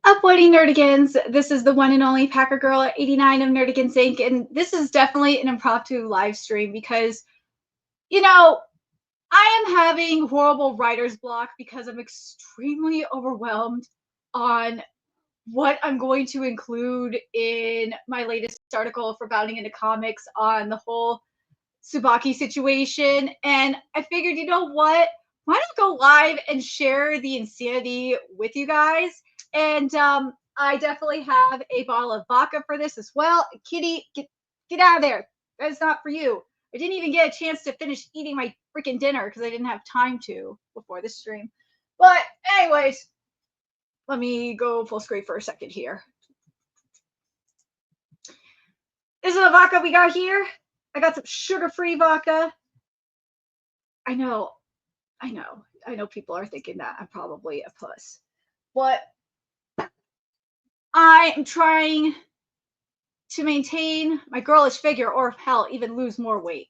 Uploading Nerdigans. This is the one and only Packer Girl at 89 of Nerdigans Inc. And this is definitely an impromptu live stream because, you know, I am having horrible writer's block because I'm extremely overwhelmed on what I'm going to include in my latest article for Bounding into Comics on the whole Tsubaki situation. And I figured, you know what? Why not go live and share the insanity with you guys? And I definitely have a bottle of vodka for this as well. Kitty, get out of there. That's not for you. I didn't even get a chance to finish eating my freaking dinner because I didn't have time to before this stream. But anyways, let me go full screen for a second here. This is the vodka we got here. I got some sugar-free vodka. I know people are thinking that I'm probably a puss. But I am trying to maintain my girlish figure, or hell, even lose more weight.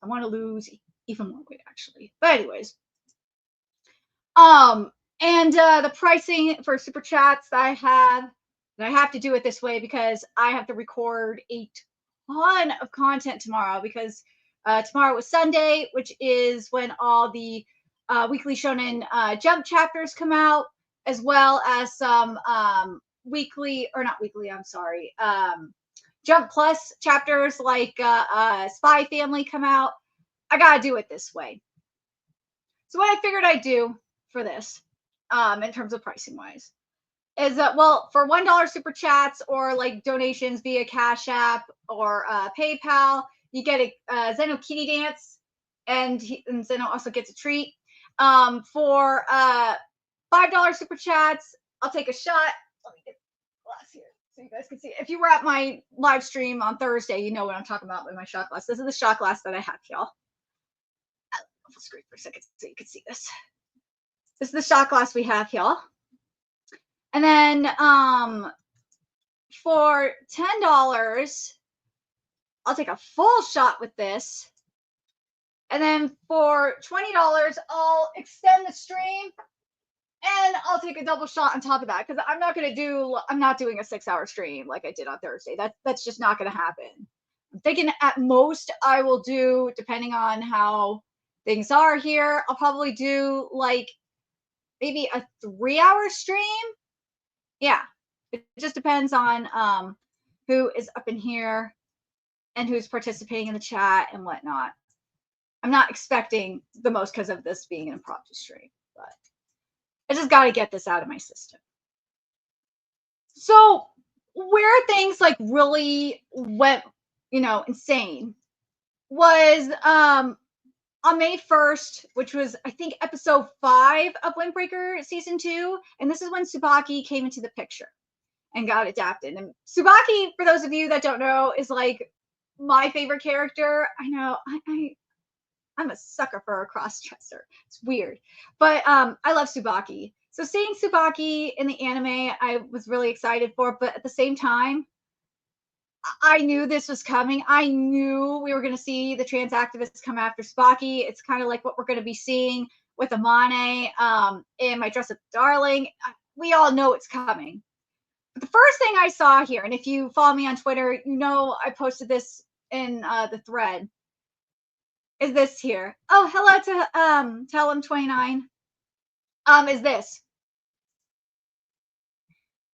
I want to lose even more weight, actually. But anyways. And the pricing for super chats that I have, and I have to do it this way because I have to record a ton of content tomorrow because tomorrow is Sunday, which is when all the weekly Shonen Jump chapters come out, as well as some Jump Plus chapters like Spy Family come out. I gotta do it this way. So what I figured I'd do for this, in terms of pricing wise, is that, well, for $1 super chats or like donations via Cash App or PayPal, you get a Zeno kitty dance, and Zeno also gets a treat. For $5 super chats, I'll take a shot. Let me get a glass here so you guys can see. If you were at my live stream on Thursday, you know what I'm talking about with my shot glass. This is the shot glass that I have, y'all. I'll screen for a second so you can see this. This is the shot glass we have, y'all. And then for $10, I'll take a full shot with this. And then for $20, I'll extend the stream and I'll take a double shot on top of that because I'm not doing a 6-hour stream like I did on Thursday. That's just not going to happen. I'm thinking at most I will do, depending on how things are here, I'll probably do like maybe a 3-hour stream. Yeah, it just depends on who is up in here and who's participating in the chat and whatnot. I'm not expecting the most because of this being an impromptu stream, but I just got to get this out of my system. So where things like really went, insane was on May 1st, which was, I think, episode 5 of WindBreaker season 2. And this is when Tsubaki came into the picture and got adapted. And Tsubaki, for those of you that don't know, is like my favorite character. I know I'm a sucker for a cross-dresser. It's weird. But I love Tsubaki. So seeing Tsubaki in the anime, I was really excited for. But at the same time, I knew this was coming. I knew we were going to see the trans activists come after Tsubaki. It's kind of like what we're going to be seeing with Amane in My Dress Up Darling. We all know it's coming. But the first thing I saw here, and if you follow me on Twitter, you know I posted this in the thread, is this here. Oh, hello to Tell him 29. Is this.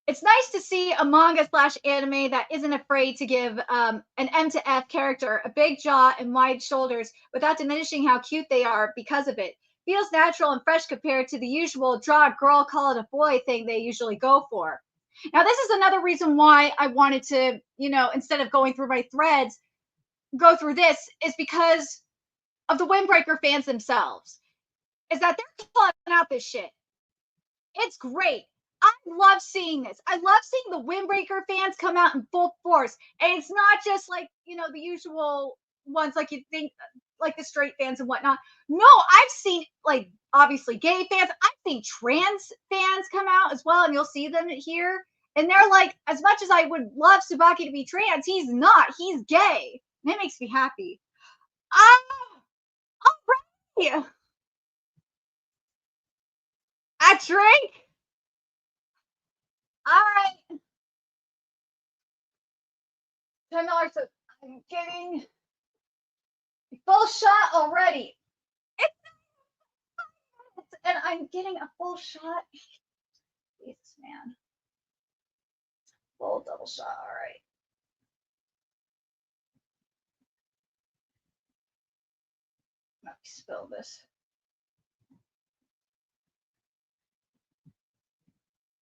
It's nice to see a manga / anime that isn't afraid to give an M to F character a big jaw and wide shoulders without diminishing how cute they are because of it. Feels natural and fresh compared to the usual draw a girl, call it a boy thing they usually go for. Now, this is another reason why I wanted to, instead of going through my threads, go through this, is because of the WindBreaker fans themselves. Is that they're calling out this shit. It's great. I love seeing this. I love seeing the WindBreaker fans come out in full force. And it's not just like, the usual ones like you think, like the straight fans and whatnot. No, I've seen, like, obviously gay fans. I've seen trans fans come out as well, and you'll see them here. And they're like, as much as I would love Tsubaki to be trans, he's not. He's gay. And it makes me happy. All right. A drink? right. $10. So I'm getting a full shot already. And I'm getting a full shot. Jesus, man. Full double shot. All right. Let me spill this.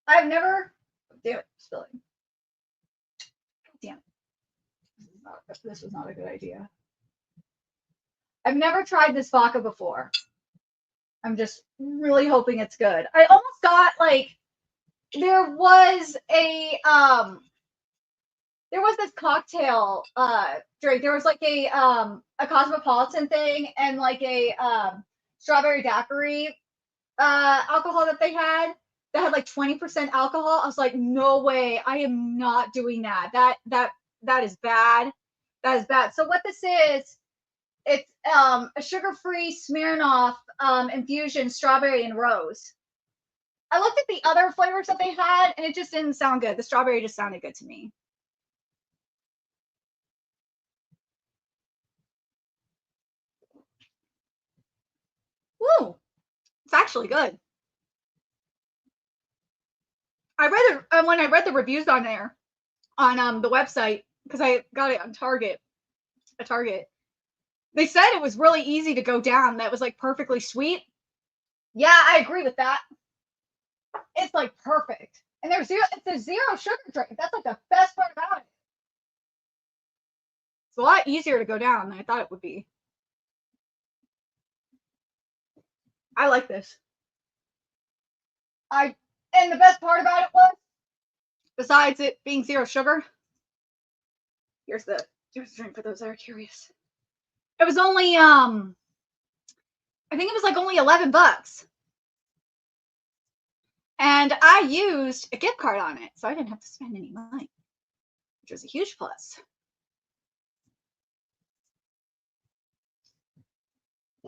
I've never. Damn it, spilling. Damn it. This was not a good idea. I've never tried this vodka before. I'm just really hoping it's good. I almost got like there was this cocktail drink. There was like a cosmopolitan thing and like a strawberry daiquiri alcohol that they had that had like 20% alcohol. I was like, no way, I am not doing that. That is bad. That is bad. So what this is, it's a sugar-free Smirnoff infusion strawberry and rose. I looked at the other flavors that they had and it just didn't sound good. The strawberry just sounded good to me. Woo! It's actually good. I read it when I read the reviews on there on the website because I got it on Target. At Target, they said it was really easy to go down. That was like perfectly sweet. Yeah, I agree with that. It's like perfect, and there's zero. It's a zero sugar drink. That's like the best part about it. It's a lot easier to go down than I thought it would be. I like this. And the best part about it was, besides it being zero sugar, here's the drink for those that are curious. It was only I think it was like only $11. And I used a gift card on it, so I didn't have to spend any money, which was a huge plus.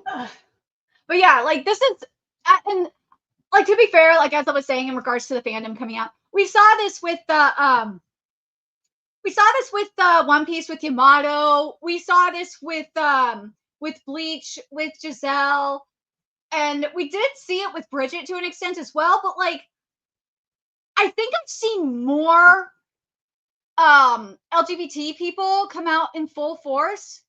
But yeah, like this is, and like to be fair, like as I was saying in regards to the fandom coming out, we saw this with the One Piece with Yamato. We saw this with Bleach with Gisele, and we did see it with Bridget to an extent as well. But like, I think I've seen more LGBT people come out in full force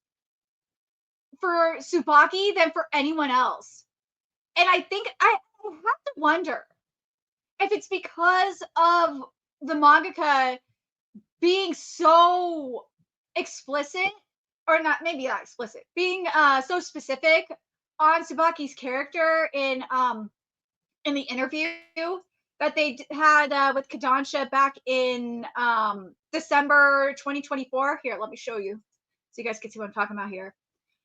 for Tsubaki than for anyone else. And I think I have to wonder if it's because of the mangaka being so explicit, or not, maybe not explicit, being so specific on Tsubaki's character in the interview that they had with Kodansha back in December 2024. Here, let me show you so you guys can see what I'm talking about here.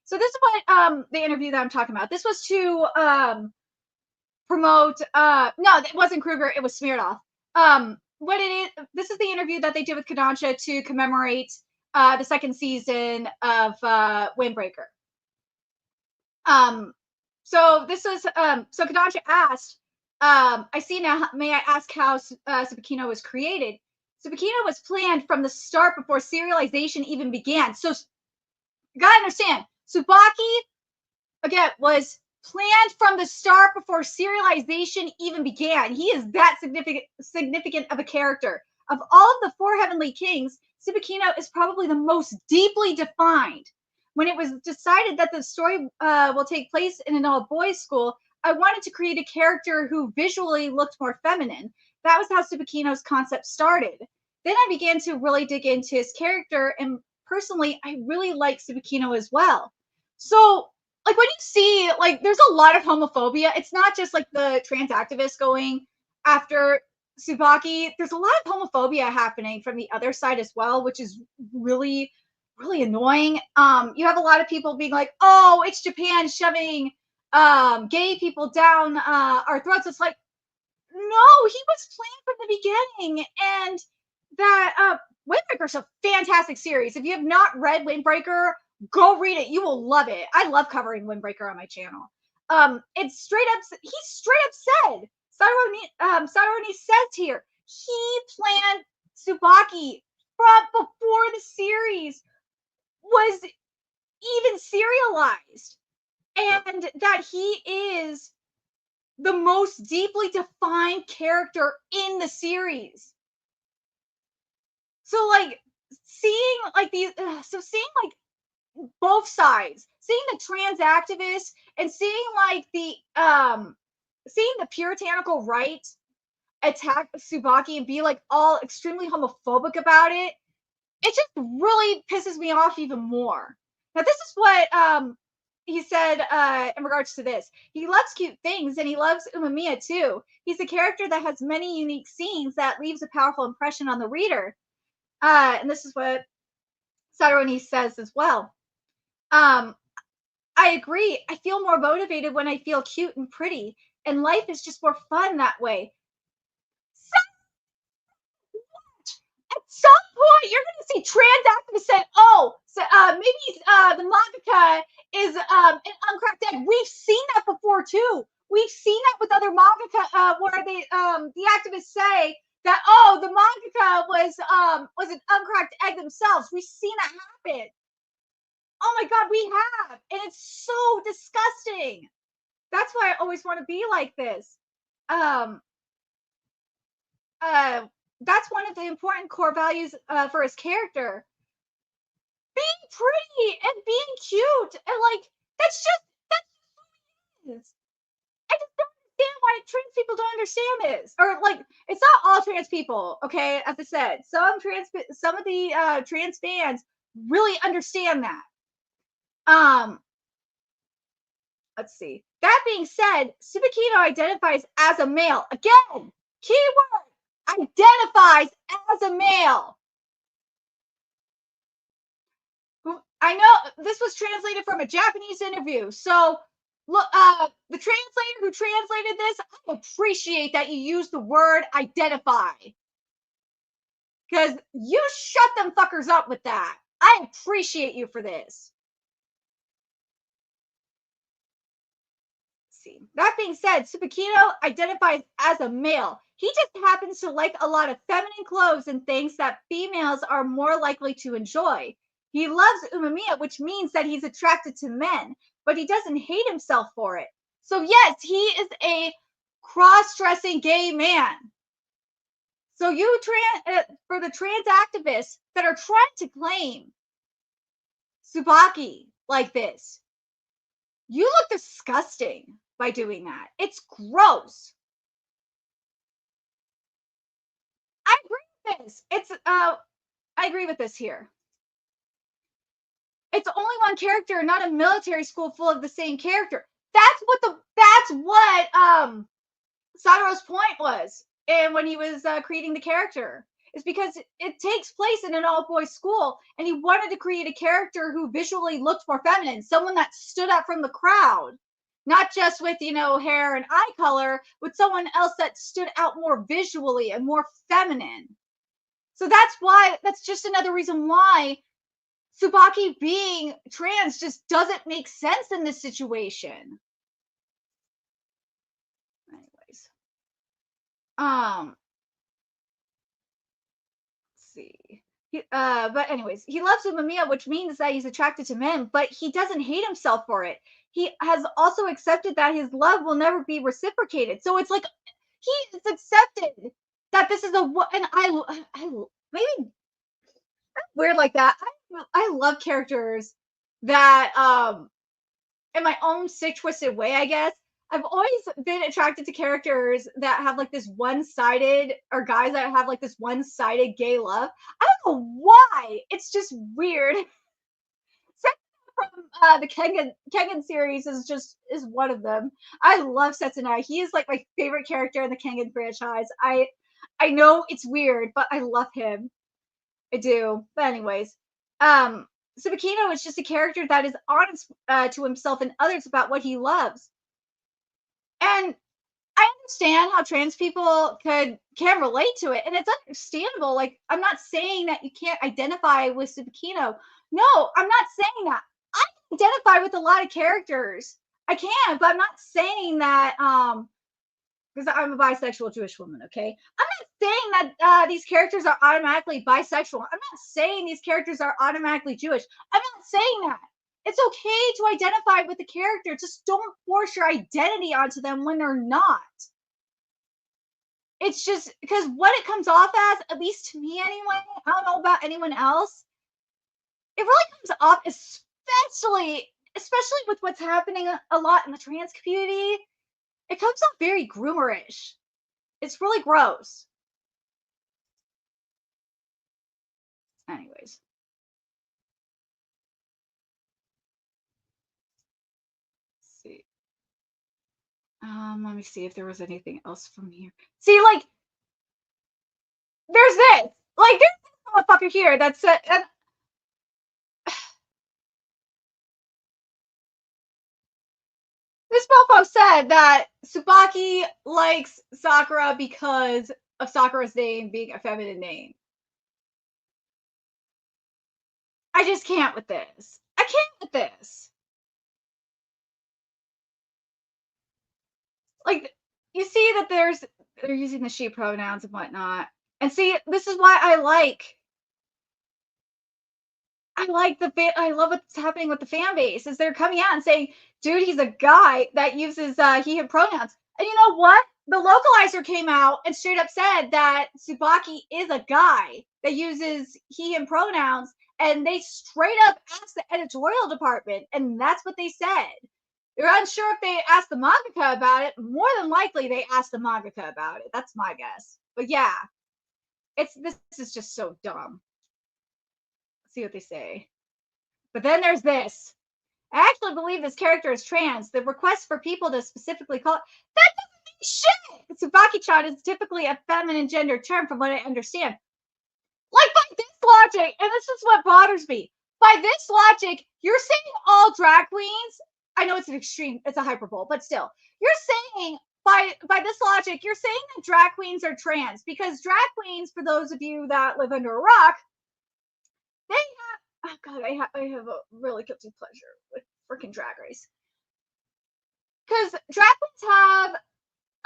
So this is what the interview that I'm talking about. This was to promote no, it wasn't Kruger, it was Smirnoff. What it is, this is the interview that they did with Kodansha to commemorate the second season of WindBreaker. So this was so Kodansha asked, I see now, may I ask how Tsubaki was created? Tsubaki was planned from the start before serialization even began. So you gotta understand, Tsubaki, again, was planned from the start before serialization even began. He is that significant of a character. Of all of the four Heavenly Kings, Tsubaki is probably the most deeply defined. When it was decided that the story will take place in an all-boys school, I wanted to create a character who visually looked more feminine. That was how Tsubaki concept started. Then I began to really dig into his character, and personally, I really like Tsubaki as well. So, like, when you see, like, there's a lot of homophobia. It's not just like the trans activists going after Tsubaki. There's a lot of homophobia happening from the other side as well, which is really, really annoying. You have a lot of people being like, oh, it's Japan shoving gay people down our throats. It's like, no, he was planned from the beginning. And that WindBreaker is a fantastic series. If you have not read WindBreaker, go read it. You will love it. I love covering WindBreaker on my channel. It's straight up, he straight up said, Saruoni says here, he planned Tsubaki from before the series was even serialized, and that he is the most deeply defined character in the series. So like seeing like these, seeing like both sides, seeing the trans activists and seeing like seeing the puritanical right attack Tsubaki and be like all extremely homophobic about it, it just really pisses me off even more. Now this is what he said in regards to this. He loves cute things and he loves Umamiya too. He's a character that has many unique scenes that leaves a powerful impression on the reader. And this is what Sadaroni says as well. I agree. I feel more motivated when I feel cute and pretty, and life is just more fun that way. At some point, you're going to see trans activists say, "Oh, so, maybe the mangaka is an uncracked egg." We've seen that before too. We've seen that with other mangaka where they the activists say that, "Oh, the mangaka was an uncracked egg themselves." We've seen that happen. Oh my god, we have, and it's so disgusting. That's why I always want to be like this. Um, that's one of the important core values for his character. Being pretty and being cute and like that's who he is. I just don't understand why trans people don't understand this. Or like it's not all trans people, okay? As I said, some of the trans fans really understand that. Um, let's see. That being said, Subakino identifies as a male. Again, keyword identifies as a male. I know this was translated from a Japanese interview. So look, the translator who translated this, I appreciate that you use the word identify. Because you shut them fuckers up with that. I appreciate you for this. See. That being said, Tsubakino identifies as a male. He just happens to like a lot of feminine clothes and things that females are more likely to enjoy. He loves umamiya, which means that he's attracted to men, but he doesn't hate himself for it. So yes, he is a cross-dressing gay man. So you for the trans activists that are trying to claim Tsubaki like this, you look disgusting by doing that. It's gross. I agree with this. I agree with this here. It's only one character, not a military school full of the same character. That's what Sadaro's point was, and when he was creating the character, is because it takes place in an all-boys school, and he wanted to create a character who visually looked more feminine, someone that stood out from the crowd, not just with hair and eye color, with someone else that stood out more visually and more feminine. So that's just another reason why Tsubaki being trans just doesn't make sense in this situation. Anyways. Let's see. But anyways, he loves Umamiya, which means that he's attracted to men, but he doesn't hate himself for it. He has also accepted that his love will never be reciprocated. So it's like he has accepted that this is and I maybe weird like that. I love characters that in my own sick twisted way, I guess. I've always been attracted to characters that have like this one-sided, or guys that have like this one-sided gay love. I don't know why. It's just weird. From the Kengan series is one of them. I love Setsunai. He is like my favorite character in the Kengan franchise. I know it's weird, but I love him. I do. But anyways, Subakino is just a character that is honest to himself and others about what he loves. And I understand how trans people can relate to it, and it's understandable. Like, I'm not saying that you can't identify with Subakino. No, I'm not saying that. I can identify with a lot of characters. I can, but I'm not saying that because I'm a bisexual Jewish woman, okay? I'm not saying that these characters are automatically bisexual. I'm not saying these characters are automatically Jewish. I'm not saying that. It's okay to identify with the character. Just don't force your identity onto them when they're not. It's just because what it comes off as, at least to me anyway, I don't know about anyone else, it really comes off, especially with what's happening a lot in the trans community, it comes off very groomerish. It's really gross. Anyways. Let's see. Let me see if there was anything else from here. See, like, there's this. Like, there's this motherfucker here that said, this mofo said that Tsubaki likes Sakura because of Sakura's name being a feminine name. I just can't with this. I can't with this. Like, you see that they're using the she pronouns and whatnot. And see, this is why I love what's happening with the fan base is they're coming out and saying, dude, he's a guy that uses he him pronouns. And you know what? The localizer came out and straight up said that Tsubaki is a guy that uses he him pronouns, and they straight up asked the editorial department, and that's what they said. They're unsure if they asked the mangaka about it. More than likely they asked the mangaka about it. That's my guess. But yeah, this is just so dumb. See what they say. But then there's this. I actually believe this character is trans. The request for people to specifically call it, that doesn't mean shit. Tsubaki-chan is typically a feminine gender term from what I understand. Like, by this logic, and this is what bothers me, by this logic, you're saying all drag queens, I know it's an extreme, it's a hyperbole, but still, you're saying, by this logic, you're saying that drag queens are trans, because drag queens, for those of you that live under a rock, they have, oh god, I have a really guilty pleasure with freaking Drag Race. Because drag queens have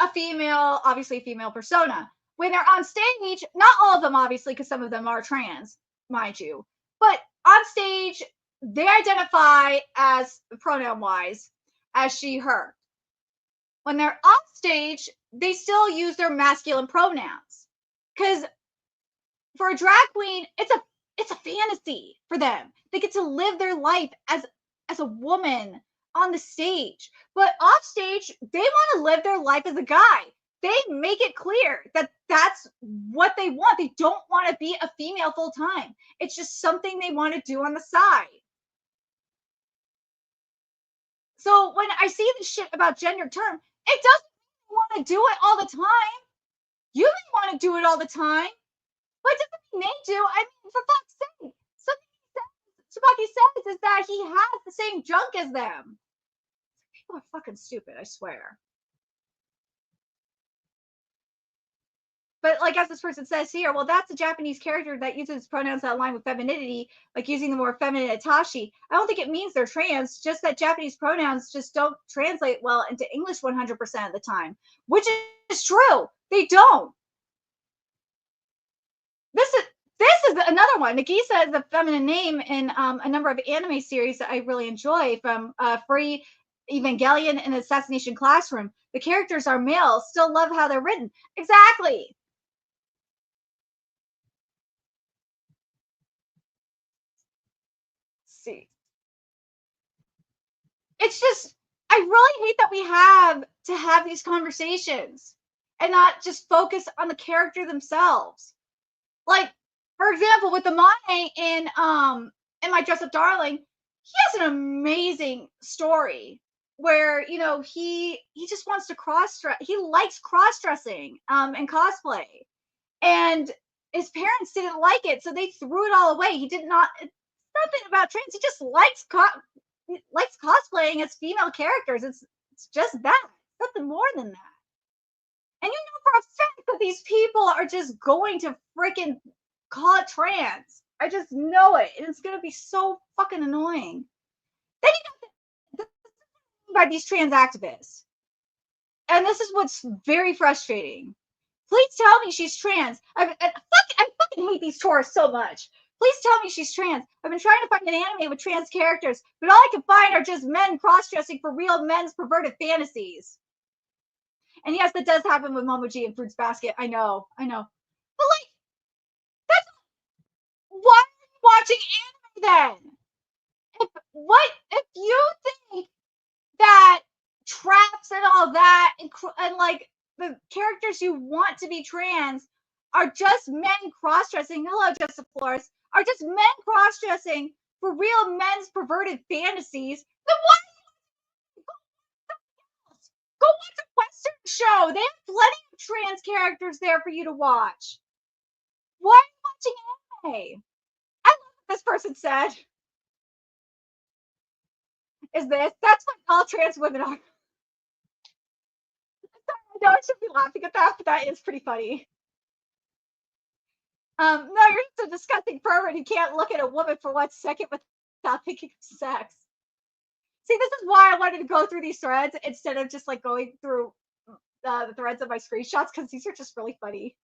a female, obviously female persona. When they're on stage, not all of them, obviously, because some of them are trans, mind you, but on stage, they identify as pronoun-wise as she, her. When they're off stage, they still use their masculine pronouns. Because for a drag queen, it's a fantasy for them. They get to live their life as a woman on the stage. But off stage, they want to live their life as a guy. They make it clear that that's what they want. They don't want to be a female full time. It's just something they want to do on the side. So when I see this shit about gender term, it doesn't mean you want to do it all the time. You may want to do it all the time, but it doesn't mean they do. I mean, for fuck's sake. Something Tsubaki says is that he has the same junk as them. People are fucking stupid, I swear. But like as this person says here, well, that's a Japanese character that uses pronouns that align with femininity, like using the more feminine Itachi. I don't think it means they're trans, just that Japanese pronouns just don't translate well into English 100% of the time, which is true. They don't. This is another one. Nagisa is a feminine name in a number of anime series that I really enjoy, from Free Evangelion and Assassination Classroom. The characters are male, still love how they're written. Exactly. See, it's just, I really hate that we have to have these conversations and not just focus on the character themselves. Like, for example, with the Mane in My Dress Up Darling, he has an amazing story where, you know, he just wants to cross-dress. He likes cross-dressing and cosplay, and his parents didn't like it, so they threw it all away. He did not, nothing about trans. He just likes cosplaying as female characters. It's just that, nothing more than that. And you know for a fact that these people are just going to freaking call it trans. I just know it, and it's gonna be so fucking annoying. Then you got by these trans activists, and this is what's very frustrating. Please tell me she's trans. I fucking hate these tourists so much. Please tell me she's trans. I've been trying to find an anime with trans characters, but all I can find are just men cross-dressing for real men's perverted fantasies. And yes, that does happen with Momoji and Fruits Basket. I know. But like, that's why are you watching anime then? If you think that traps and all that and like the characters you want to be trans are just men cross-dressing, hello Jessica Flores, are just men cross-dressing for real men's perverted fantasies, then why go watch a Western show? They have plenty of trans characters there for you to watch. Why are you watching anime? I love what this person said. That's what all trans women are. I know I should be laughing at that, but that is pretty funny. No, you're just a disgusting pervert who can't look at a woman for 1 second without thinking of sex. See, this is why I wanted to go through these threads instead of just like going through the threads of my screenshots, because these are just really funny.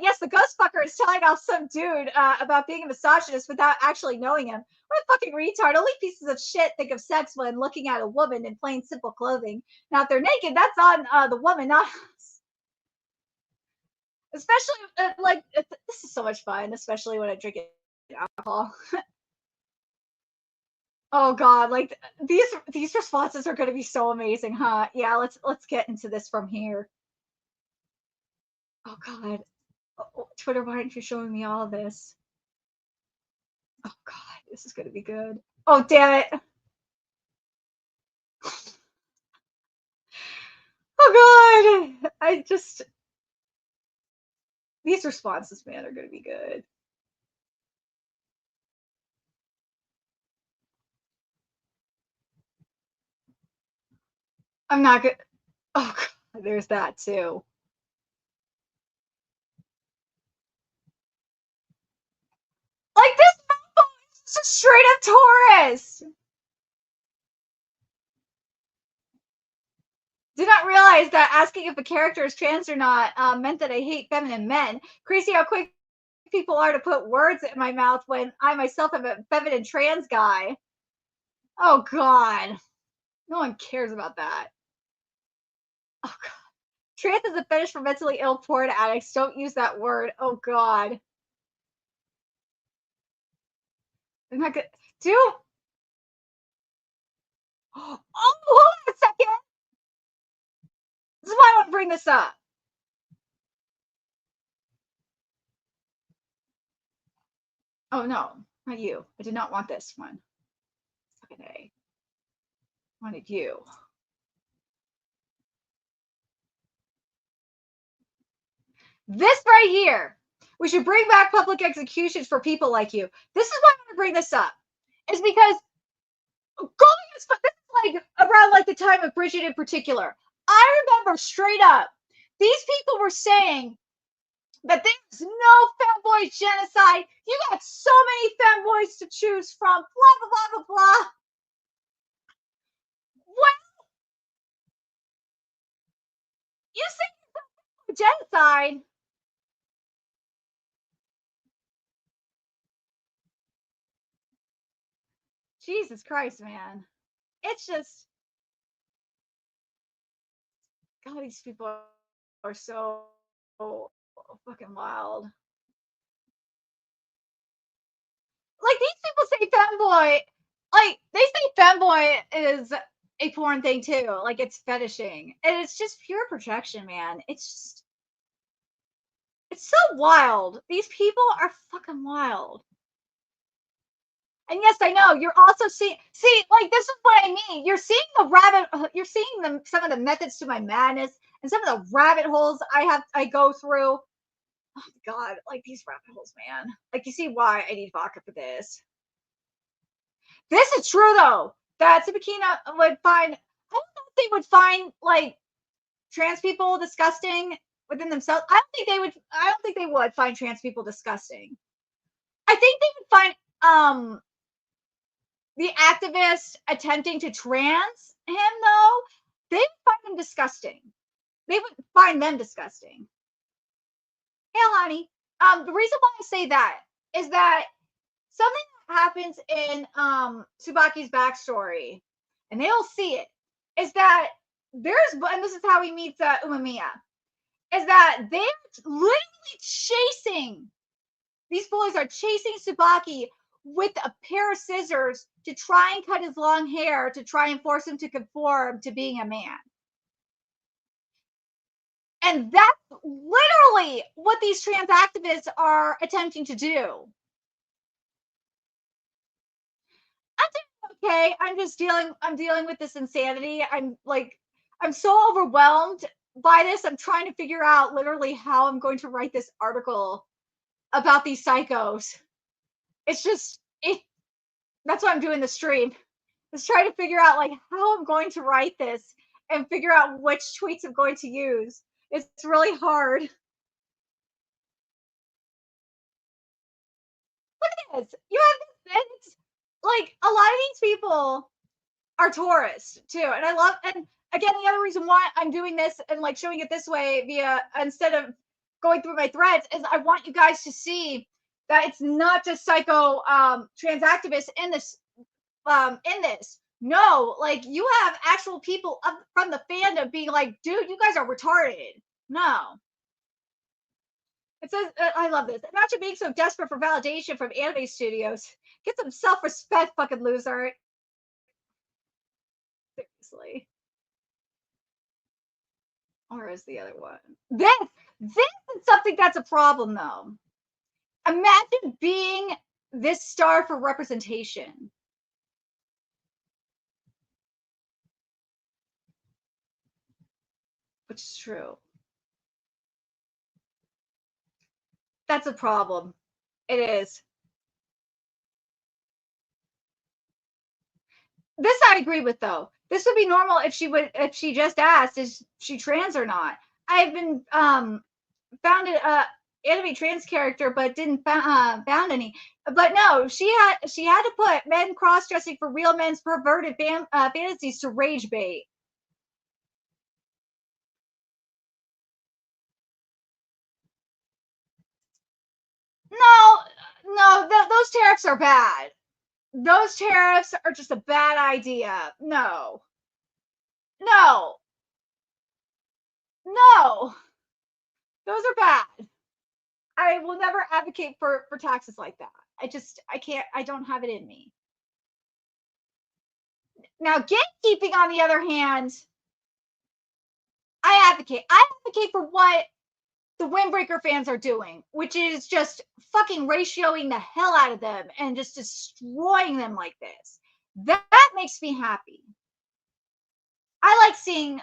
Yes, the ghost fucker is telling off some dude about being a misogynist without actually knowing him. What a fucking retard. Only pieces of shit think of sex when looking at a woman in plain, simple clothing. Now, if they're naked, that's on the woman, not us. Especially, like, this is so much fun, especially when I drink alcohol. Oh god, like these responses are going to be so amazing, huh? Yeah, let's get into this from here. Oh god. Twitter, why aren't you showing me all of this? Oh god, this is going to be good. Oh damn it. Oh god. These responses, man, are going to be good. I'm not good. Oh god, there's that too. Like, this is just a straight up Taurus. Did not realize that asking if a character is trans or not meant that I hate feminine men. Crazy how quick people are to put words in my mouth when I myself am a feminine trans guy. Oh god. No one cares about that. Oh god. Trans is a fetish for mentally ill porn addicts. Don't use that word. Oh god. I'm not good. Do. Oh, hold on a second. This is why I want to bring this up. Oh no, not you. I did not want this one. Fucking A. I wanted you. This right here. We should bring back public executions for people like you. This is why I want to bring this up. Is because going as this is like around like the time of Bridget in particular. I remember straight up, these people were saying that there's no femboy genocide. You got so many femboys to choose from. Blah blah blah blah blah. Well, you say genocide. Jesus Christ, man. It's just, God, these people are so fucking wild. Like, these people say femboy, like, they say femboy is a porn thing too. Like, it's fetishing. And it's just pure projection, man. It's so wild. These people are fucking wild. And yes, I know you're also seeing. See, like, this is what I mean. You're seeing you're seeing some of the methods to my madness and some of the rabbit holes I go through. Oh god, like these rabbit holes, man. Like, you see why I need vodka for this. This is true though. That Tsubaki would find. I don't know if they would find like trans people disgusting within themselves. I don't think they would find trans people disgusting. I think they would find the activist attempting to trans him, though, they would find him disgusting. They would find them disgusting. Hey, honey. The reason why I say that is that something that happens in Tsubaki's backstory, and they'll see it, is that and this is how he meets Umemiya, is that they're literally chasing, these boys are chasing Tsubaki with a pair of scissors to try and cut his long hair to try and force him to conform to being a man. And that's literally what these trans activists are attempting to do. I'm doing okay. I'm dealing with this insanity. I'm so overwhelmed by this. I'm trying to figure out literally how I'm going to write this article about these psychos. It's just that's why I'm doing the stream. Is try to figure out like how I'm going to write this and figure out which tweets I'm going to use. It's really hard. Look at this. You have this, it's like a lot of these people are tourists too. And I love, and again, the other reason why I'm doing this and like showing it this way via instead of going through my threads is I want you guys to see that it's not just psycho trans activists in this no, like you have actual people from the fandom being like, dude, you guys are retarded. No. It says, I love this. Imagine being so desperate for validation from anime studios. Get some self-respect, fucking loser. Seriously. Or is the other one? This is something that's a problem, though. Imagine being this star for representation. Which is true. That's a problem. It is. This I agree with, though. This would be normal if she just asked, is she trans or not? I've been found a anime trans character, but didn't found any. But no, she had to put men cross dressing for real men's perverted fantasies to rage bait. No, those tariffs are bad. Those tariffs are just a bad idea. No, no, no, those are bad. I will never advocate for taxes like that. I can't, I don't have it in me. Now, gatekeeping, on the other hand, I advocate for what the WindBreaker fans are doing, which is just fucking ratioing the hell out of them and just destroying them like this. That makes me happy. I like seeing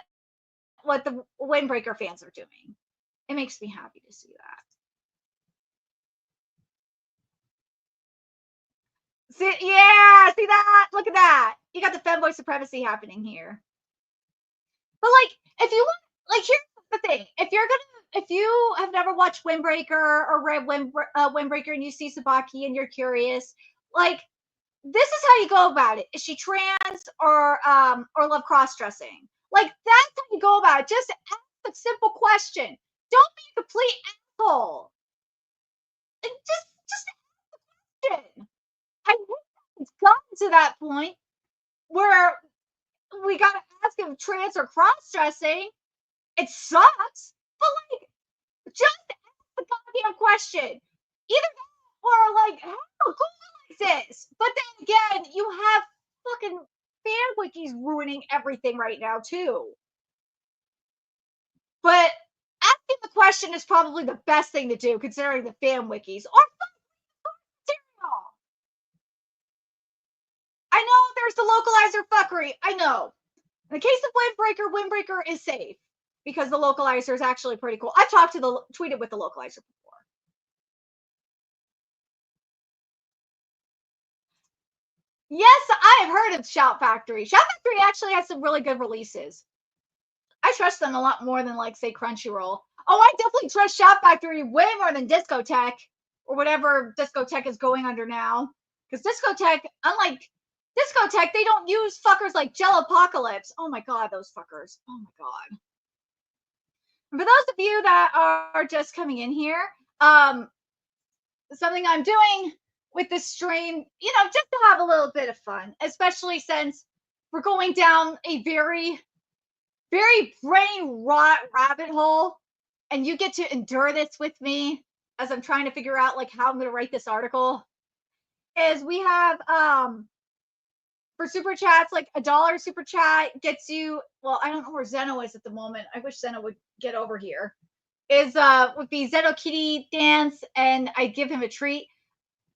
what the WindBreaker fans are doing. It makes me happy to see that. See that? Look at that. You got the femboy supremacy happening here. But like, if you want, like, here's the thing: if you have never watched WindBreaker or read WindBreaker and you see Tsubaki and you're curious, like, this is how you go about it. Is she trans or love cross dressing? Like, that's how you go about it. Just ask a simple question. Don't be a complete asshole. Just ask the question. I think it's gotten to that point where we gotta ask if trans or cross dressing. It sucks, but like, just ask the goddamn question. Either that or like, how cool is this? But then again, you have fucking fan wikis ruining everything right now too. But asking the question is probably the best thing to do, considering the fan wikis. Or material. I know there's the localizer fuckery. I know. In the case of WindBreaker is safe because the localizer is actually pretty cool. I've tweeted with the localizer before. Yes, I have heard of Shout Factory. Shout Factory actually has some really good releases. I trust them a lot more than, like, say, Crunchyroll. Oh, I definitely trust Shout Factory way more than Discotheque or whatever Discotheque is going under now. Because Discotheque, unlike Discotheque, they don't use fuckers like Jellopocalypse. Oh my god, those fuckers. Oh my god. For those of you that are just coming in here, something I'm doing with this stream, just to have a little bit of fun, especially since we're going down a very, very brain rot rabbit hole, and you get to endure this with me as I'm trying to figure out like how I'm going to write this article. Is we have for super chats, like $1 super chat gets you. Well, I don't know where Zeno is at the moment. I wish Zeno would get over here. Is would be Zeno Kitty dance, and I give him a treat.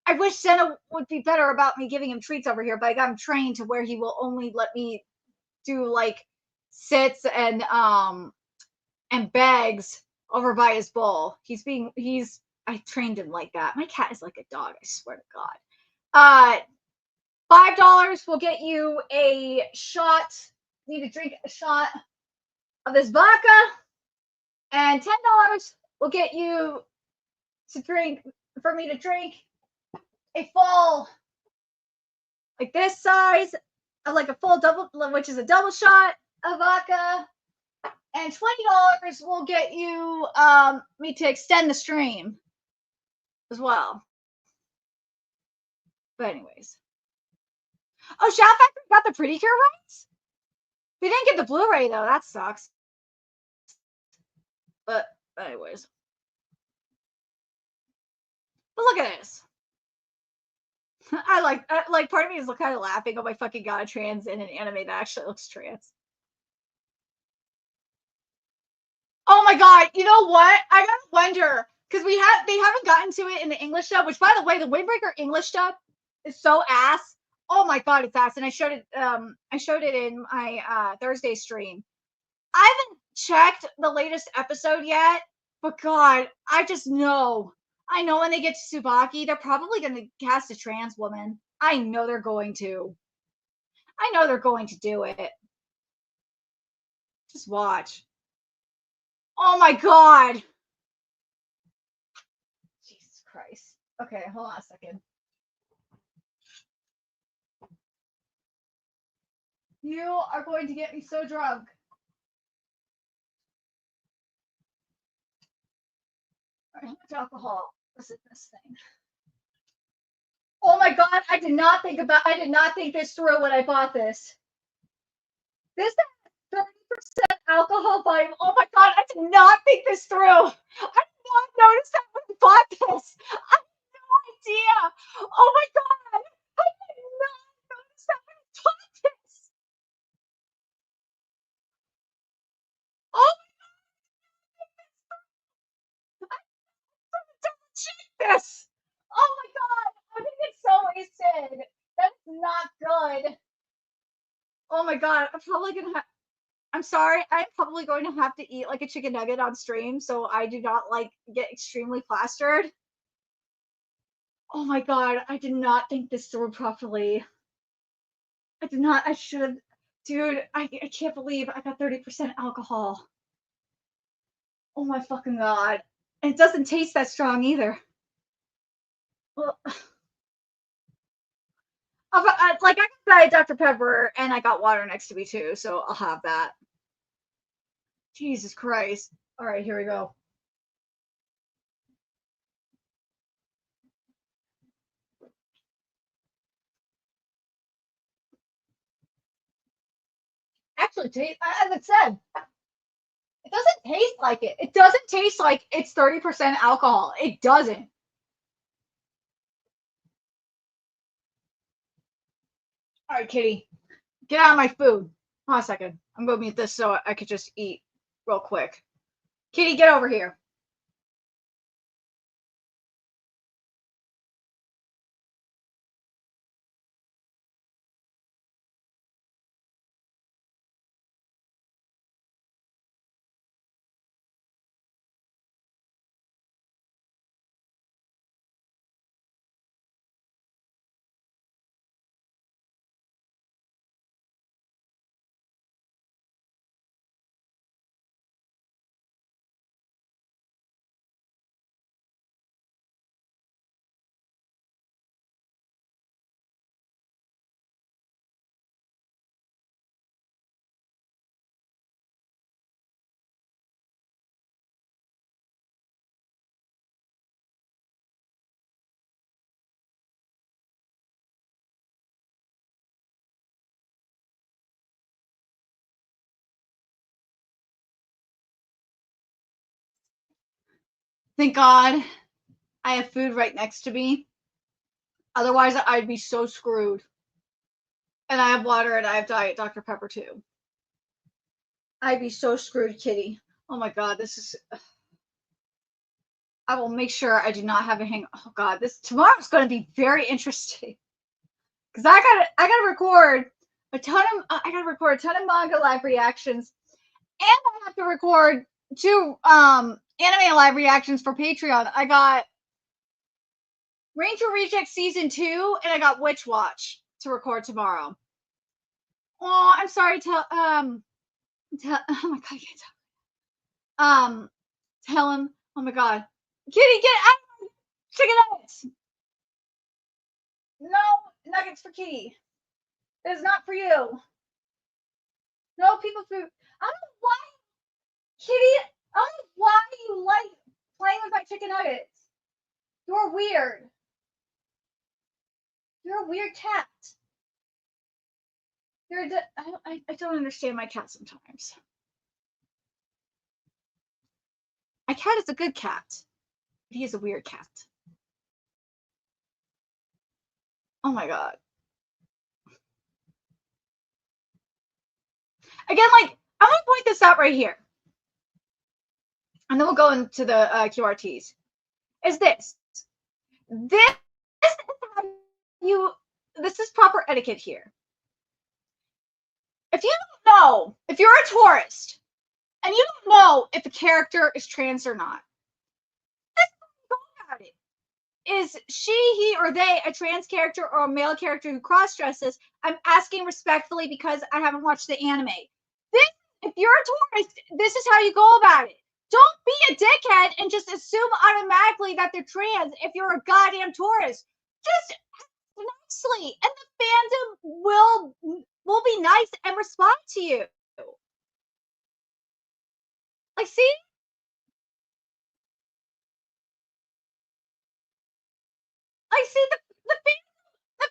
I wish Zeno would be better about me giving him treats over here, but I got him trained to where he will only let me do like sits and bags over by his bowl. I trained him like that. My cat is like a dog, I swear to God. $5 will get you a shot. Need to drink a shot of this vodka. And $10 will get you for me to drink a full, like this size, of like a full double, which is a double shot of vodka. And $20 will get you me to extend the stream as well. But anyways. Oh, Shout Factory got the Pretty Cure rights? They didn't get the Blu-ray though. That sucks. But anyways. But look at this. I like part of me is kind of laughing. Oh my fucking god, trans in an anime that actually looks trans. Oh my god, you know what? I gotta wonder because they haven't gotten to it in the English dub. Which, by the way, the WindBreaker English dub is so ass. Oh my god, it's ass. And I showed it in my Thursday stream. I haven't checked the latest episode yet, but god, I just know. I know when they get to Tsubaki, they're probably going to cast a trans woman. I know they're going to. I know they're going to do it. Just watch. Oh my god. Jesus Christ. Okay, hold on a second. You are going to get me so drunk. All right, how much alcohol was in this thing? Oh my god, I did not think this through when I bought this. This has 30% alcohol volume. Oh my god, I did not think this through. I did not notice that when I bought this. I had no idea. Oh my god, I did not notice that when I bought this. Oh my god, I'm gonna double check this. Oh my god, I think it's so wasted. That's not good. Oh my god, I'm sorry. I'm probably going to have to eat like a chicken nugget on stream so I do not like get extremely plastered. Oh my god, I did not think this through properly. I should have. Dude, I can't believe I got 30% alcohol. Oh my fucking god. And it doesn't taste that strong either. Well, I got Dr. Pepper and I got water next to me too, so I'll have that. Jesus Christ. All right, here we go. Actually, as it said, it doesn't taste like it. It doesn't taste like it's 30% alcohol. It doesn't. All right, Kitty, get out of my food. Hold on a second. I'm going to mute this so I could just eat real quick. Kitty, get over here. Thank God I have food right next to me. Otherwise, I'd be so screwed. And I have water and I have Diet Dr. Pepper too. I'd be so screwed, Kitty. Oh my God, this is. I will make sure I do not have a hang. Oh God, this tomorrow's going to be very interesting because I gotta record a ton of manga live reactions, and I have to record 2 anime live reactions for Patreon. I got Ranger Reject Season 2 and I got Witch Watch to record tomorrow. Oh, I'm sorry. Oh my God, I can't tell. Tell him. Oh my God, Kitty, get out of chicken nuggets. No nuggets for Kitty. That is not for you. No people food. I don't know why, Kitty. I don't know why you like playing with my chicken nuggets. You're weird. You're a weird cat. I don't understand my cat sometimes. My cat is a good cat. But he is a weird cat. Oh my God. Again, like, I want to point this out right here. And then we'll go into the QRTs. Is this. This is how this is proper etiquette here. If you don't know, if you're a tourist and you don't know if a character is trans or not, this is how you go about it. Is she, he, or they a trans character or a male character who cross dresses? I'm asking respectfully because I haven't watched the anime. If you're a tourist, this is how you go about it. Don't be a dickhead and just assume automatically that they're trans if you're a goddamn tourist. Just nicely, and the fandom will be nice and respond to you. Like, see? Like, see, the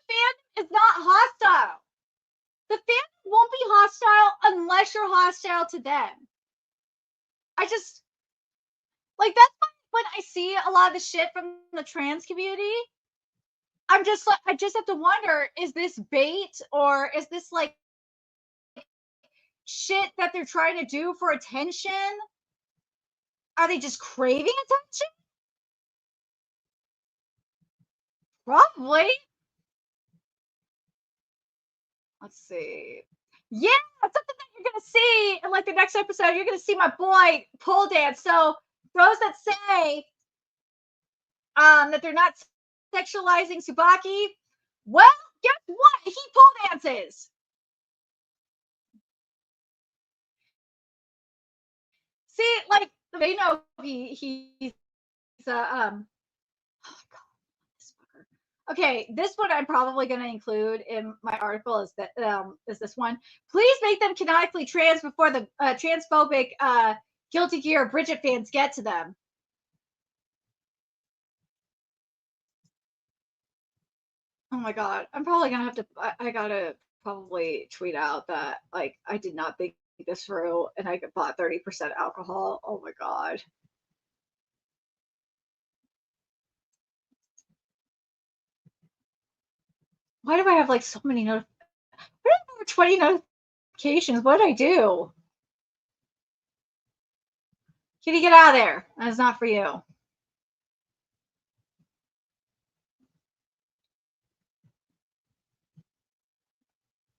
fandom is not hostile. The fandom won't be hostile unless you're hostile to them. I just, like, that's why when I see a lot of the shit from the trans community, I'm just like, I just have to wonder, is this bait or is this like shit that they're trying to do for attention? Are they just craving attention? Probably. Let's see. Yeah, something that you're gonna see in like the next episode. You're gonna see my boy pole dance. So those that say that they're not sexualizing Tsubaki, well, guess what? He pole dances. See, like they know he's oh God, this fucker. Okay, this one I'm probably going to include in my article is that is this one. Please make them canonically trans before the transphobic Guilty Gear Bridget fans get to them. Oh my God, I'm probably gonna have to. I gotta probably tweet out that like I did not think this through, and I bought 30% alcohol. Oh my God. Why do I have like so many notifications? 20 notifications. What did I do? Kitty, get out of there. That's not for you.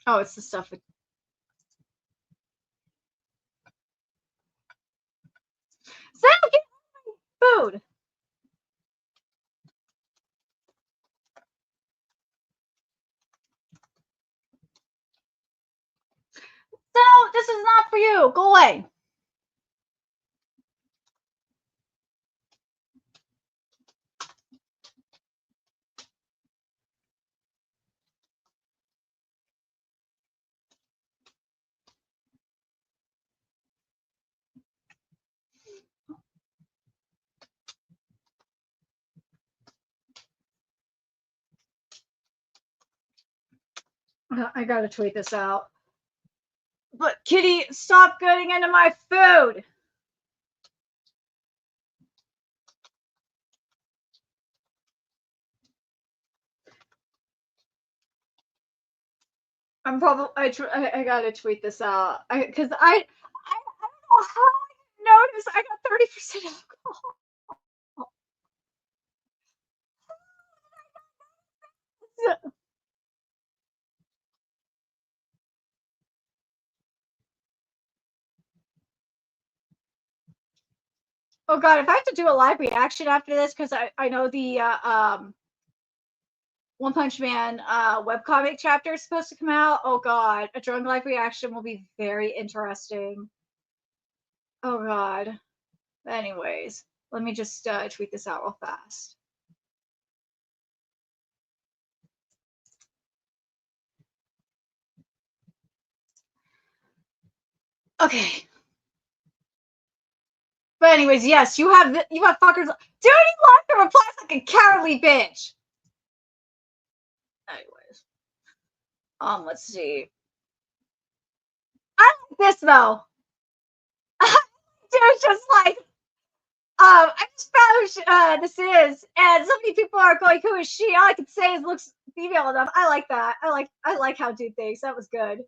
Oh, it's the stuff with Zeno, get food. Zeno, this is not for you. Go away. I gotta tweet this out. But Kitty, stop getting into my food. I'm probably I gotta tweet this out because I don't know how I noticed I got 30% alcohol. Oh god, if I have to do a live reaction after this, because I know the One Punch Man webcomic chapter is supposed to come out. Oh god, a drunk live reaction will be very interesting. Oh god. Anyways, let me just tweet this out real fast. Okay. But anyways, yes, you have fuckers. Dude, you left to reply like a cowardly bitch. Anyways, let's see. I like this though. Dude, just like, I just found who this is, and so many people are going, "Who is she?" All I can say is looks female enough. I like that. I like how dude thinks. That was good.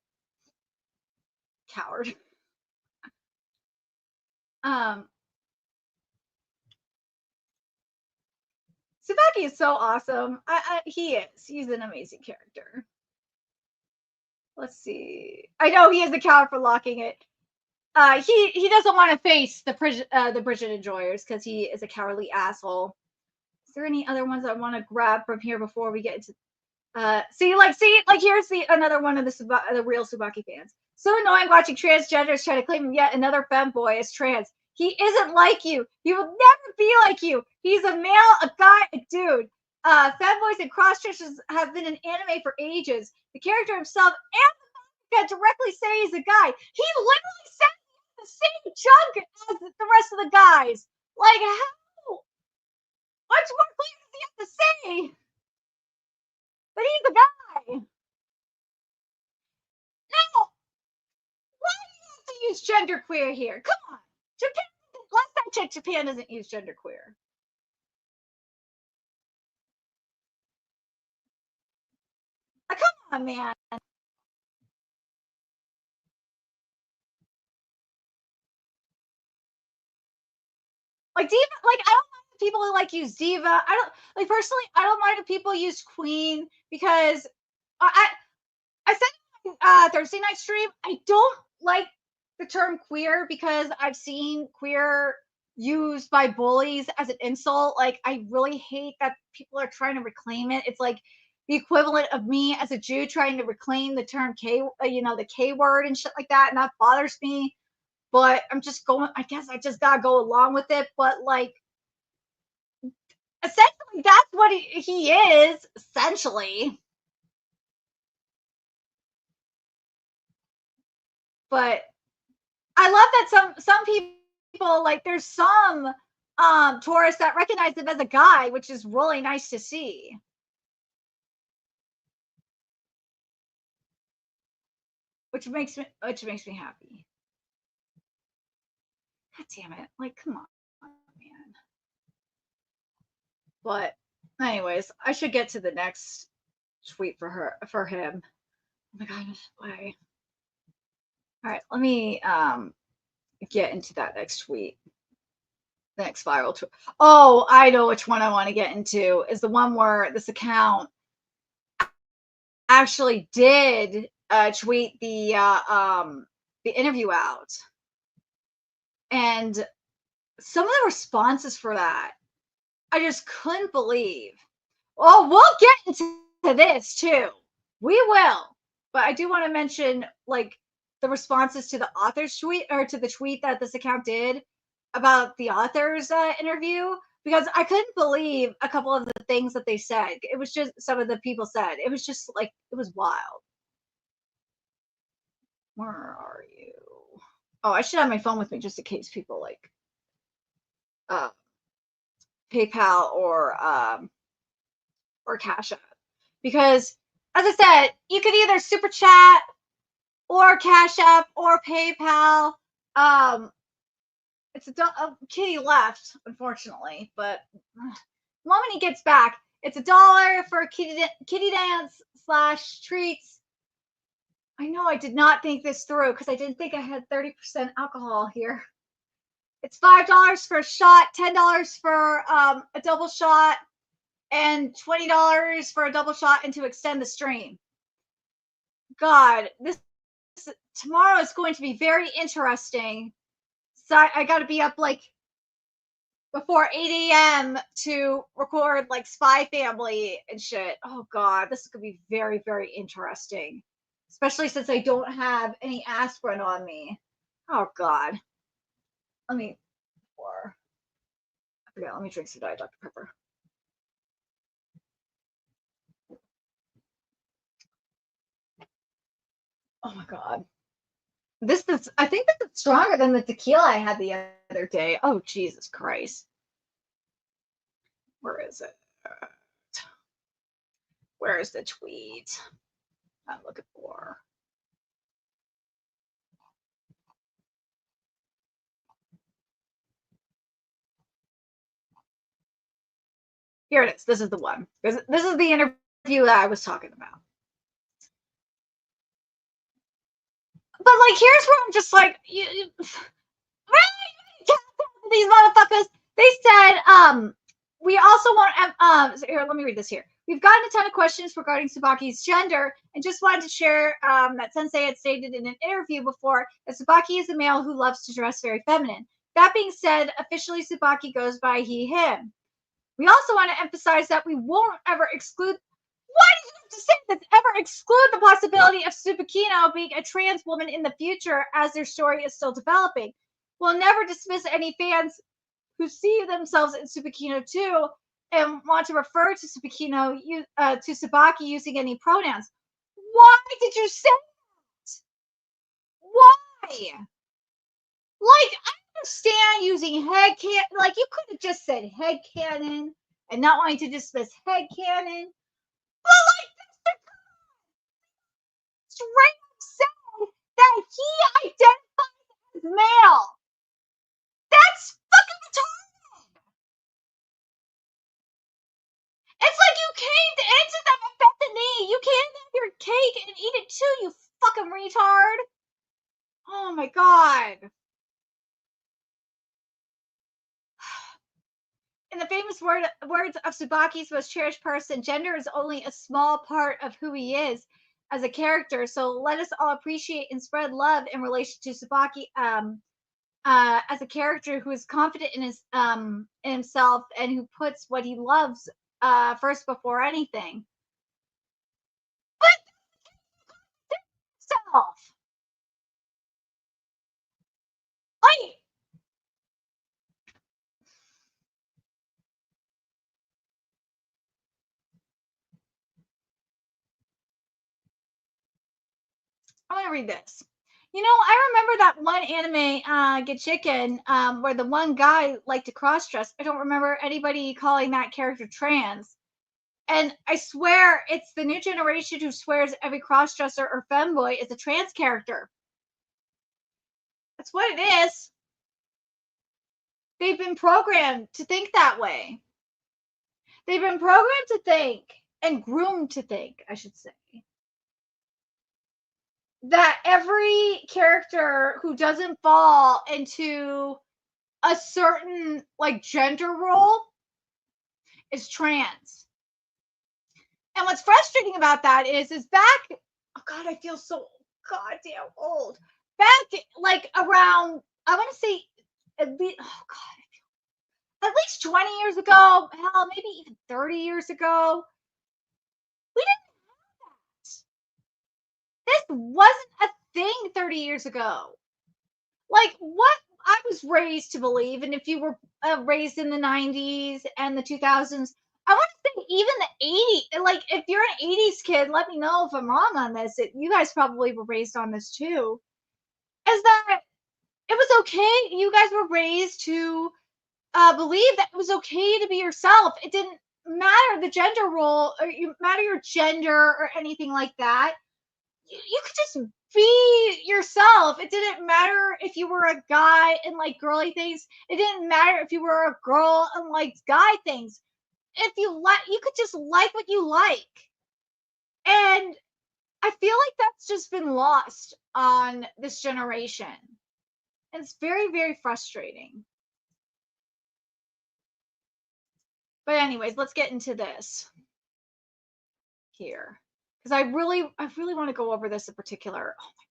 Coward. Um, Tsubaki is so awesome. He is. He's an amazing character. Let's see. I know he is a coward for locking it. He doesn't want to face the Bridget enjoyers because he is a cowardly asshole. Is there any other ones I want to grab from here before we get into? See, here's another one of the real Tsubaki fans. So annoying watching transgenders try to claim yet another femboy as trans. He isn't like you. He will never be like you. He's a male, a guy, a dude. Femboys and cross-dressers have been in anime for ages. The character himself and the manga directly say he's a guy. He literally said the same chunk as the rest of the guys. Like, how? Much more clear does he have to say? But he's a guy. Now, why do you have to use genderqueer here? Come on. Japan, last time I checked, Japan doesn't use genderqueer. Come on, man. Like diva, like I don't mind if people who like use diva. I don't like personally. I don't mind if people use queen because I said Thursday night stream. I don't like the term queer because I've seen queer used by bullies as an insult. Like I really hate that people are trying to reclaim it. It's like the equivalent of me as a Jew trying to reclaim the term K, the K word and shit like that, and that bothers me. But I'm just going. I guess I just gotta go along with it. But like, essentially, that's what he is. Essentially, but I love that some people like there's some tourists that recognize him as a guy, which is really nice to see. Which makes me happy. God damn it. Like, come on, man. But anyways, I should get to the next tweet for him. Oh my god, why? All right, let me get into that next tweet. The next viral tweet. Oh, I know which one I want to get into. Is the one where this account actually did tweet the interview out, and some of the responses for that I just couldn't believe. Oh, we'll get into this too. We will, but I do want to mention like the responses to the author's tweet or to the tweet that this account did about the author's interview, because I couldn't believe a couple of the things that they said. It was just some of the people said. It was just like it was wild. Where are you? Oh, I should have my phone with me just in case people like PayPal or Cash App. Because as I said, you could either super chat or Cash App or PayPal. It's Kitty left, unfortunately, but the moment he gets back, it's $1 for kitty dance / treats. I know I did not think this through because I didn't think I had 30% alcohol here. It's $5 for a shot, $10 for a double shot, and $20 for a double shot, and to extend the stream. God, this tomorrow is going to be very interesting. So I got to be up like before 8 a.m. to record like Spy Family and shit. Oh God, this is gonna be very, very interesting. Especially since I don't have any aspirin on me. Oh God. Let me drink some Diet Dr. Pepper. Oh my God. I think this is stronger than the tequila I had the other day. Oh, Jesus Christ. Where is it? Where is the tweet? I'm looking for. Here it is. This is the one. This is the interview that I was talking about. But like, here's where I'm just like, really? These motherfuckers. They said, we also want, so here, let me read this here. We've gotten a ton of questions regarding Tsubaki's gender, and just wanted to share that Sensei had stated in an interview before that Tsubaki is a male who loves to dress very feminine. That being said, officially Tsubaki goes by he, him. We also want to emphasize that we won't ever exclude. Why did you have to say that? Ever exclude the possibility of Tsubakino being a trans woman in the future, as their story is still developing. We'll never dismiss any fans who see themselves in Tsubakino too and want to refer to Tsubakino to Tsubaki using any pronouns. Why did you say that? Why? Like, I understand using headcanon. Like, you could have just said headcanon and not wanting to dismiss headcanon. But like, straight up said that he identifies as male. That's fucking retarded. It's like you caved into them and bent the knee. You can't have your cake and eat it too, you fucking retard. Oh my God. In the famous words of Tsubaki's most cherished person, gender is only a small part of who he is as a character. So let us all appreciate and spread love in relation to Tsubaki as a character who is confident in in himself and who puts what he loves first before anything. But self. Like, I want to read this. You know, I remember that one anime, Get Chicken, where the one guy liked to cross dress. I don't remember anybody calling that character trans. And I swear it's the new generation who swears every cross dresser or femboy is a trans character. That's what it is. They've been programmed to think that way. They've been programmed to think and groomed to think, I should say, that every character who doesn't fall into a certain like gender role is trans. And what's frustrating about that is back, oh God, I feel so goddamn old. Back like around, I want to say at least, oh God, at least 20 years ago, hell, maybe even 30 years ago, we didn't have that. This wasn't a thing 30 years ago. Like what I was raised to believe, and if you were raised in the 90s and the 2000s, I want to say even the 80s, like if you're an 80s kid, let me know if I'm wrong on this. You guys probably were raised on this too. Is that it was okay. You guys were raised to believe that it was okay to be yourself. It didn't matter the gender role or matter your gender or anything like that. You could just be yourself. It didn't matter if you were a guy and like girly things. It didn't matter if you were a girl and like guy things. If you like, you could just like what you like. And I feel like that's just been lost on this generation. It's very, very frustrating. But anyways, let's get into this here. Because I really want to go over this in particular. Oh my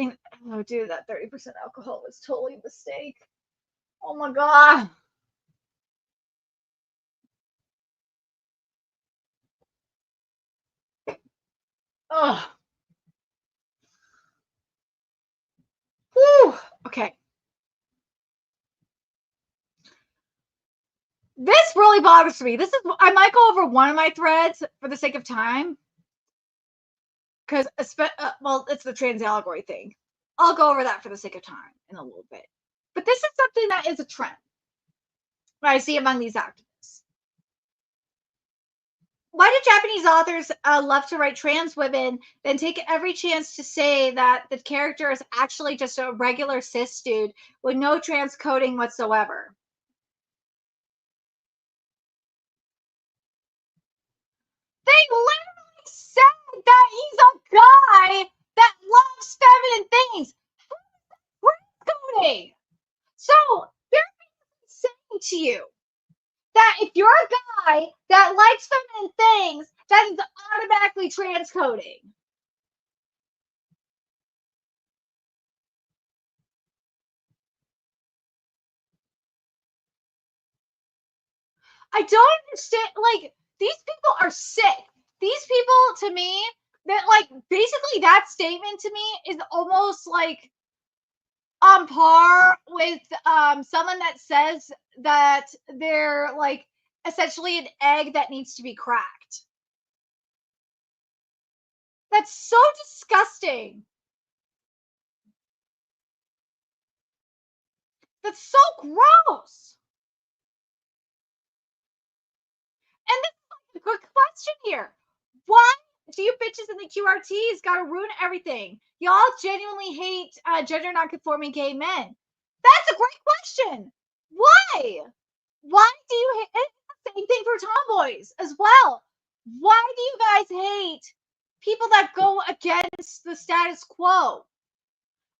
God. Oh dude, that 30% alcohol was totally a mistake. Oh my God. Oh. Whew. Okay. This really bothers me. I might go over one of my threads for the sake of time. Because, well, it's the trans allegory thing. I'll go over that for the sake of time in a little bit. But this is something that is a trend that I see among these activists. Why do Japanese authors love to write trans women, then take every chance to say that the character is actually just a regular cis dude with no trans coding whatsoever? They literally said that he's a guy that loves feminine things. Trans coding. So they're saying to you that if you're a guy that likes feminine things, that is automatically transcoding. I don't understand. Like, these people are sick. These people, to me, that like basically that statement to me is almost like on par with someone that says that they're like essentially an egg that needs to be cracked. That's so disgusting. That's so gross. And this is like a good question here. Why do you bitches in the QRTs gotta ruin everything? Y'all genuinely hate gender non-conforming gay men. That's a great question. Why? Why do you hate? It's the same thing for tomboys as well. Why do you guys hate people that go against the status quo?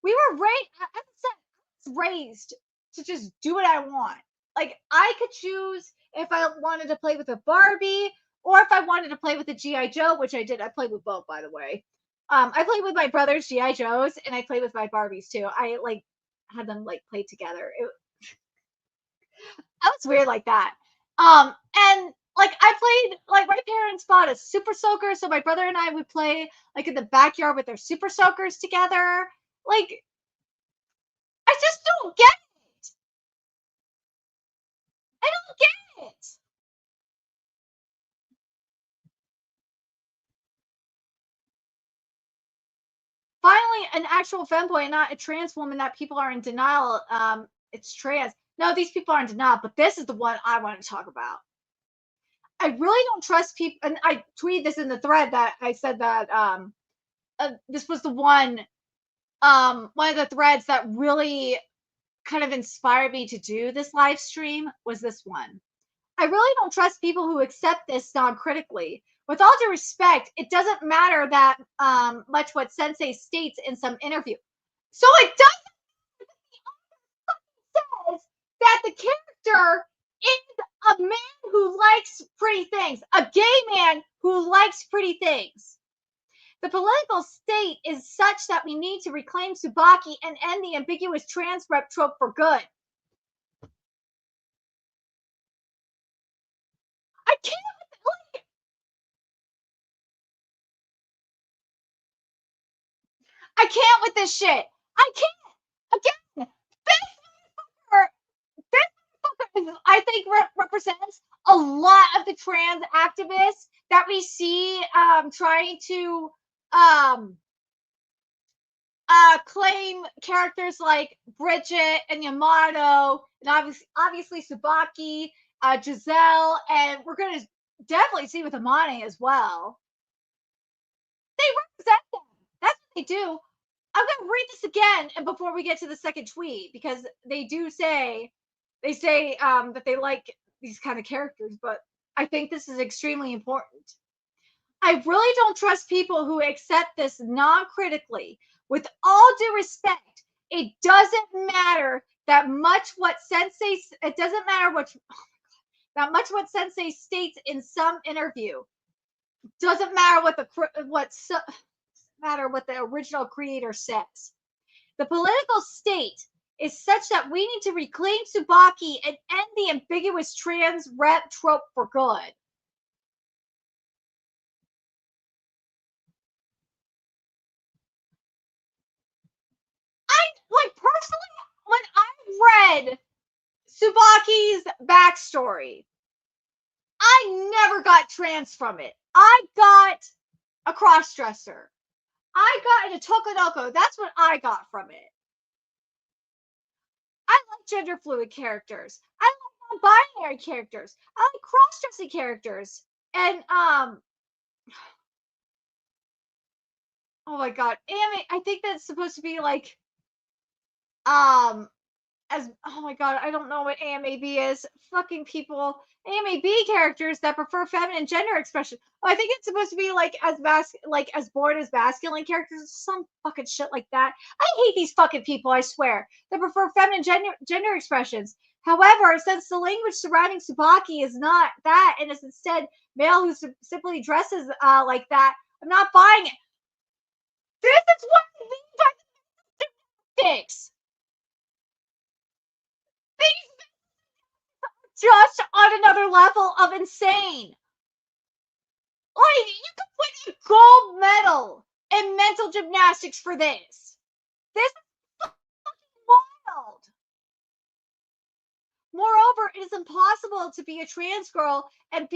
We were raised, as I said, raised to just do what I want. Like, I could choose if I wanted to play with a Barbie or if I wanted to play with a G.I. Joe, which I did. I played with both, by the way. I played with my brother's G.I. Joes and I played with my Barbies too. I like had them like play together. I was weird like that. And like I played, like my parents bought a super soaker, so my brother and I would play like in the backyard with their super soakers together. Like, I just don't get it. I don't get it. Finally, an actual femboy and not a trans woman that people are in denial. It's trans. No, these people are in denial, but this is the one I want to talk about. I really don't trust people, and I tweeted this in the thread that I said that this was the one of the threads that really kind of inspired me to do this live stream was this one. I really don't trust people who accept this non-critically. With all due respect, it doesn't matter that much what Sensei states in some interview. So it doesn't says that the character is a man who likes pretty things, a gay man who likes pretty things. The political state is such that we need to reclaim Tsubaki and end the ambiguous trans rep trope for good. I can't. Like, I can't with this shit. I can't. Again, this I think represents a lot of the trans activists that we see trying to claim characters like Bridget and Yamato, and obviously Tsubaki, Gisele, and we're gonna definitely see with Amane as well. They represent them. That's what they do. I'm gonna read this again, and before we get to the second tweet, because they say that they like these kind of characters, but I think this is extremely important. I really don't trust people who accept this non-critically. With all due respect, it doesn't matter that much what Sensei, it doesn't matter that much what Sensei states in some interview. Doesn't matter matter what the original creator says. The political state is such that we need to reclaim Tsubaki and end the ambiguous trans rep trope for good. Personally, when I read Tsubaki's backstory, I never got trans from it. I got a crossdresser. I got an Tokonoko. That's what I got from it. I like gender fluid characters. I like non-binary characters. I like cross-dressing characters. And oh my god, anime. I think that's supposed to be like as oh my god, I don't know what AMAB is. Fucking people, AMAB characters that prefer feminine gender expression. Oh, I think it's supposed to be like as born as masculine characters, some fucking shit like that. I hate these fucking people, I swear, that prefer feminine gender expressions. However, since the language surrounding Tsubaki is not that and is instead male who simply dresses like that, I'm not buying it. This is what I mean by the gymnastics. Just on another level of insane. Like, you could win a gold medal in mental gymnastics for this. This is fucking wild. Moreover, it is impossible to be a trans girl and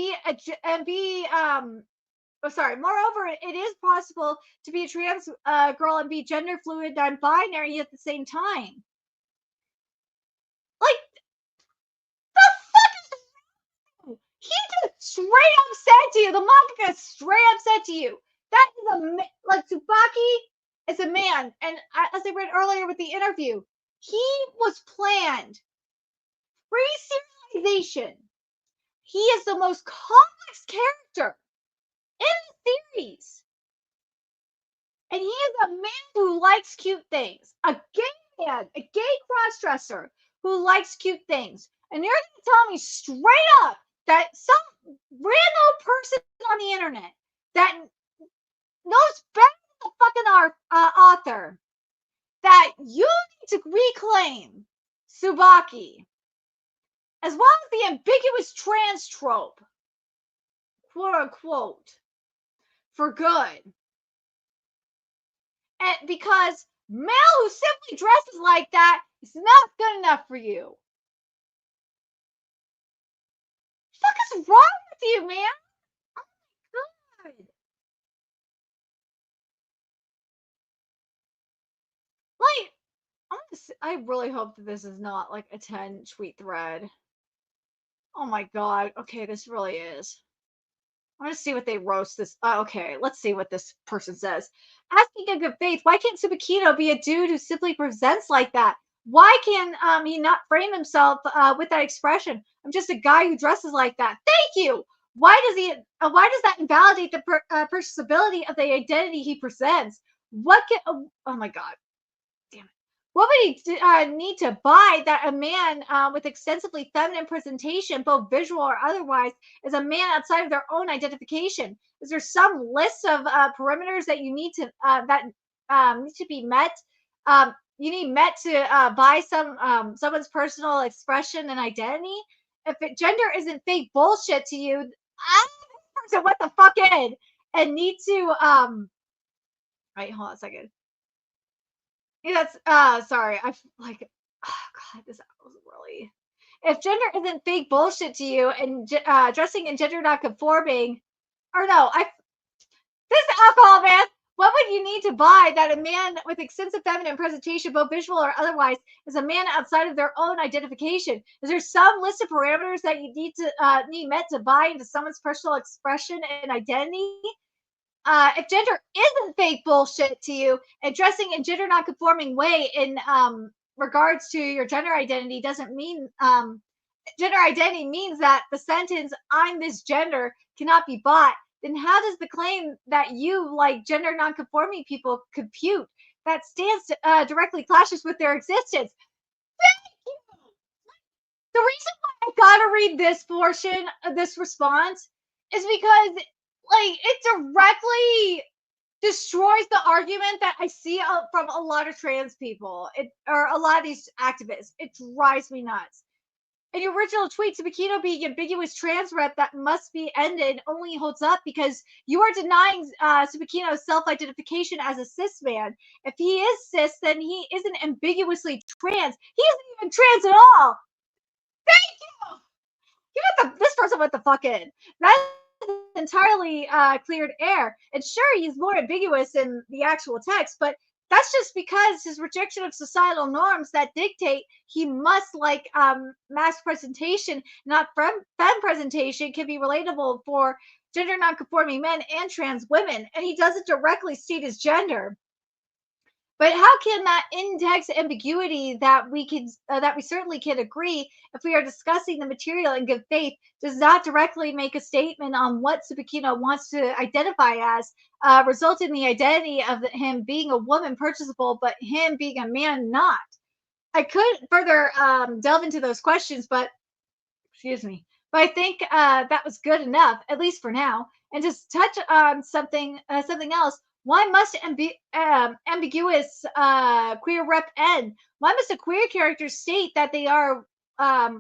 moreover, it is possible to be a trans girl and be gender fluid, non-binary at the same time. Like, the fuck is he just straight up said to you, the mangaka straight up said to you, that is like Tsubaki is a man, and as I read earlier with the interview, he was planned pre-serialization. He is the most complex character in the series. And he is a man who likes cute things. A gay man, a gay crossdresser who likes cute things. And you're going to tell me straight up that some random person on the internet that knows better than the fucking author that you need to reclaim Tsubaki as well as the ambiguous trans trope, quote unquote, for good. And because male who simply dresses like that is not good enough for you. What the fuck is wrong with you, man? Oh my god. Like, I really hope that this is not like a 10 tweet thread. Oh my god. Okay, this really is. I want to see what they roast this. Okay, let's see what this person says. Asking in good faith, why can't Tsubakino be a dude who simply presents like that? Why can he not frame himself with that expression? I'm just a guy who dresses like that. Thank you. Why does that invalidate the purchasability of the identity he presents? What can? Oh my god. Damn it. What would he need to buy that a man with extensively feminine presentation, both visual or otherwise, is a man outside of their own identification? Is there some list of parameters that you need to need to be met? You need met to buy someone's personal expression and identity. If gender isn't fake bullshit to you, this person what the fuck in and need to wait, hold on a second. Yeah, that's sorry. I like oh god, this was really if gender isn't fake bullshit to you and dressing in gender not conforming or no, this alcohol man, what would you need to buy that a man with extensive feminine presentation, both visual or otherwise, is a man outside of their own identification? Is there some list of parameters that you need met to buy into someone's personal expression and identity? If gender isn't fake bullshit to you and dressing in gender non-conforming way in regards to your gender identity doesn't mean gender identity means that the sentence I'm this gender cannot be bought, then how does the claim that you like gender nonconforming people compute? That stands directly clashes with their existence. The reason why I gotta read this portion of this response is because, like, it directly destroys the argument that I see from a lot of trans people, or a lot of these activists. It drives me nuts. In your original tweet, Tsubaki being ambiguous trans rep that must be ended only holds up because you are denying Tsubakino's self-identification as a cis man. If he is cis, then he isn't ambiguously trans. He isn't even trans at all. Thank you. This person went the fuck in. That is entirely cleared air. And sure, he's more ambiguous in the actual text, but that's just because his rejection of societal norms that dictate he must like mass presentation, not femme presentation, can be relatable for gender nonconforming men and trans women. And he doesn't directly state his gender. But how can that in-text ambiguity that we certainly can agree if we are discussing the material in good faith does not directly make a statement on what Tsubakino wants to identify as, result in the identity of him being a woman purchasable, but him being a man not? I could further delve into those questions, but excuse me. But I think that was good enough, at least for now. And just touch on something else. Why must ambiguous queer rep end? Why must a queer character state that they are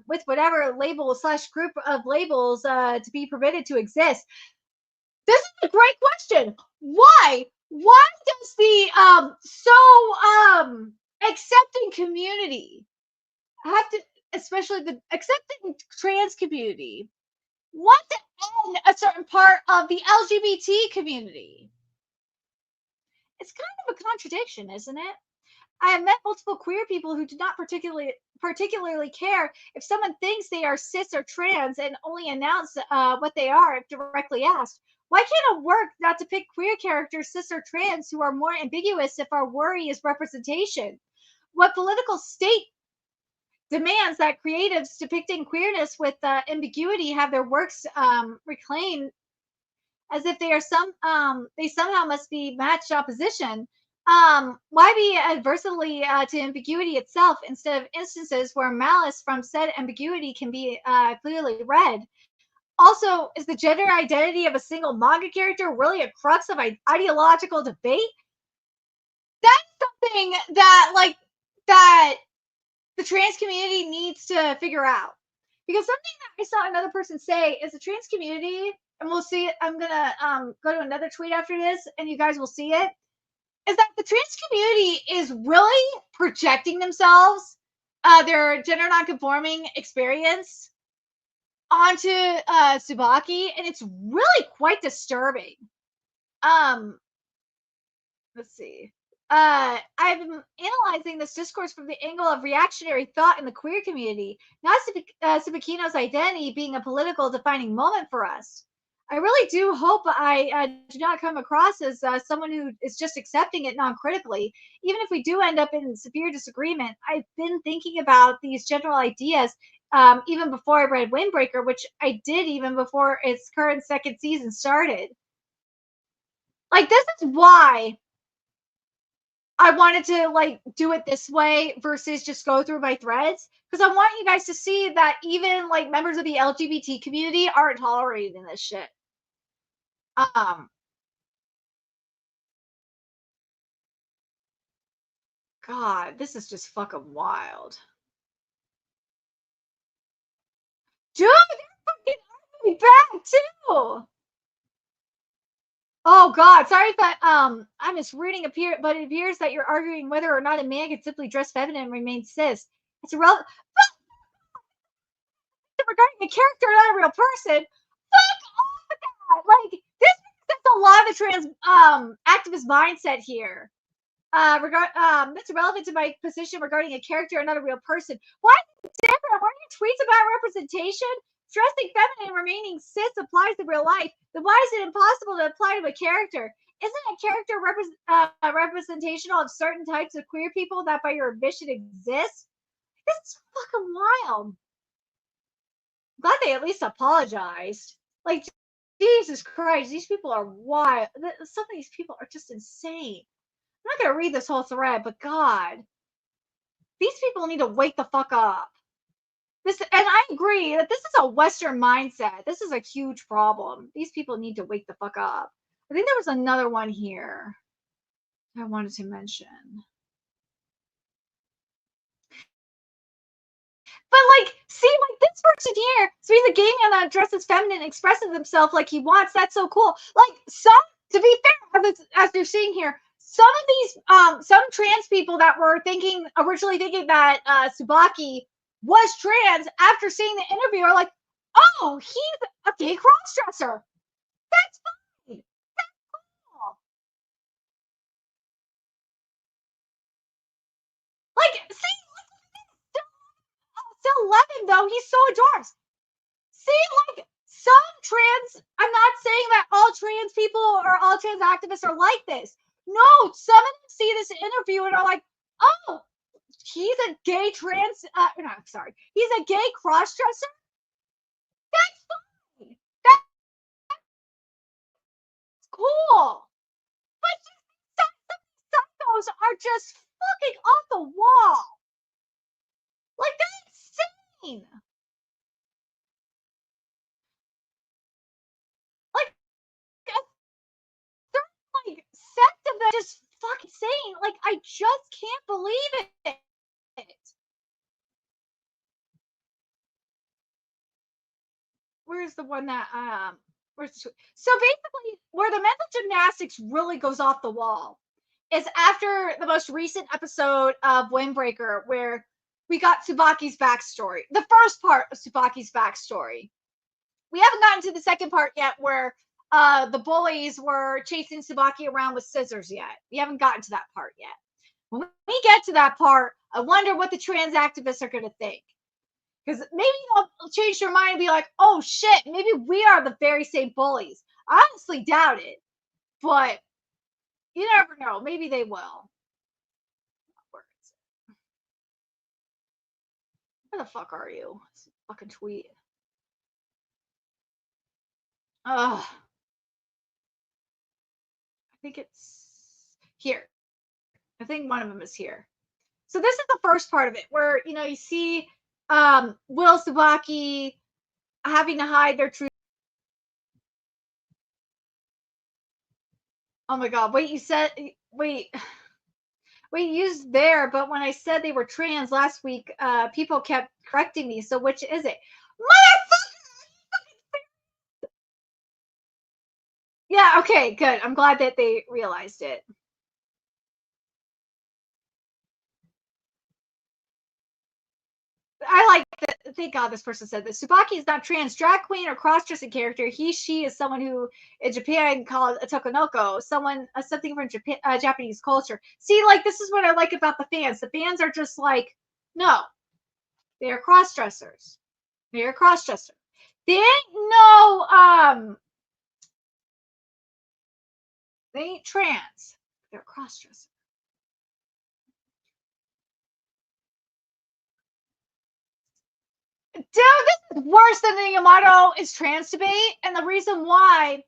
with whatever label / group of labels to be permitted to exist? This is a great question. Why? Why does the accepting community have to, especially the accepting trans community, want to end a certain part of the LGBT community? It's kind of a contradiction, isn't it? I have met multiple queer people who do not particularly care if someone thinks they are cis or trans and only announce what they are if directly asked. Why can't it work not to pick queer characters, cis or trans, who are more ambiguous if our worry is representation? What political state demands that creatives depicting queerness with ambiguity have their works reclaimed as if they are they somehow must be matched opposition? Why be adversely to ambiguity itself instead of instances where malice from said ambiguity can be clearly read? Also, is the gender identity of a single manga character really a crux of ideological debate? That's something that the trans community needs to figure out. Because something that I saw another person say is the trans community, and we'll see it. I'm gonna go to another tweet after this, and you guys will see it. Is that the trans community is really projecting themselves, their gender nonconforming experience, onto Tsubaki, and it's really quite disturbing. Let's see. I've been analyzing this discourse from the angle of reactionary thought in the queer community, not Tsubakino's identity being a political defining moment for us. I really do hope I do not come across as someone who is just accepting it non-critically. Even if we do end up in severe disagreement, I've been thinking about these general ideas even before I read WindBreaker, which I did even before its current second season started. Like, this is why I wanted to like do it this way versus just go through my threads, because I want you guys to see that even like members of the LGBT community aren't tolerating this shit. God, this is just fucking wild. Dude, they're fucking arguing back too. Oh God, sorry if I'm just reading but it appears that you're arguing whether or not a man can simply dress feminine and remain cis. It's irrelevant. Regarding a character, not a real person. Fuck off with that. Like, this represents a lot of the trans activist mindset here. That's relevant to my position regarding a character and not a real person. Why is it different? Weren't your tweets about representation? Dressing feminine and remaining cis applies to real life. Then why is it impossible to apply to a character? Isn't a character representational of certain types of queer people that by your admission exist? This is fucking wild. I'm glad they at least apologized. Like, Jesus Christ, these people are wild. Some of these people are just insane. I'm not gonna read this whole thread, but God, these people need to wake the fuck up. And I agree that this is a Western mindset. This is a huge problem. These people need to wake the fuck up. I think there was another one here I wanted to mention. But like, see, like this person here, so he's a gay man that dresses feminine, expresses himself like he wants. That's so cool. Like to be fair, as you're seeing here, some of these, some trans people that were originally thinking that Tsubaki was trans after seeing the interview are like, oh, he's a gay crossdresser. That's fine. That's cool. Like, see, still love him though. He's so adorable. See, like some trans, I'm not saying that all trans people or all trans activists are like this. No, some of them see this interview and are like, oh, he's a gay trans, no, I'm sorry, he's a gay crossdresser. That's fine. That's cool. But some psychos are just fucking off the wall. Like, that's insane. Like, like sect of that just fucking insane. Like, I just can't believe it. Where's the one that so basically where the mental gymnastics really goes off the wall is after the most recent episode of WindBreaker, where we got Tsubaki's backstory, the first part of Tsubaki's backstory. We haven't gotten to the second part yet, where the bullies were chasing Tsubaki around with scissors yet. We haven't gotten to that part yet. When we get to that part, I wonder what the trans activists are going to think. Because maybe they'll change their mind and be like, oh shit, maybe we are the very same bullies. I honestly doubt it. But you never know. Maybe they will. Where is it? Where the fuck are you? It's a fucking tweet. Ugh. I think it's here. I think one of them is here. So this is the first part of it, where you see Will Tsubaki having to hide their truth. Oh my god! Wait, you said wait. We used there, but when I said they were trans last week, people kept correcting me. So which is it? Motherfucker! Yeah, okay, good. I'm glad that they realized it. I like that. Thank God this person said this. Tsubaki is not trans, drag queen, or cross-dressing character. He, she is someone who in Japan called a tokonoko, something from Japan, Japanese culture. See, like this is what I like about the fans. The fans are just like, no, they are cross-dressers. They are cross-dresser. They ain't they ain't trans. They're cross-dressers. Dude, this is worse than the Yamato is trans debate. And the reason why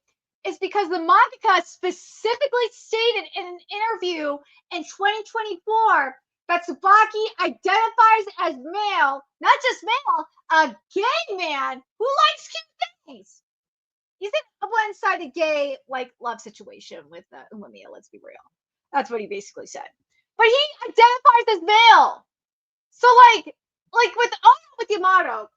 is because the mangaka specifically stated in an interview in 2024 that Tsubaki identifies as male, not just male, a gay man who likes cute things. He's in a one-sided gay like love situation with Lumia, let's be real. That's what he basically said. But he identifies as male. So like with Yamato,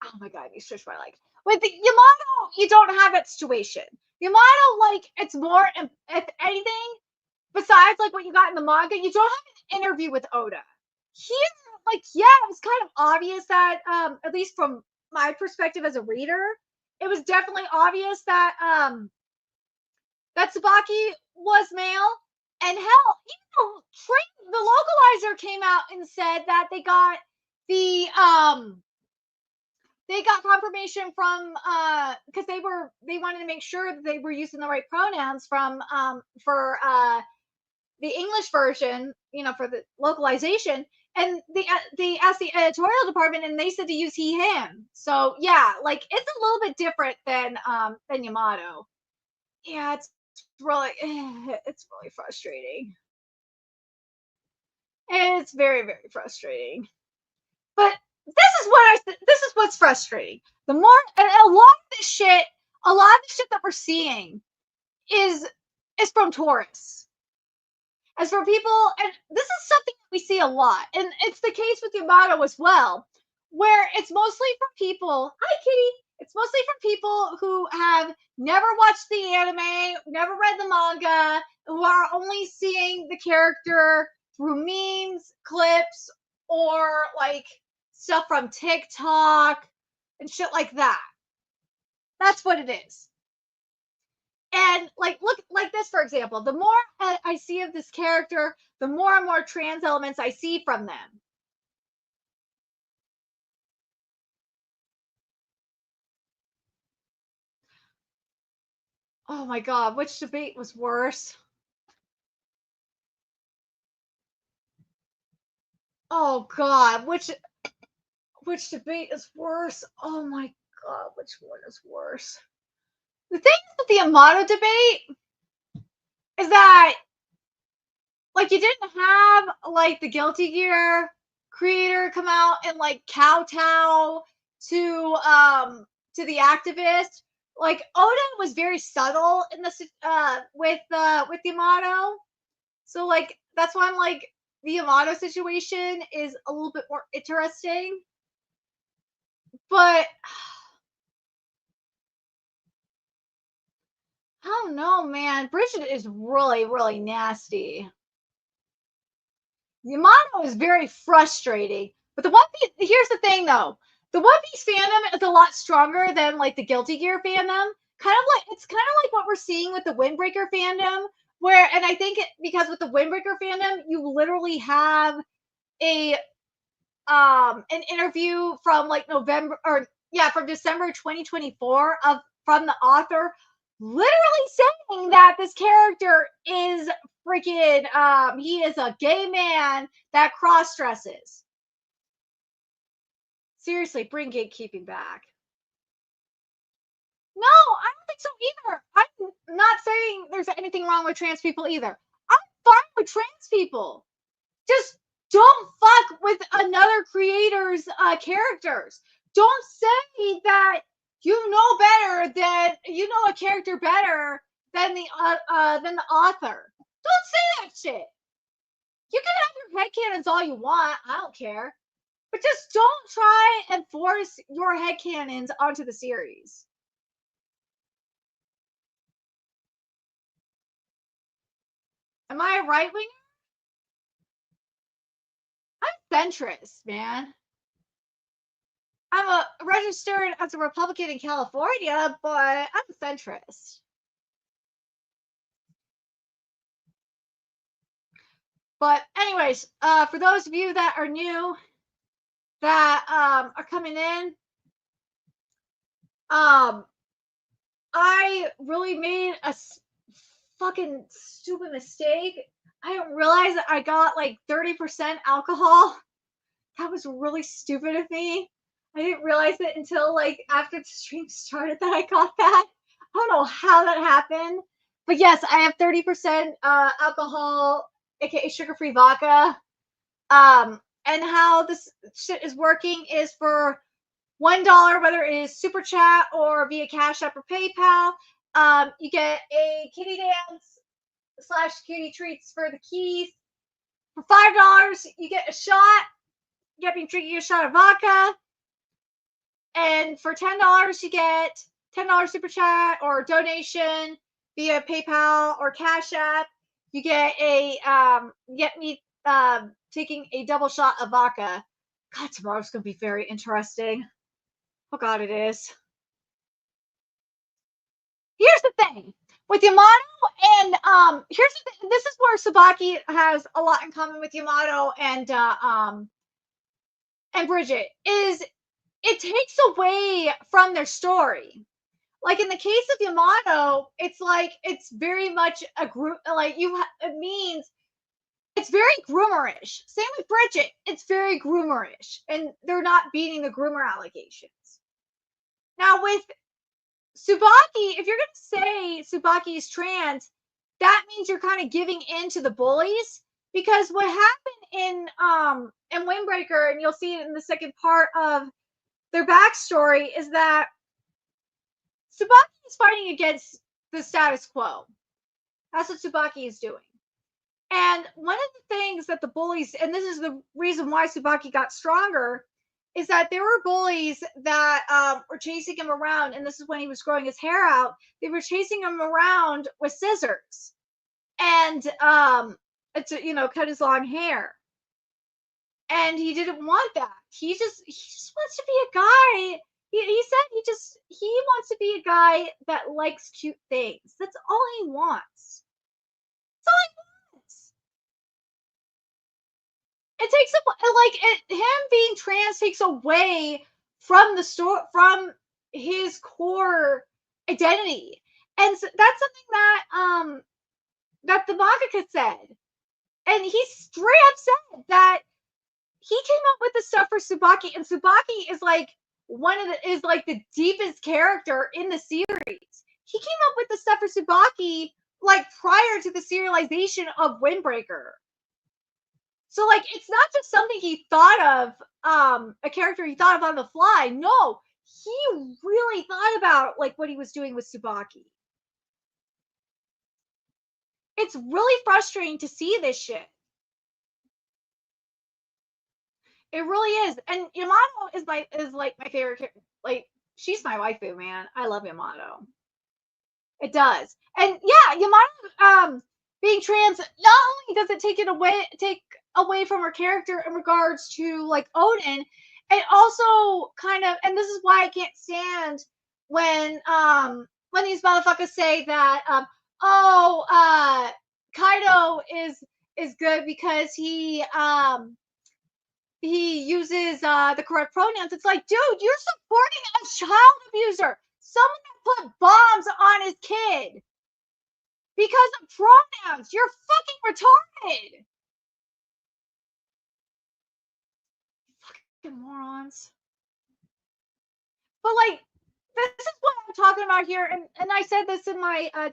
oh my god, you switched my like. With Yamato, you don't have that situation. Yamato, like, it's more, if anything, besides like what you got in the manga, you don't have an interview with Oda. Here, like, yeah, it was kind of obvious that, at least from my perspective as a reader, it was definitely obvious that that Tsubaki was male. And hell, even the localizer came out and said that they got confirmation from because they wanted to make sure that they were using the right pronouns from for the English version, for the localization, and they asked the editorial department, and they said to use he him. So yeah, like it's a little bit different than Yamato. Yeah, it's really frustrating. It's very, very frustrating. But this is what's frustrating. The more a lot of this shit, a lot of the shit that we're seeing is from tourists. As for people, and this is something that we see a lot, and it's the case with Yamato as well, where it's mostly from people. Hi, Kitty. It's mostly from people who have never watched the anime, never read the manga, who are only seeing the character through memes, clips, or like stuff from TikTok and shit like that. That's what it is. And like, look, like this, for example, the more I see of this character, the more and more trans elements I see from them. Oh my God, which debate was worse? Oh God, which debate is worse? Oh my God, which one is worse? The thing with the Yamato debate is that like you didn't have like the Guilty Gear creator come out and like kowtow to the activist. Like Oda was very subtle in this with Yamato. So like that's why I'm like the Yamato situation is a little bit more interesting. But I don't know, man. Bridget is really, really nasty. Yamato is very frustrating. But the One Piece, here's the thing though. The One Piece fandom is a lot stronger than like the Guilty Gear fandom. It's kind of like what we're seeing with the WindBreaker fandom, where and I think because with the WindBreaker fandom, you literally have a an interview from like November or yeah, from December 2024 of from the author literally saying that this character is freaking he is a gay man that cross dresses. Seriously, bring gatekeeping back. No, I don't think so either. I'm not saying there's anything wrong with trans people either. I'm fine with trans people. Just don't fuck with another creator's characters. Don't say that you know better than you know a character better than the author. Don't say that shit. You can have your headcanons all you want. I don't care. But just don't try and force your headcanons onto the series. Am I a right winger? I'm centrist, man. I'm a registered as a Republican in California, but I'm a centrist. But anyways, for those of you that are new, that are coming in, I really made a fucking stupid mistake. I didn't realize that I got like 30% alcohol. That was really stupid of me. I didn't realize it until like after the stream started that I got that. I don't know how that happened. But yes, I have 30% alcohol, aka sugar-free vodka. And how this shit is working is for $1, whether it is Super Chat or via Cash App or PayPal. You get a kitty dance / kitty treats for the keys. For $5, you get a shot. You get me drinking a shot of vodka. And for $10, you get $10 Super Chat or donation via PayPal or Cash App. You get me taking a double shot of vodka. God, tomorrow's gonna be very interesting. Oh God, it is. Here's the thing with Yamato, and here's the thing. This is where Tsubaki has a lot in common with Yamato and Bridget. Is it takes away from their story. Like in the case of Yamato, it's like it's very much a group. Like it means it's very groomerish. Same with Bridget. It's very groomerish. And they're not beating the groomer allegations. Now with Tsubaki, if you're going to say Tsubaki is trans, that means you're kind of giving in to the bullies, because what happened in WindBreaker, and you'll see it in the second part of their backstory, is that Tsubaki is fighting against the status quo. That's what Tsubaki is doing. And one of the things that the bullies, and this is the reason why Tsubaki got stronger, is that there were bullies that were chasing him around, and this is when he was growing his hair out. They were chasing him around with scissors, and to cut his long hair. And he didn't want that. He just wants to be a guy. He said he wants to be a guy that likes cute things. That's all he wants. That's all he wants. It takes him being trans takes away from from his core identity, and so that's something that the mangaka said, and he's straight up said that he came up with the stuff for Tsubaki, and Tsubaki is like the deepest character in the series. He came up with the stuff for Tsubaki like prior to the serialization of WindBreaker. So like it's not just something he thought of, a character he thought of on the fly. No, he really thought about like what he was doing with Tsubaki. It's really frustrating to see this shit. It really is. And Yamato is like my favorite character. Like, she's my waifu, man. I love Yamato. It does. And yeah, Yamato being trans, not only does it take away from her character in regards to like Odin, it also kind of, and this is why I can't stand when these motherfuckers say that Kaido is good because he uses the correct pronouns. It's like, dude, you're supporting a child abuser, someone that put bombs on his kid because of pronouns. You're fucking retarded. Fucking morons. But like, this is what I'm talking about here, and I said this in my the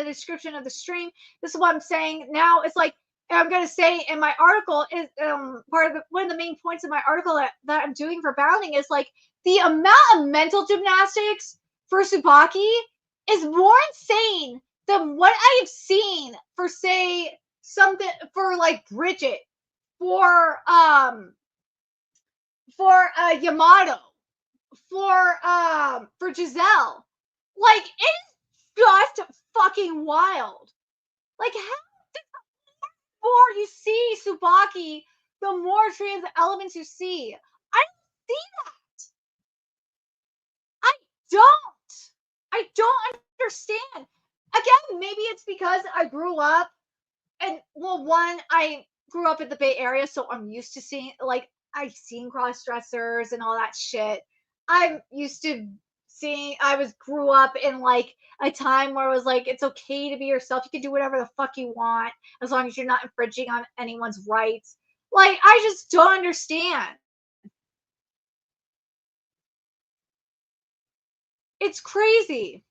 description of the stream. This is what I'm saying now. It's like, I'm going to say in my article is one of the main points of my article that I'm doing for bounding is like the amount of mental gymnastics for Tsubaki is more insane than what I have seen for, say, something for like Bridget, for Yamato, for Gisele. Like, it is just fucking wild. Like, how more you see Tsubaki, the more trans elements you see. I don't see that. I don't understand. Again, maybe it's because I grew up, and well, one, I grew up in the Bay Area, so I'm used to seeing, like, I've seen cross dressers and all that shit. I'm used to seeing, grew up in like a time where it was like, it's okay to be yourself. You can do whatever the fuck you want as long as you're not infringing on anyone's rights. Like, I just don't understand. It's crazy.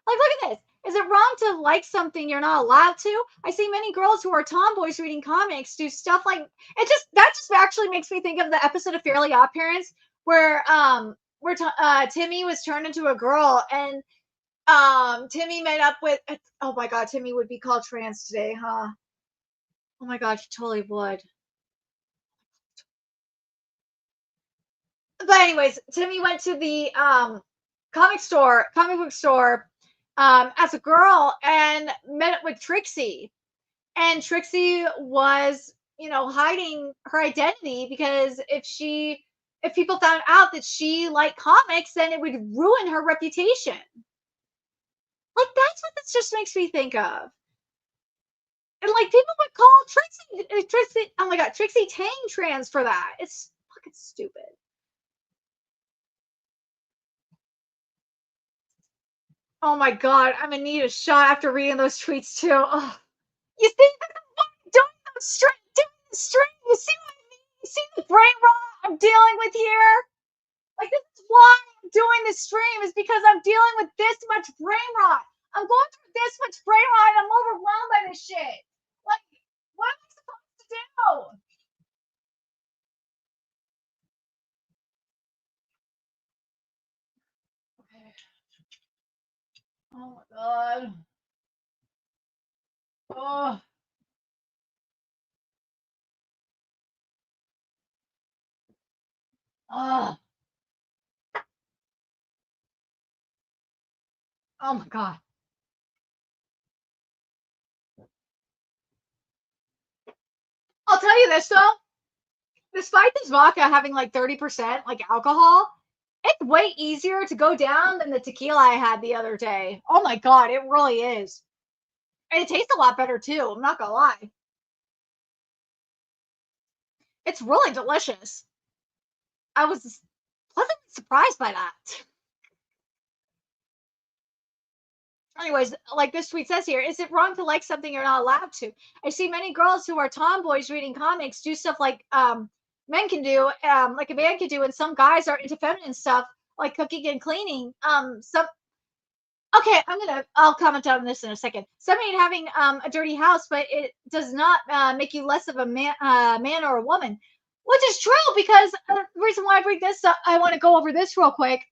Like, look at this. Is it wrong to like something you're not allowed to? I see many girls who are tomboys reading comics do stuff like that just actually makes me think of the episode of Fairly Odd Parents where Timmy was turned into a girl, and Timmy met up with, oh my god, Timmy would be called trans today, huh? Oh my god, she totally would. But anyways, Timmy went to the comic book store as a girl and met up with Trixie. And Trixie was, hiding her identity because if people found out that she liked comics, then it would ruin her reputation. Like, that's what this just makes me think of. And like, people would call Trixie, oh my god, Trixie Tang trans for that. It's fucking stupid. Oh my god, I'm gonna need a shot after reading those tweets too. Ugh. You see, doing the stream. You see what I mean? You see the brain rot I'm dealing with here? Like, this is why I'm doing this stream, is because I'm dealing with this much brain rot. I'm going through this much brain rot and I'm overwhelmed by this shit. Like, what am I supposed to do? Okay. Oh my god. Oh. Oh. Oh my god. I'll tell you this though. Despite this vodka having like 30% like alcohol, it's way easier to go down than the tequila I had the other day. Oh my god, it really is. And it tastes a lot better too. I'm not gonna lie. It's really delicious. I was pleasantly surprised by that. Anyways, like this tweet says here, is it wrong to like something you're not allowed to? I see many girls who are tomboys reading comics do stuff like men can do, like a man can do, and some guys are into feminine stuff like cooking and cleaning. Some Okay, I'll comment on this in a second. Some ain't having a dirty house, but it does not make you less of a man or a woman, which is true. Because the reason why I bring this up, I want to go over this real quick,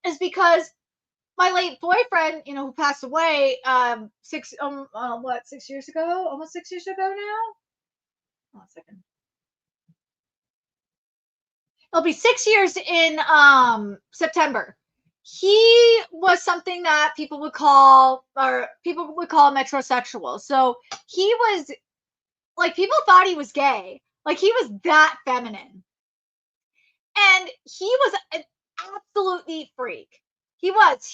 is because my late boyfriend, who passed away 6 years ago, almost 6 years ago now. Hold on a second. It'll be 6 years in September. He was something that people would call metrosexual. So he was like, people thought he was gay. Like, he was that feminine. And he was an absolutely freak. He was.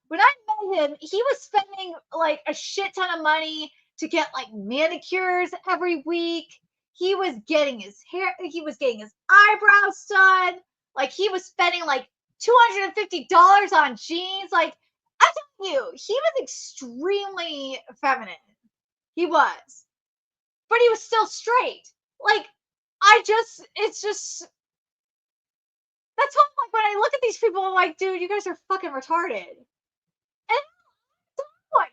When I met him, he was spending like a shit ton of money to get like manicures every week. He was getting his eyebrows done. Like, he was spending like $250 on jeans. Like, I'm telling you, he was extremely feminine. He was. But he was still straight. Like, it's just, that's why, like, when I look at these people, I'm like, dude, you guys are fucking retarded. And what? I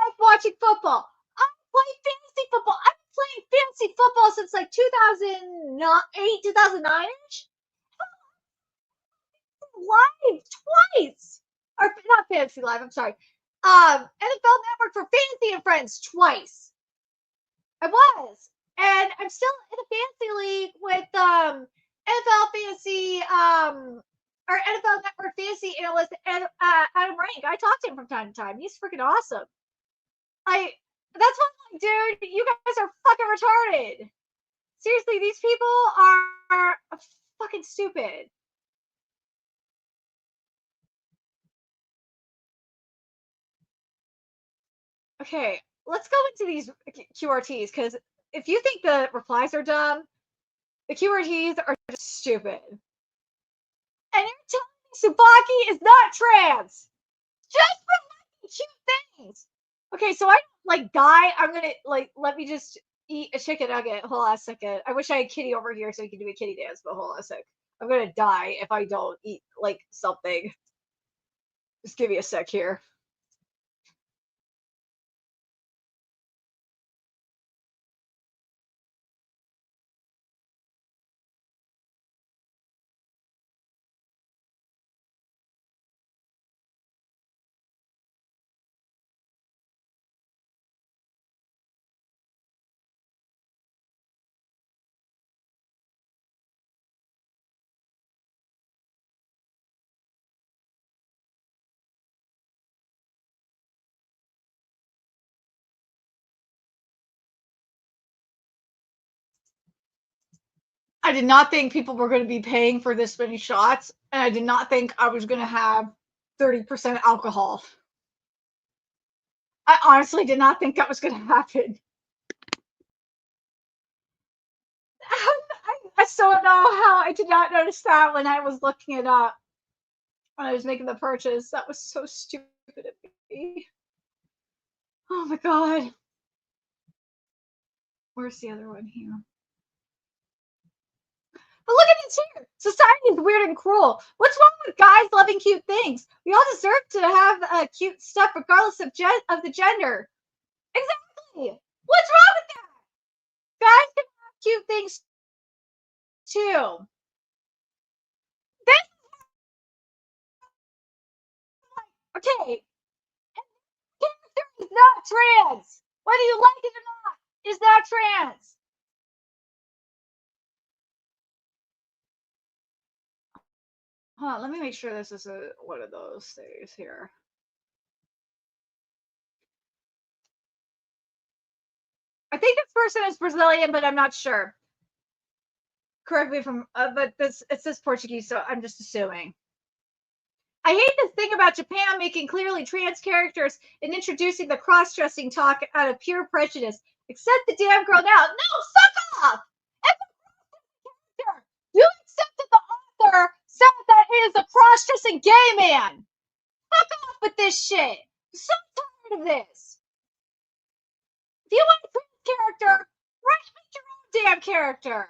like watching football. I play fantasy football. I've been playing fantasy football since like 2008, 2009 ish. Live twice, or not fantasy live. I'm sorry. NFL Network for Fantasy and Friends twice. I was, and I'm still in a fantasy league with NFL fantasy or NFL Network fantasy analyst Adam Rank. I talk to him from time to time. He's freaking awesome. That's what I'm like, dude. You guys are fucking retarded. Seriously, these people are fucking stupid. Okay, let's go into these QRTs, because if you think the replies are dumb, the QRTs are just stupid. And you're telling me Tsubaki is not trans just for liking cute things. Okay, so I like die. I'm gonna let me just eat a chicken nugget. Hold on a second. I wish I had Kitty over here so we can do a kitty dance, but hold on a sec. I'm gonna die if I don't eat like something. Just give me a sec here. I did not think people were going to be paying for this many shots, and I did not think I was going to have 30% alcohol. I honestly did not think that was going to happen. I still don't know how I did not notice that when I was looking it up, when I was making the purchase. That was so stupid of me. Oh my god. Where's the other one here? But look at this here. Society is weird and cruel. What's wrong with guys loving cute things? We all deserve to have cute stuff regardless of the gender. Exactly. What's wrong with that? Guys can have cute things too. This okay. Character is not trans. Whether you like it or not, is not trans. Huh, let me make sure this is one of those things here. I think this person is Brazilian, but I'm not sure. Correct me if I'm, but it says Portuguese, so I'm just assuming. I hate this thing about Japan making clearly trans characters and introducing the cross-dressing talk out of pure prejudice. Accept the damn girl now. No, suck off! You accepted the author said that it is a cross-dressing gay man. Fuck off with this shit. I'm so tired of this. If you want a trans character, make your own damn character.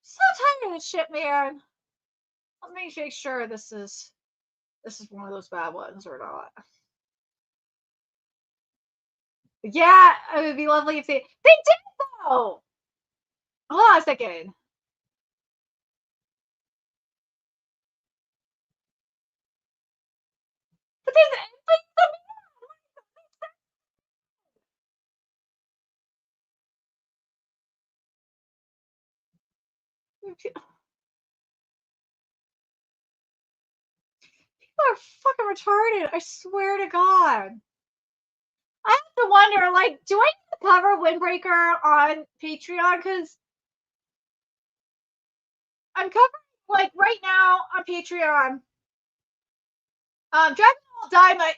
So tired of this shit, man. Let me make sure this is one of those bad ones or not. Yeah, it would be lovely if they did though. Hold on a second. But people are fucking retarded. I swear to God. I have to wonder, like, do I need to cover WindBreaker on Patreon? Because I'm covering, like, right now on Patreon. Dragon Ball Daima,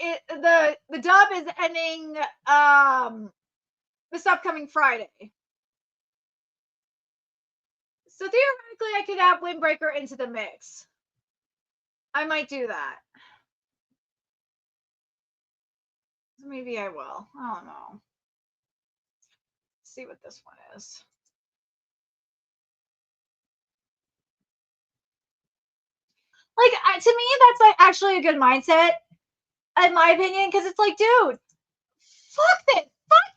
the dub is ending this upcoming Friday. So theoretically, I could add WindBreaker into the mix. I might do that. Maybe I will. I don't know. Let's see what this one is. Like, to me, that's like actually a good mindset, in my opinion, because it's like, dude, fuck this. Fuck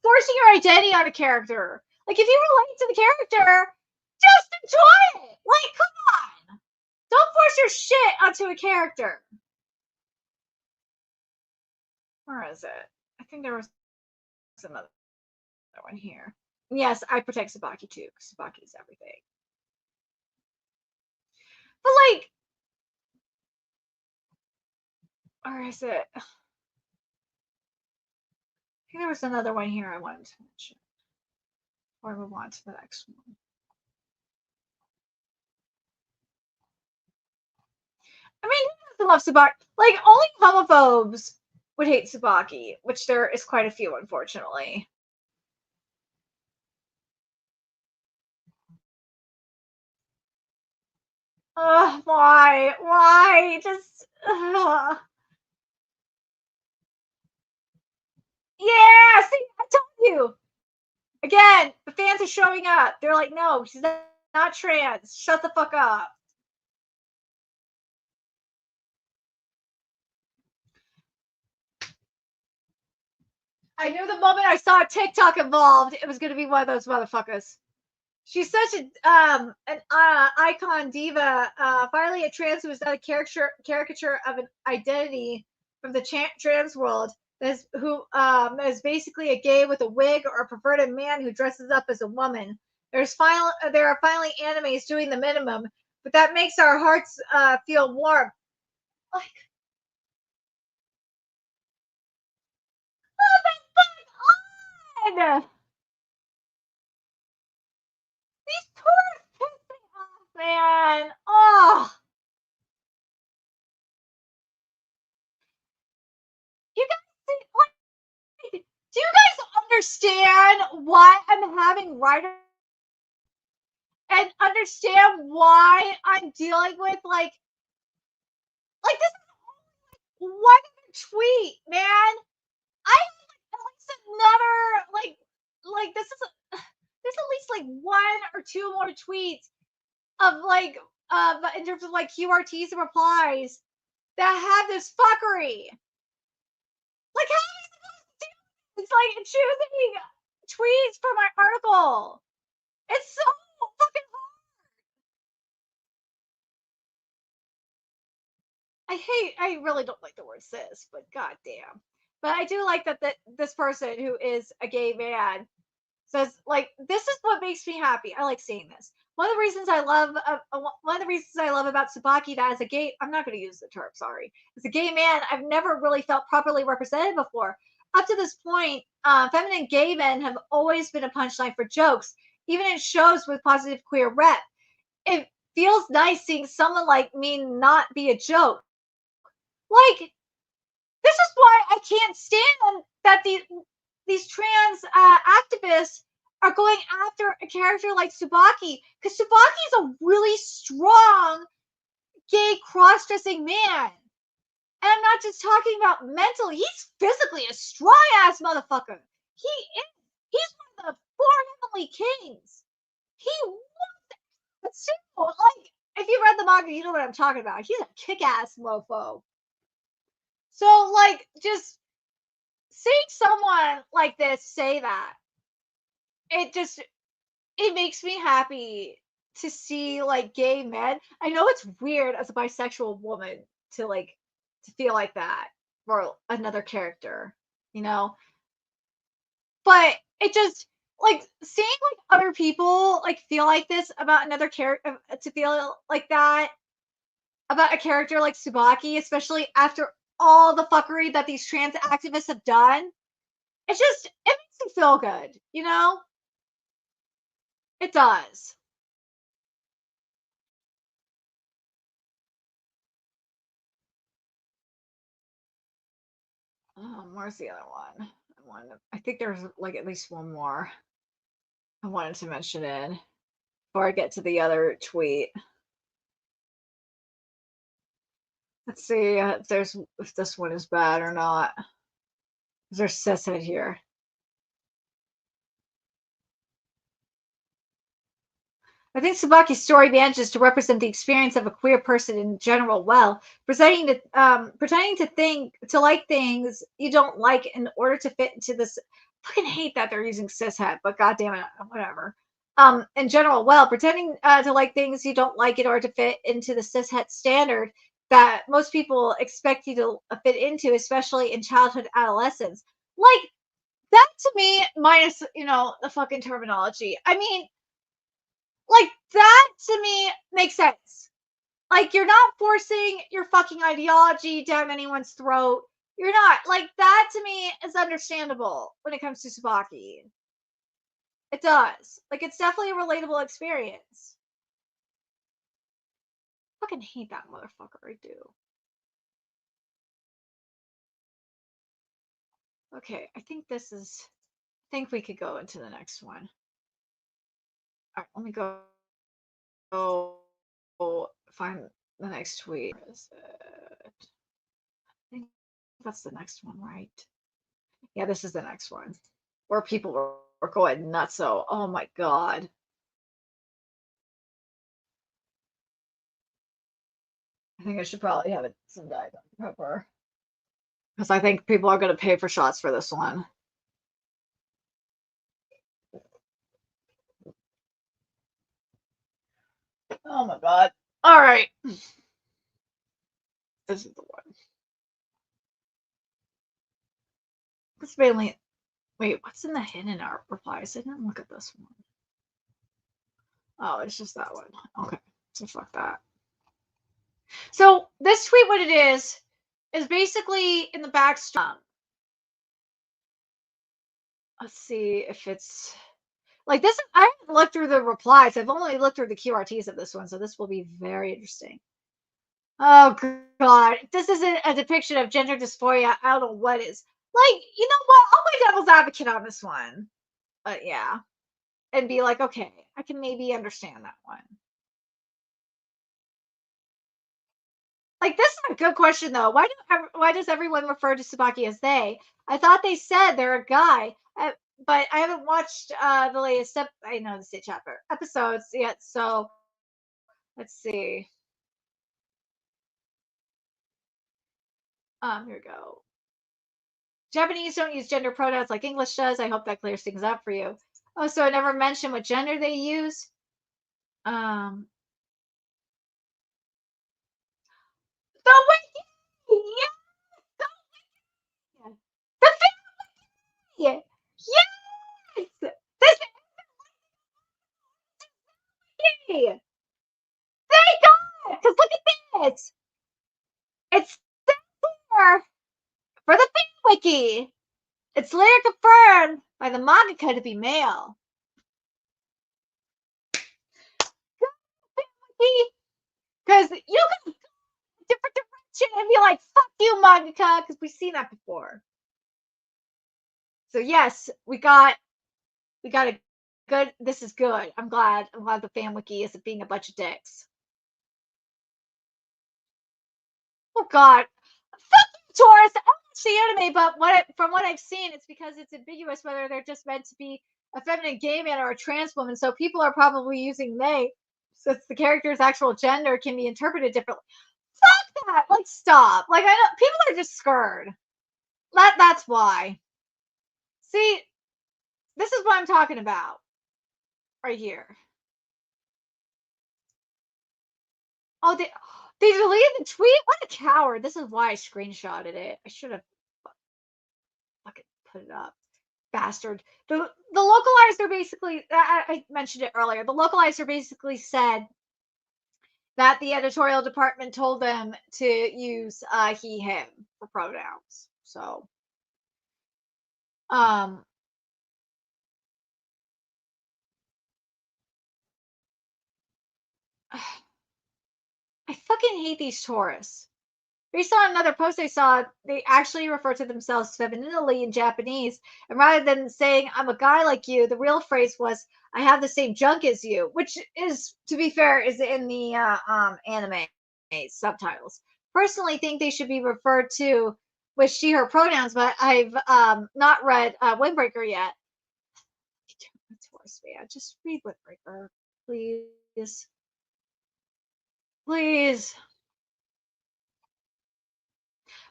forcing your identity on a character. Like, if you relate to the character, just enjoy it. Like, come on. Don't force your shit onto a character. Where is it? I think there was another one here. Yes, I protect Tsubaki too, because Tsubaki is everything. But like, where is it? I think there was another one here I wanted to mention. Or move on to the next one. I mean, who doesn't love Tsubaki? Like, only homophobes would hate Tsubaki, which there is quite a few, unfortunately. Why? Why? Just. Yeah, see, I told you. Again, the fans are showing up. They're like, no, she's not trans. Shut the fuck up. I knew the moment I saw TikTok involved, it was going to be one of those motherfuckers. She's such an icon diva. Finally, a trans who is not a caricature of an identity from the trans world. Who is basically a gay with a wig or a perverted man who dresses up as a woman. There are finally animes doing the minimum, but that makes our hearts feel warm. Like, oh, that's fun! These tourists piss me off, man. Oh, you guys see, like, do you guys understand why I'm having writer and understand why I'm dealing with like this is one tweet, man. I at least another this is there's at least like one or two more tweets of in terms of like QRTs and replies that have this fuckery. Like how are you supposed to do this? It's like choosing tweets for my article. It's so fucking I really don't like the word cis, but goddamn. But I do like that this person who is a gay man says like this is what makes me happy. I like seeing this. One of the reasons I love about Tsubaki that as a gay, I'm not going to use the term, sorry. As a gay man, I've never really felt properly represented before. Up to this point, feminine gay men have always been a punchline for jokes, even in shows with positive queer rep. It feels nice seeing someone like me not be a joke. Like, this is why I can't stand that these trans activists are going after a character like Tsubaki, because Tsubaki is a really strong gay cross-dressing man. And I'm not just talking about mentally, he's physically a strong ass motherfucker. He's one of the four heavenly kings. He was like, if you read the manga, you know what I'm talking about. He's a kick-ass mofo. So, like, just seeing someone like this say that, it makes me happy to see like gay men. I know it's weird as a bisexual woman to feel like that for another character, you know? But it just like seeing like other people like feel like this about another character, to feel like that about a character like Tsubaki, especially after all the fuckery that these trans activists have done. It makes me feel good, you know? It does. Where's the other one? I think there's like at least one more I wanted to mention in before I get to the other tweet. Let's see if this one is bad or not. There's cishead here. I think Tsubaki's story manages to represent the experience of a queer person in general well, pretending to like things you don't like in order to fit into this. I fucking hate that they're using cishet, but goddamn it, whatever. In general, well, pretending to like things you don't like in order to fit into the cishet standard that most people expect you to fit into, especially in childhood, adolescence. Like that to me, minus the fucking terminology. I mean, like that to me makes sense. Like you're not forcing your fucking ideology down anyone's throat. You're not like that to me is understandable when it comes to Tsubaki. It does. Like it's definitely a relatable experience. I fucking hate that motherfucker. I do. Okay, I think we could go into the next one. All right, let me go find the next tweet. Where is it? I think that's the next one, right? Yeah, this is the next one where people were going nuts. So, oh my god. I think I should probably have some Diet Pepper because I think people are going to pay for shots for this one. Oh my god. All right. This is the one. This mainly. Wait, what's in the hidden art replies? I didn't look at this one. Oh, it's just that one. Okay. So fuck that. So this tweet, what it is basically in the backstory. Let's see if it's like this. I haven't looked through the replies. I've only looked through the QRTs of this one, so this will be very interesting. Oh god, this isn't a depiction of gender dysphoria. I don't know what is. Like, you know what? I'll play devil's advocate on this one. But yeah, and be like, okay, I can maybe understand that one. Like, this is a good question though. Why does everyone refer to Tsubaki as they? I thought they said they're a guy, but I haven't watched the latest I know the chapter episodes yet. So let's see. Here we go. Japanese don't use gender pronouns like English does. I hope that clears things up for you. Oh, so I never mentioned what gender they use. Um, the wiki, yeah, the wiki, yes, this wiki. Thank God, because look at this. It's there for the fan wiki. It's later confirmed by the mangaka to be male. Because you can different direction and be like, fuck you, mangaka, because we've seen that before. So yes, we got a good. This is good. I'm glad the fan wiki isn't being a bunch of dicks. Oh God, fuck you, Taurus. I don't watch the anime, but from what I've seen, it's because it's ambiguous whether they're just meant to be a feminine gay man or a trans woman. So people are probably using they, since the character's actual gender can be interpreted differently. Fuck that! Like, stop. Like, I know people are just scared. That's why. See, this is what I'm talking about right here. Oh, they deleted the tweet. What a coward! This is why I screenshotted it. I should have fucking put it up. Bastard. The localizer basically. I mentioned it earlier. The localizer basically said that the editorial department told them to use he him for pronouns. So I fucking hate these tourists. Based on another post I saw, they actually refer to themselves femininely in Japanese, and rather than saying "I'm a guy like you," the real phrase was "I have the same junk as you," which is, to be fair, is in the anime subtitles. Personally, think they should be referred to with she/her pronouns, but I've not read WindBreaker yet. Man, just read WindBreaker, please, please.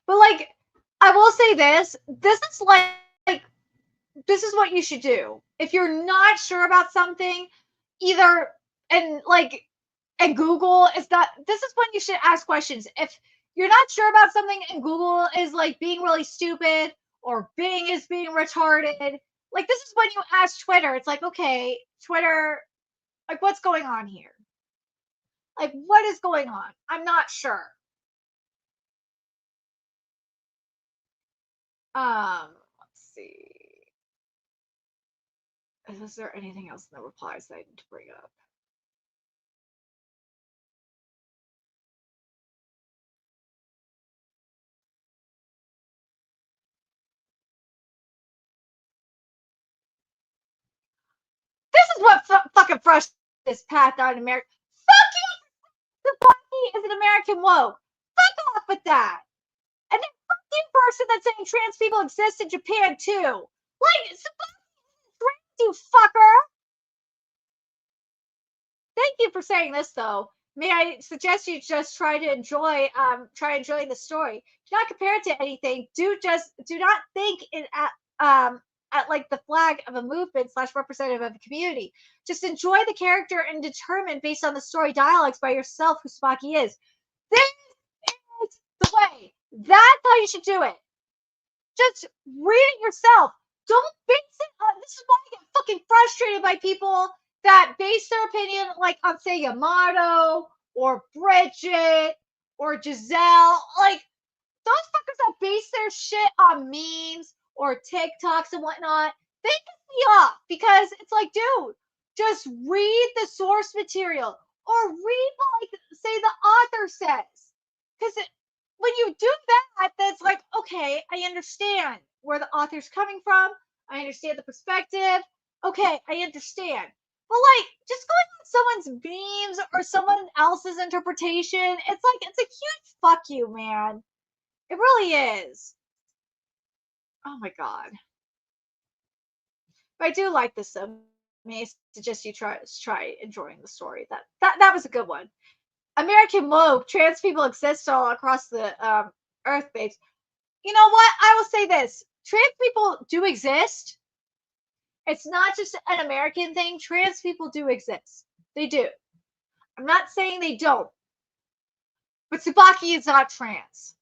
But like, I will say this: this is like this is what you should do if you're not sure about something. Either and like and Google is not. This is when you should ask questions. If you're not sure about something and Google is like being really stupid or Bing is being retarded, like this is when you ask Twitter. It's like, okay, Twitter, like what's going on here? Like what is going on? I'm not sure. Let's see. Is there anything else in the replies that I need to bring up? This is what fucking frustrates this path out in America. Fuck you! Tsubaki is an American woke. Fuck off with that. And then fuck you person that's saying trans people exist in Japan too. Like, Tsubaki trans, you fucker. Thank you for saying this though. May I suggest you just try enjoying the story. Do not compare it to anything. Do not think it at like the flag of a movement / representative of a community. Just enjoy the character and determine based on the story dialogues by yourself who Spocky is. This is the way. That's how you should do it. Just read it yourself. Don't base it on. This is why I get fucking frustrated by people that base their opinion like on say Yamato or Bridget or Gisele. Like those fuckers that base their shit on memes or TikToks and whatnot, they piss me off because it's like, dude, just read the source material or read what, like, say the author says. Because when you do that, that's like, okay, I understand where the author's coming from. I understand the perspective. Okay, I understand. But like, just going on someone's memes or someone else's interpretation, it's a huge fuck you, man. It really is. Oh my god. But I do like this though. I mean, I suggest you try enjoying the story. That was a good one. American woke, trans people exist all across the earth base. You know what? I will say this. Trans people do exist. It's not just an American thing. Trans people do exist. They do. I'm not saying they don't. But Tsubaki is not trans.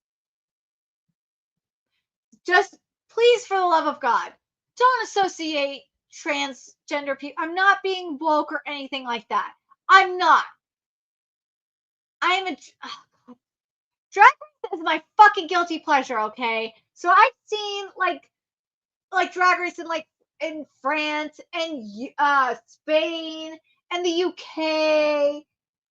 Just please, for the love of God, don't associate transgender people. I'm not being woke or anything like that. I'm not. I'm a drag race is my fucking guilty pleasure, okay? So I've seen like drag race in France and Spain and the UK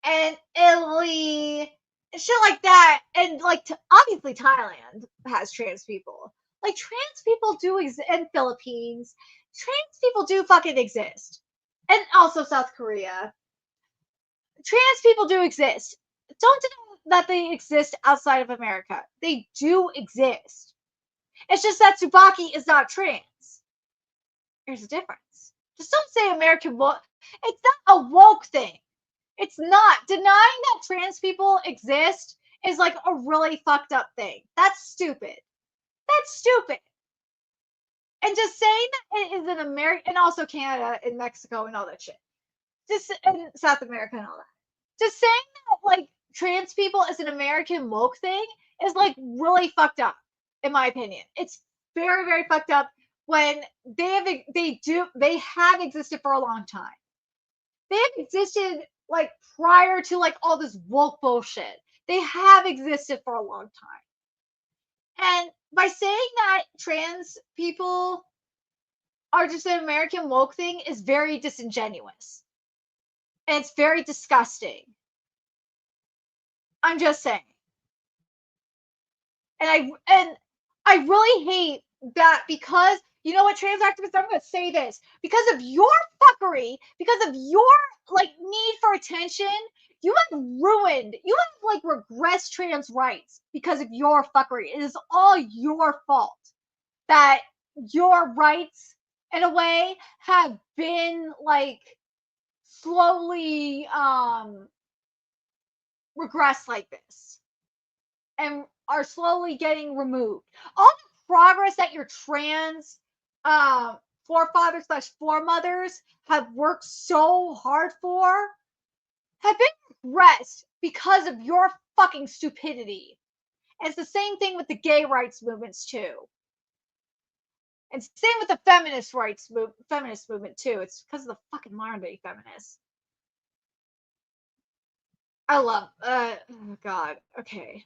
and Italy and shit like that, and like obviously Thailand has trans people. Like trans people do exist, and Philippines. Trans people do fucking exist, and also South Korea. Trans people do exist. Don't deny that they exist outside of America. They do exist. It's just that Tsubaki is not trans. There's a difference. Just don't say American woke. It's not a woke thing. It's not. Denying that trans people exist is like a really fucked up thing. That's stupid. That's stupid. And just saying that it is an American, and also Canada and Mexico and all that shit. Just in South America and all that. Just saying that like trans people is an American woke thing is like really fucked up, in my opinion. It's very, very fucked up when they have existed for a long time. They have existed like prior to like all this woke bullshit. They have existed for a long time. And by saying that trans people are just an American woke thing is very disingenuous. And it's very disgusting. I'm just saying. And I really hate that because you know what, trans activists, I'm gonna say this. Because of your fuckery, because of your like need for attention, you have like regressed trans rights because of your fuckery. It is all your fault that your rights in a way have been like slowly regressed like this and are slowly getting removed. All the progress that your trans forefathers slash foremothers have worked so hard for have been regressed because of your fucking stupidity. And it's the same thing with the gay rights movements too. And same with the feminist movement too. It's because of the fucking modern day feminists. I love oh god. Okay.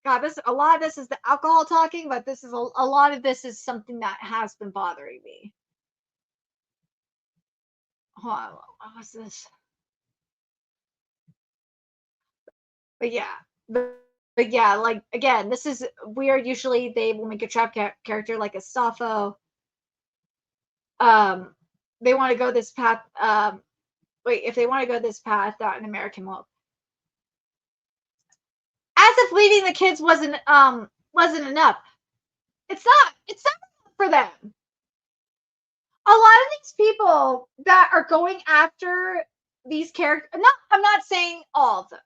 God, a lot of this is the alcohol talking, but this is a lot of this is something that has been bothering me. Hold on, what was this? But yeah, but yeah, like again, this is weird. Usually they will make a trap character like a Sappho. They want to go this path. Wait, if they want to go this path, not an American woke. As if leaving the kids wasn't enough. It's not for them. A lot of these people that are going after these characters, I'm not saying all of them,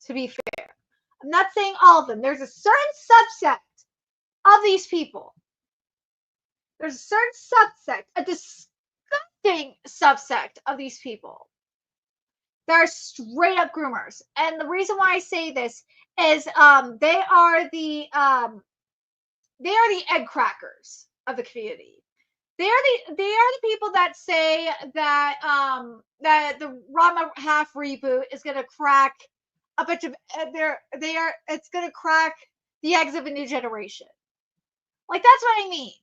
to be fair. I'm not saying all of them. There's a certain subset of these people. There's a certain subsect, a disgusting subsect of these people that are straight up groomers. And the reason why I say this is they are the egg crackers of the community. They are the people that say that that the Rama half reboot is gonna crack a bunch of it's gonna crack the eggs of a new generation. Like that's what I mean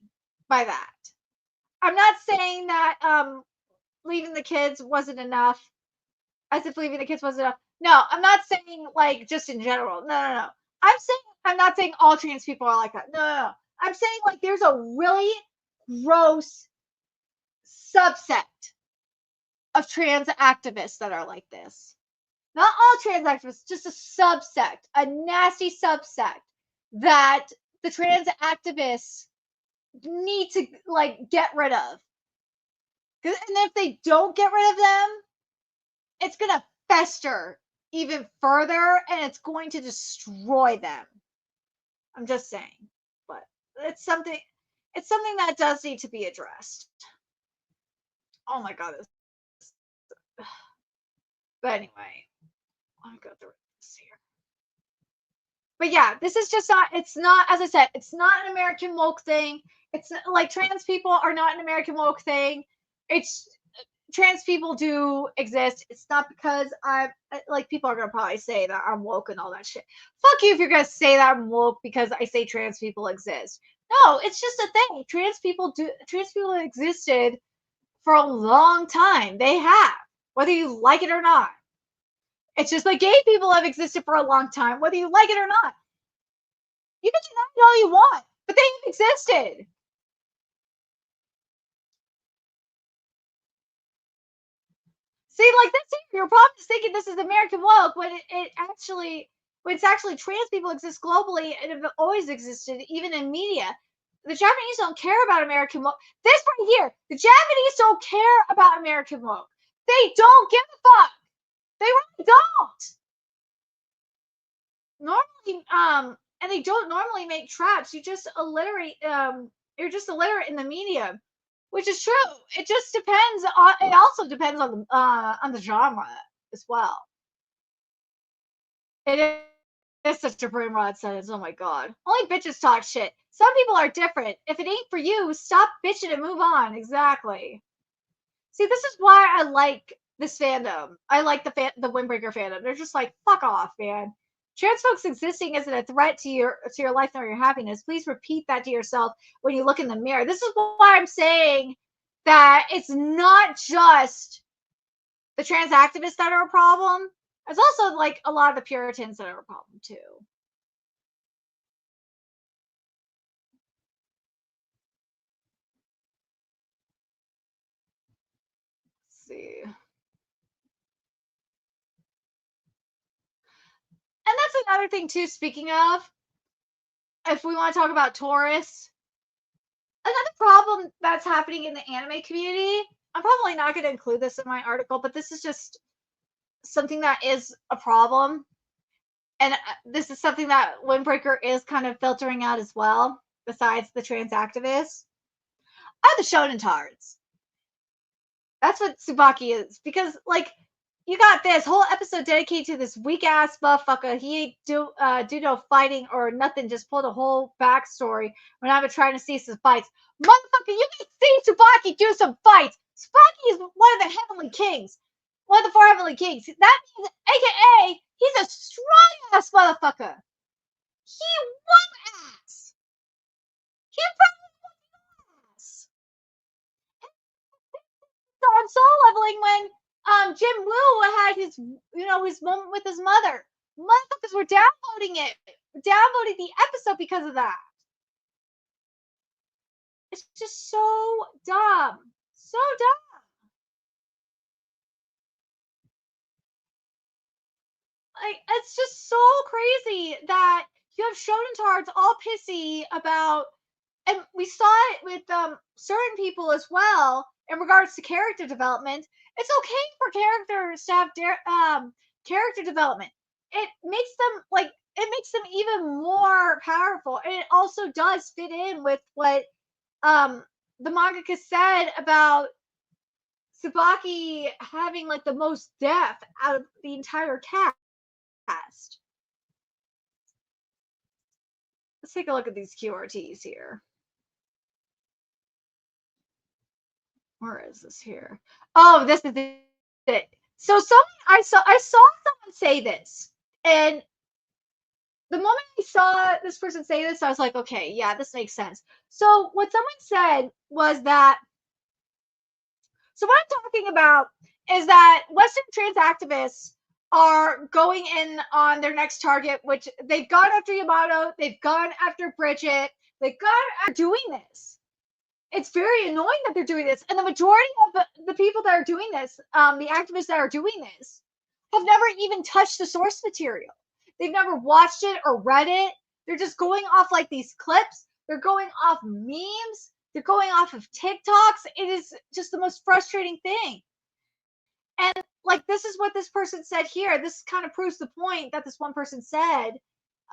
by that. I'm not saying that leaving the kids wasn't enough, as if leaving the kids wasn't enough. No, I'm not saying like just in general. No. I'm not saying all trans people are like that. No. I'm saying like there's a really gross subset of trans activists that are like this. Not all trans activists, just a subsect, a nasty subsect that the trans activists need to like get rid of. And if they don't get rid of them, it's gonna fester even further and it's going to destroy them. I'm just saying. But it's something that does need to be addressed. Oh my god. But anyway, I'll go through this here. But yeah, this is just not, it's not, as I said, it's not an American woke thing. It's like trans people are not an American woke thing. It's trans people do exist. It's not because I'm like, people are gonna probably say that I'm woke and all that shit. Fuck you if you're gonna say that I'm woke because I say trans people exist. No, it's just a thing. Trans people have existed for a long time. They have, whether you like it or not. It's just like gay people have existed for a long time, whether you like it or not. You can deny it all you want, but they have existed. See, like that's it. You're probably thinking this is American woke, when it's actually trans people exist globally and have always existed, even in media. The Japanese don't care about American woke. This right here, the Japanese don't care about American woke. They don't give a fuck. They really don't. Normally, and they don't normally make traps. You just alliterate. You're just illiterate in the media, which is true. It just depends on. It also depends on the genre as well. It is such a brain rot sentence. Oh my god. Only bitches talk shit. Some people are different. If it ain't for you, stop bitching and move on. Exactly. See, this is why I like this fandom. I like the WindBreaker fandom. They're just like, fuck off, man. Trans folks existing isn't a threat to your life nor your happiness. Please repeat that to yourself when you look in the mirror. This is why I'm saying that it's not just the trans activists that are a problem. It's also like a lot of the Puritans that are a problem too. Let's see. And that's another thing too, speaking of, if we want to talk about Taurus, another problem that's happening in the anime community, I'm probably not going to include this in my article, but this is just something that is a problem. And this is something that WindBreaker is kind of filtering out as well, besides the trans activists, are the shonen tards. That's what Tsubaki is. Because, like, you got this whole episode dedicated to this weak ass motherfucker. He ain't do no fighting or nothing. Just pulled a whole backstory when I've been trying to see some fights. Motherfucker, you can see Tsubaki do some fights. Tsubaki is one of the heavenly kings, one of the 4 heavenly kings. That means, AKA, he's a strong ass motherfucker. He whoop ass. He probably ass. On soul leveling when Jim Woo had his his moment with his mother. Motherfuckers were downvoting the episode because of that. It's just so dumb. So dumb. Like, it's just so crazy that you have shonen tards all pissy about, and we saw it with certain people as well in regards to character development. It's okay for characters to have character development. It makes them even more powerful, and it also does fit in with what the mangaka said about Tsubaki having like the most depth out of the entire cast. Let's take a look at these QRTs here. Where is this here? Oh, this is it. So I saw someone say this, and the moment I saw this person say this, I was like, okay, yeah, this makes sense. So what someone said was that, so what I'm talking about is that Western trans activists are going in on their next target, which they've gone after Yamato, they've gone after Bridget, they've gone after doing this. it's very annoying that they're doing this. And the majority of the people that are doing this, the activists that are doing this, have never even touched the source material. They've never watched it or read it. They're just going off like these clips. They're going off memes. They're going off of TikToks. It is just the most frustrating thing. And like, this is what this person said here. This kind of proves the point that this one person said,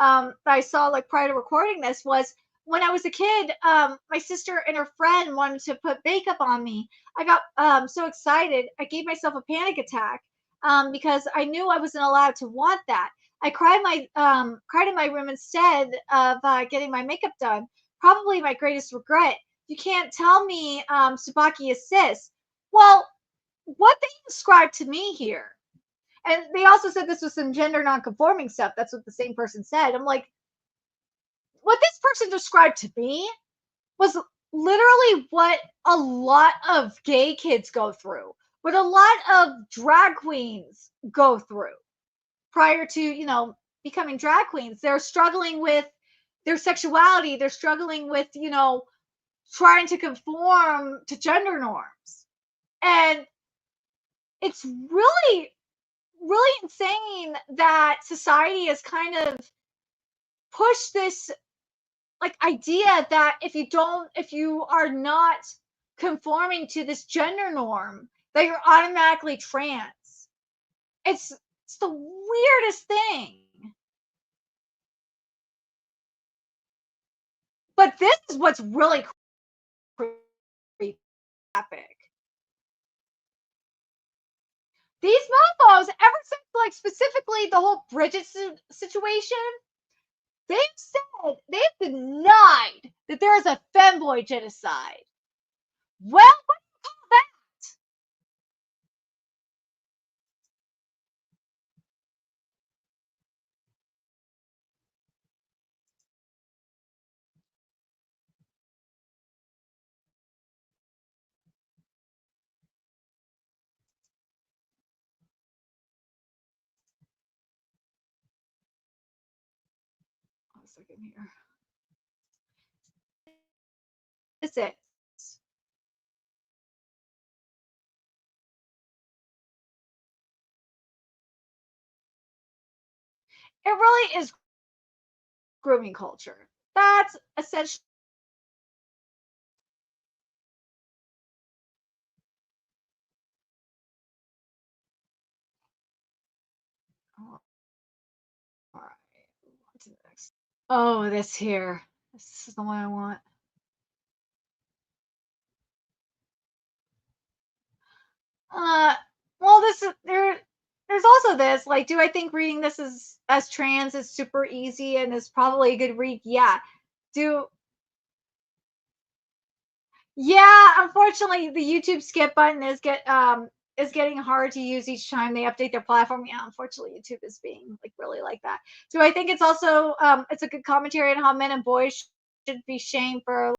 that I saw like prior to recording this, was when I was a kid, my sister and her friend wanted to put makeup on me. I got so excited. I gave myself a panic attack because I knew I wasn't allowed to want that. I cried in my room instead of getting my makeup done. Probably my greatest regret. You can't tell me Tsubaki is cis. Well, what they described to me here, and they also said this was some gender non-conforming stuff. That's what the same person said. I'm like, what this person described to me was literally what a lot of gay kids go through, what a lot of drag queens go through prior to, becoming drag queens. They're struggling with their sexuality. They're struggling with, trying to conform to gender norms. And it's really, really insane that society has kind of pushed this like idea that if you are not conforming to this gender norm, that you're automatically trans. It's the weirdest thing. But this is what's really creepy. These mofos, ever since like specifically the whole Bridget situation, they've denied that there is a femboy genocide. Well, what do you call that? One second here. This is. It really is grooming culture. That's essentially. Oh, all right. On to the next. Oh, this here. This is the one I want. Uh, well, this is there. There's also this. Like, do I think reading this as trans is super easy and is probably a good read? Yeah. Do Yeah, unfortunately, the YouTube skip button is getting hard to use each time they update their platform. Yeah, unfortunately, YouTube is being like really like that. So I think it's also it's a good commentary on how men and boys should be shamed for.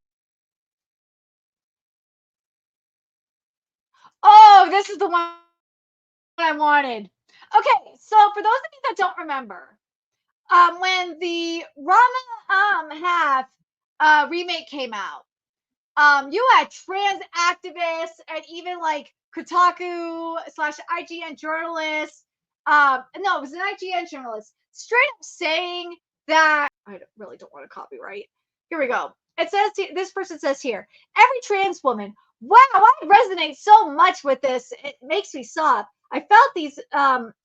Oh, this is the one I wanted. Okay, so for those of you that don't remember, when the Rama half remake came out, you had trans activists and even like Kotaku slash IGN journalists. No, it was an IGN journalist straight up saying that I really don't want to copyright. Here we go. It says this person says here, every trans woman. Wow, I resonate so much with this. It makes me sob. I felt these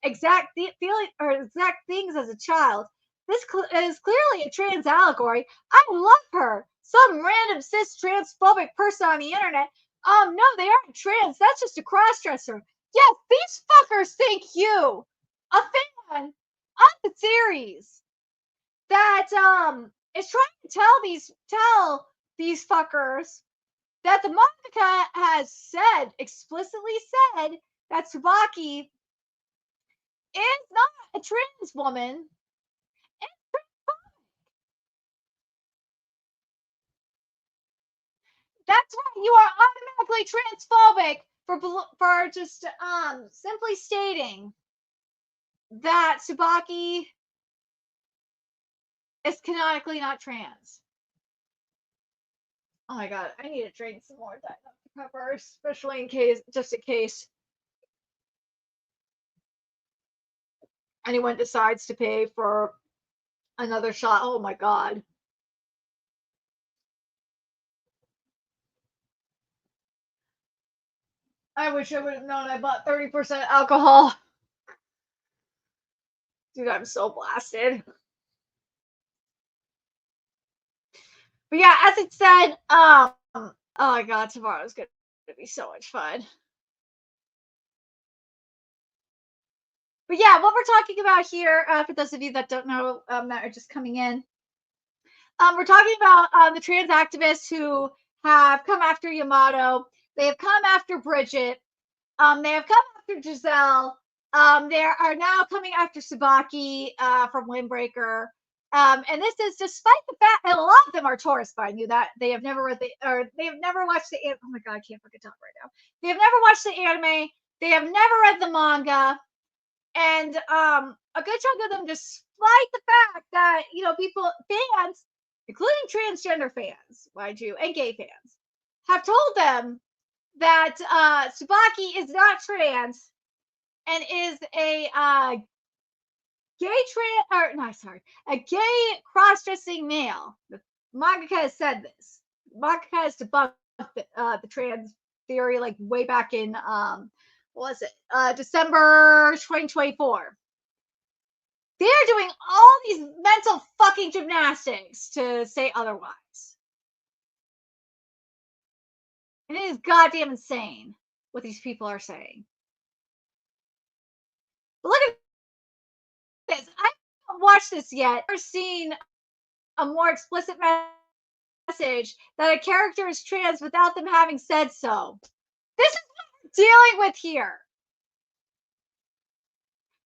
exact feeling or exact things as a child. This is clearly a trans allegory. I love her. Some random cis transphobic person on the internet. No, they aren't trans. That's just a crossdresser. Yes, these fuckers think you, a fan of the series, that is trying to tell these fuckers that the manga has explicitly said that Tsubaki is not a trans woman. That's why you are automatically transphobic for just simply stating that Tsubaki is canonically not trans. Oh my god, I need to drink some more Dr. Pepper, especially in case, just in case anyone decides to pay for another shot. Oh my god. I wish I would have known I bought 30% alcohol. Dude, I'm so blasted. But yeah, as it said, oh my god, tomorrow's gonna be so much fun. But yeah, what we're talking about here, for those of you that don't know, that are just coming in, we're talking about the trans activists who have come after Yamato. They have come after Bridget. They have come after Gisele. They are now coming after Tsubaki from WindBreaker. And this is despite the fact, and a lot of them are Taurus, mind you, that they have never read they have never watched the. Oh my god, I can't fucking talk right now. They have never watched the anime. They have never read the manga, and a good chunk of them, despite the fact that people, fans, including transgender fans, mind you, and gay fans, have told them that Tsubaki is not trans and is a a gay cross-dressing male. The mangaka has said this. The mangaka has debunked the trans theory like way back in what was it? December 2024. They are doing all these mental fucking gymnastics to say otherwise. And it is goddamn insane what these people are saying. But look at this. I haven't watched this yet or seen a more explicit message that a character is trans without them having said so. This is what we're dealing with here.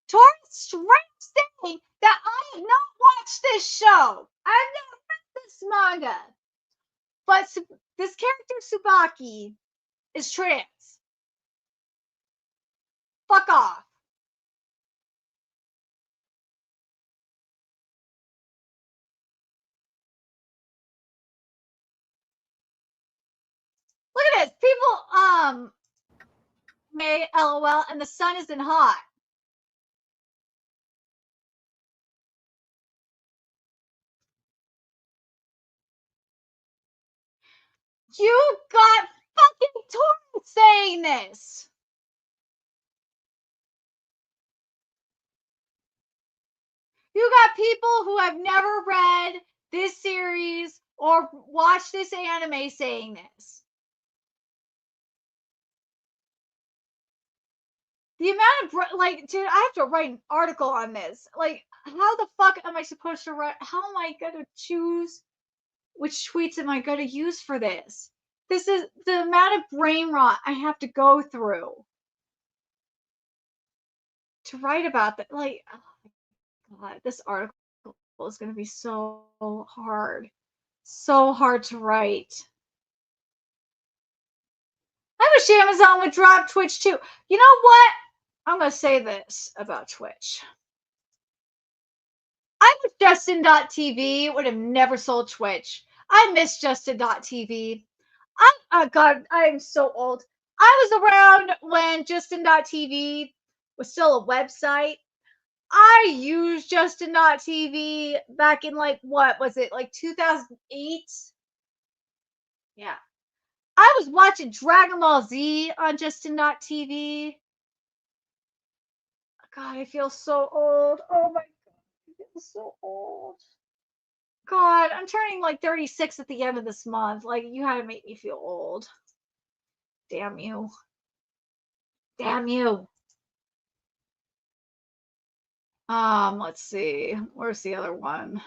Taurus straight saying that I have not watched this show. I have not read this manga. But this character, Tsubaki, is trans. Fuck off. Look at this. People, may LOL, and the sun isn't hot. You got fucking Taurus saying this. You got people who have never read this series or watched this anime saying this. The amount of, like, dude, I have to write an article on this. Like, how the fuck am I supposed to write? How am I going to choose which tweets am I going to use for this? This is the amount of brain rot I have to go through to write about that. Like, oh my god, this article is going to be so hard. So hard to write. I wish Amazon would drop Twitch too. You know what? I'm going to say this about Twitch. I wish Justin.tv would have never sold Twitch. I miss Justin.tv. Oh God, I am so old. I was around when Justin.tv was still a website. I used Justin.tv back in, like, what was it, like 2008? Yeah. I was watching Dragon Ball Z on Justin.tv. God, I feel so old. Oh my god, I feel so old. God, I'm turning like 36 at the end of this month. Like, you had to make me feel old. Damn you. Damn you. Let's see. Where's the other one?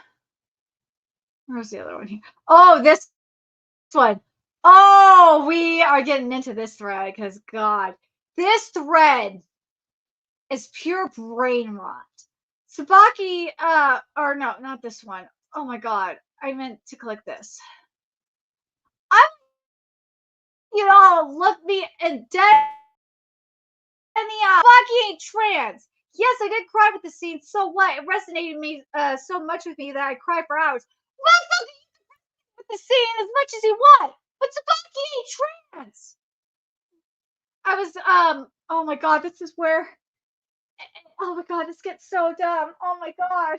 Where's the other one here? Oh, this one. Oh, we are getting into this thread because, God, this thread is pure brain rot. Tsubaki, or no, not this one. Oh my god, I meant to click this. Look me in dead in the eye. Tsubaki ain't trans. Yes, I did cry with the scene. So what? It resonated me so much with me that I cried for hours. Motherfucker, you can resonate with the scene as much as you want. But Tsubaki trans. I was oh my god, this is where oh my god, this gets so dumb. Oh my god.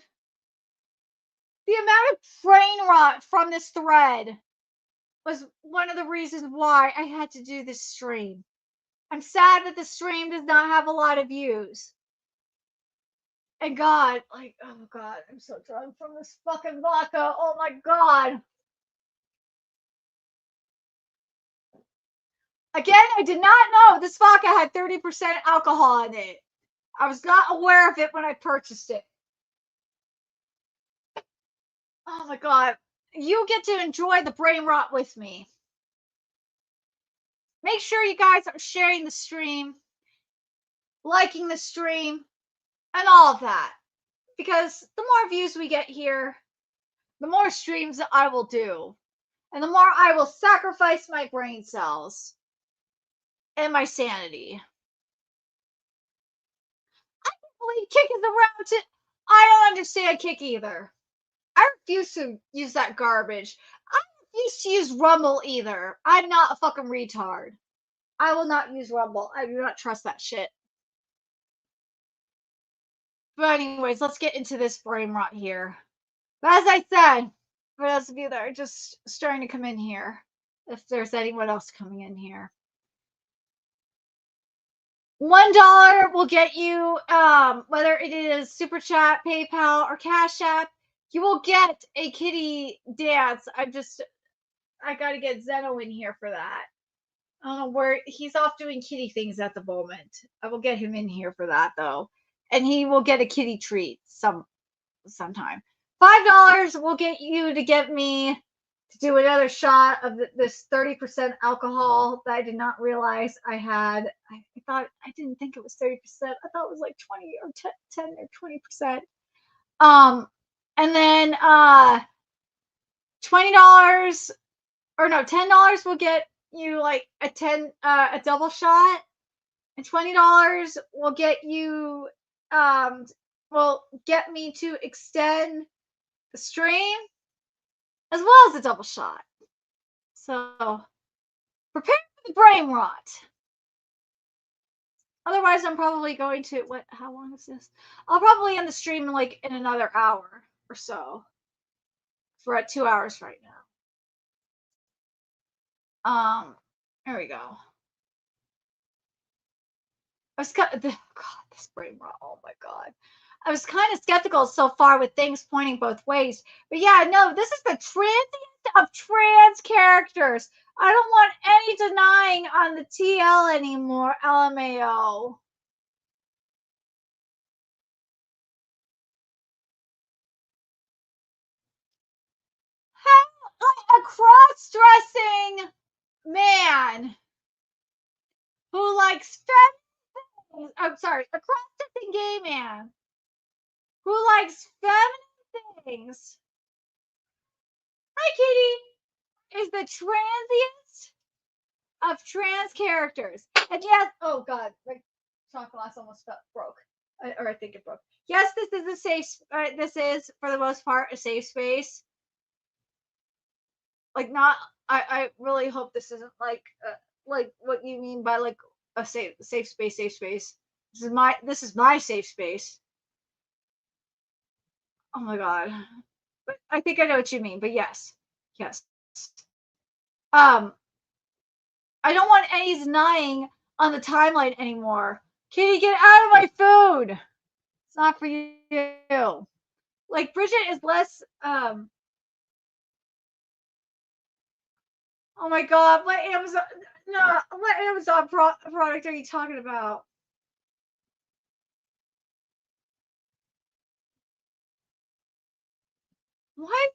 The amount of brain rot from this thread was one of the reasons why I had to do this stream. I'm sad that the stream does not have a lot of views. And God, like, oh God, I'm so drunk from this fucking vodka. Oh my God. Again, I did not know this vodka had 30% alcohol in it. I was not aware of it when I purchased it. Oh my God. You get to enjoy the brain rot with me. Make sure you guys are sharing the stream, liking the stream, and all of that. Because the more views we get here, the more streams that I will do. And the more I will sacrifice my brain cells and my sanity. I can't believe Kick is around to. I don't understand Kick either. I refuse to use that garbage. I refuse to use Rumble either. I'm not a fucking retard. I will not use Rumble. I do not trust that shit. But anyways, let's get into this brain rot here. But as I said, for those of you that are just starting to come in here, if there's anyone else coming in here, $1 will get you, whether it is Super Chat, PayPal, or Cash App, you will get a kitty dance. I gotta get Zeno in here for that. I don't know where he's off doing kitty things at the moment. I will get him in here for that though, and he will get a kitty treat sometime. $5 will get you to get me to do another shot of this 30% alcohol that I did not realize I had. I didn't think it was 30%. I thought it was like 20 or 10 or 20%. And then $20 or no, $10 will get you like a double shot, and $20 will get you will get me to extend the stream as well as a double shot. So prepare for the brain rot. Otherwise, I'm probably going to how long is this? I'll probably end the stream like in another hour or so. We're at 2 hours right now. There we go. I was God, this brain rot. Oh my God. I was kind of skeptical so far with things pointing both ways. But yeah, no, this is the transient of trans characters. I don't want any denying on the TL anymore, LMAO. How a cross-dressing man who likes feminine, I'm sorry, a cross-dressing gay man who likes feminine things. Hi, Kitty. Is the transient of trans characters. And yes, oh God, my shot glass almost broke. Or I think it broke. Yes, this is a safe. This is, for the most part, a safe space. Like, not. I really hope this isn't like what you mean by like a safe space. Safe space. This is my safe space. Oh my God. But I think I know what you mean. But yes. I don't want any denying on the timeline anymore. Kitty, get out of my food. It's not for you. Like, Bridget is less, oh my God, what Amazon product are you talking about? What?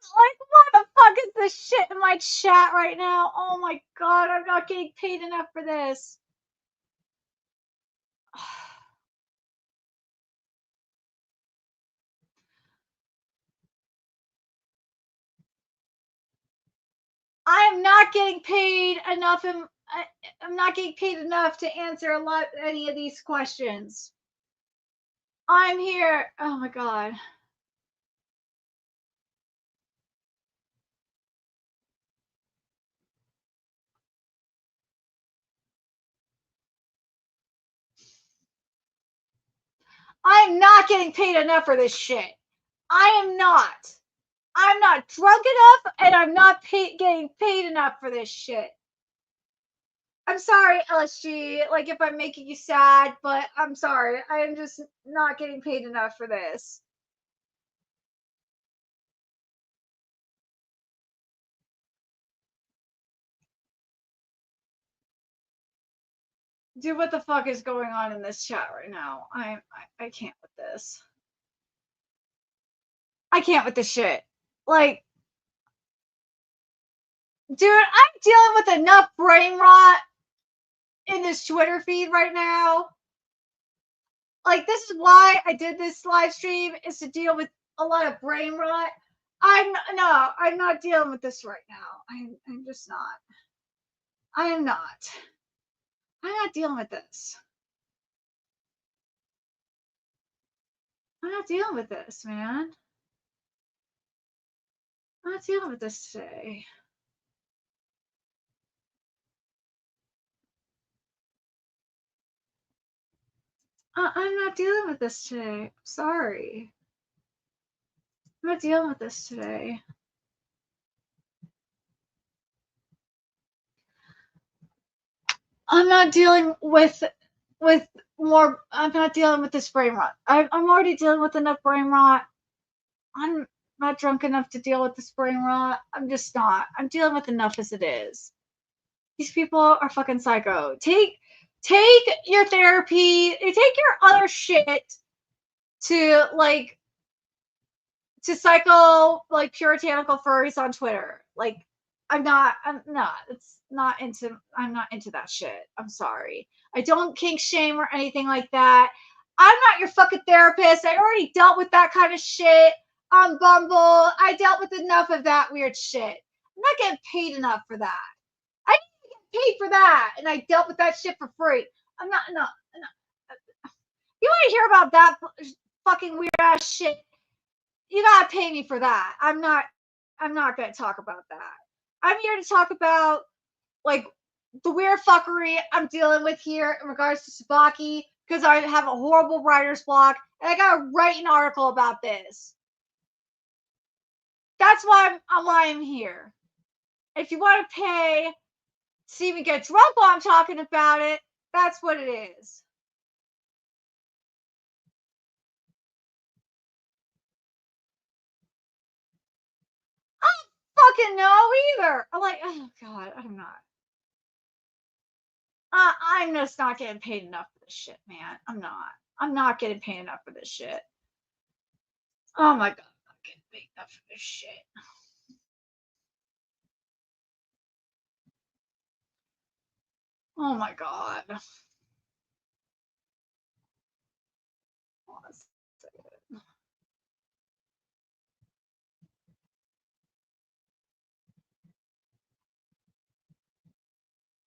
Like, what the fuck is this shit in my chat right now? Oh my God, I'm not getting paid enough for this. I'm not getting paid enough. I'm not getting paid enough to answer any of these questions. I'm here. Oh my God. I'm not getting paid enough for this shit. I am not. I'm not drunk enough, and I'm not getting paid enough for this shit. I'm sorry, LSG, like if I'm making you sad, but I'm sorry. I am just not getting paid enough for this. Dude, what the fuck is going on in this chat right now? I can't with this. I can't with this shit. Like, dude, I'm dealing with enough brain rot in this Twitter feed right now. Like, this is why I did this live stream, is to deal with a lot of brain rot. I'm not dealing with this right now. I'm just not. I am not. I'm not dealing with this. I'm not dealing with this, man. I'm not dealing with this today. I'm not dealing with this today. Sorry. I'm not dealing with this today. I'm not dealing with more. I'm not dealing with this brain rot. I'm already dealing with enough brain rot. I'm not drunk enough to deal with this brain rot. I'm just not. I'm dealing with enough as it is. These people are fucking psycho. Take your therapy. Take your other shit to psycho like puritanical furries on Twitter. Like, I'm not into that shit. I'm sorry. I don't kink shame or anything like that. I'm not your fucking therapist. I already dealt with that kind of shit on Bumble. I dealt with enough of that weird shit. I'm not getting paid enough for that. I didn't get paid for that, and I dealt with that shit for free. I'm not. No. You want to hear about that fucking weird ass shit? You gotta pay me for that. I'm not gonna talk about that. I'm here to talk about like the weird fuckery I'm dealing with here in regards to Tsubaki, because I have a horrible writer's block and I gotta write an article about this. That's why I'm here. If you want to pay, see me get drunk while I'm talking about it, that's what it is. I don't fucking know either. I'm like, oh god, I'm not. I'm just not getting paid enough for this shit, man. I'm not getting paid enough for this shit. Oh my god, I'm not getting paid enough for this shit. Oh my god.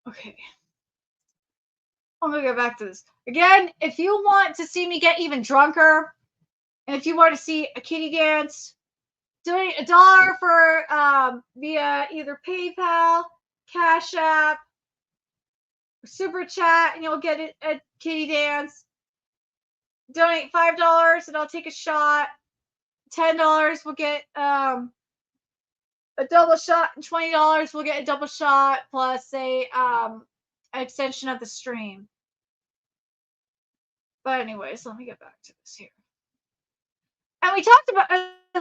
Okay. I'm gonna go back to this. Again, if you want to see me get even drunker, and if you want to see a kitty dance, donate $1 for via either PayPal, Cash App, or Superchat, and you'll get a kitty dance. Donate $5 and I'll take a shot. $10 will get a double shot, and $20 will get a double shot plus a an extension of the stream. But anyways, let me get back to this here. And we talked about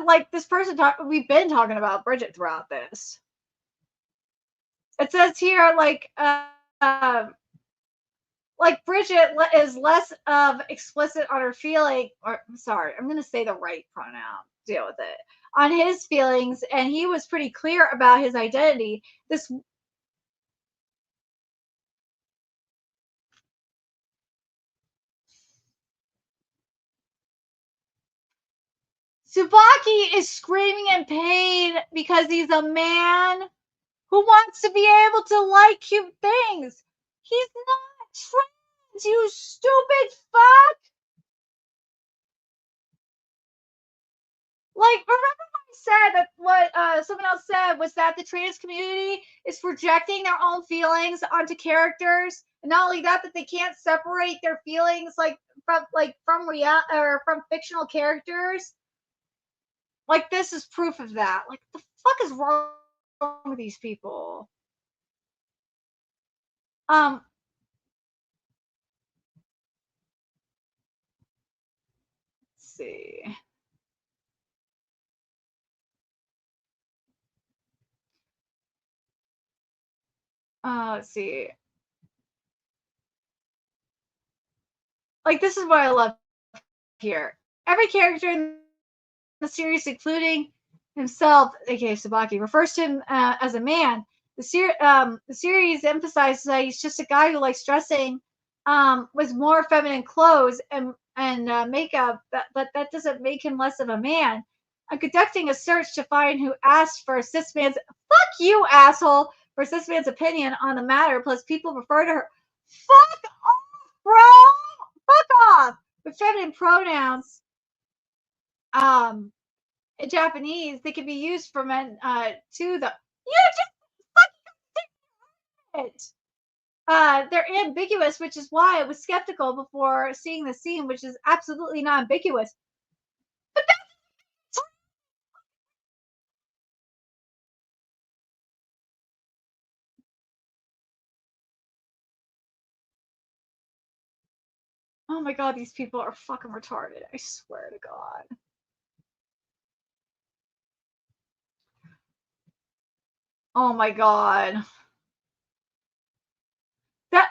like this person we've been talking about Bridget throughout this. It says here like Bridget is less of explicit on her feeling, or sorry, I'm gonna say the right pronoun. Deal with it. On his feelings, and he was pretty clear about his identity. This Tsubaki is screaming in pain because he's a man who wants to be able to like cute things. He's not trans, you stupid fuck. Like, remember when I said that what someone else said was that the trans community is projecting their own feelings onto characters, and not only that, that they can't separate their feelings like from real or from fictional characters. Like, this is proof of that. Like, the fuck is wrong with these people? Let's see. Let's see. Like, this is what I love here. Every character in the series, including himself, aka Tsubaki, refers to him as a man. The series emphasizes that he's just a guy who likes dressing with more feminine clothes and makeup, but that doesn't make him less of a man. I'm conducting a search to find who asked for cis man's fuck you, asshole, for cis man's opinion on the matter. Plus, people refer to her fuck off, bro, fuck off with feminine pronouns. In Japanese, they can be used for men to the you just fucking it. They're ambiguous, which is why I was skeptical before seeing the scene, which is absolutely not ambiguous. But that's oh my god, these people are fucking retarded. I swear to God. Oh my god. That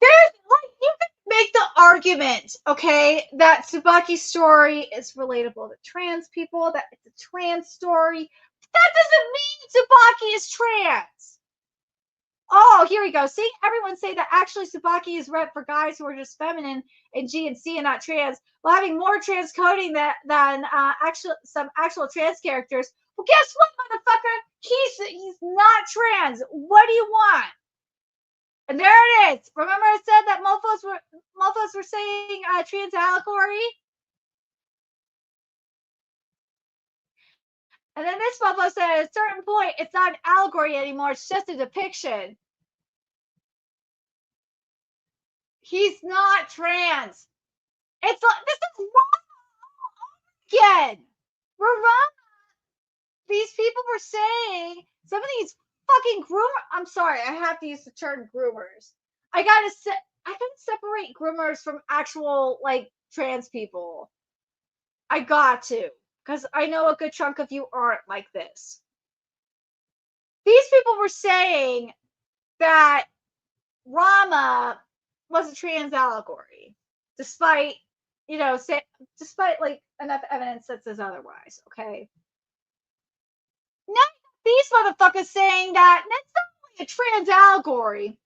there's like you can make the argument, okay, that Tsubaki's story is relatable to trans people, that it's a trans story. That doesn't mean Tsubaki is trans. Oh, here we go. See, everyone say that actually Tsubaki is rep for guys who are just feminine and G and C and not trans, while having more trans coding than some actual trans characters. Well, guess what, motherfucker? He's not trans. What do you want? And there it is. Remember I said that mofos were saying trans allegory? And then this mofo said at a certain point, it's not an allegory anymore. It's just a depiction. He's not trans. It's like, this is wrong again. We're wrong. These people were saying some of these fucking groomer. I'm sorry, I have to use the term groomers. I gotta separate groomers from actual like trans people. I got to, because I know a good chunk of you aren't like this. These people were saying that Rama was a trans allegory, despite despite like enough evidence that says otherwise. Okay, now these motherfuckers saying that that's not really a trans allegory,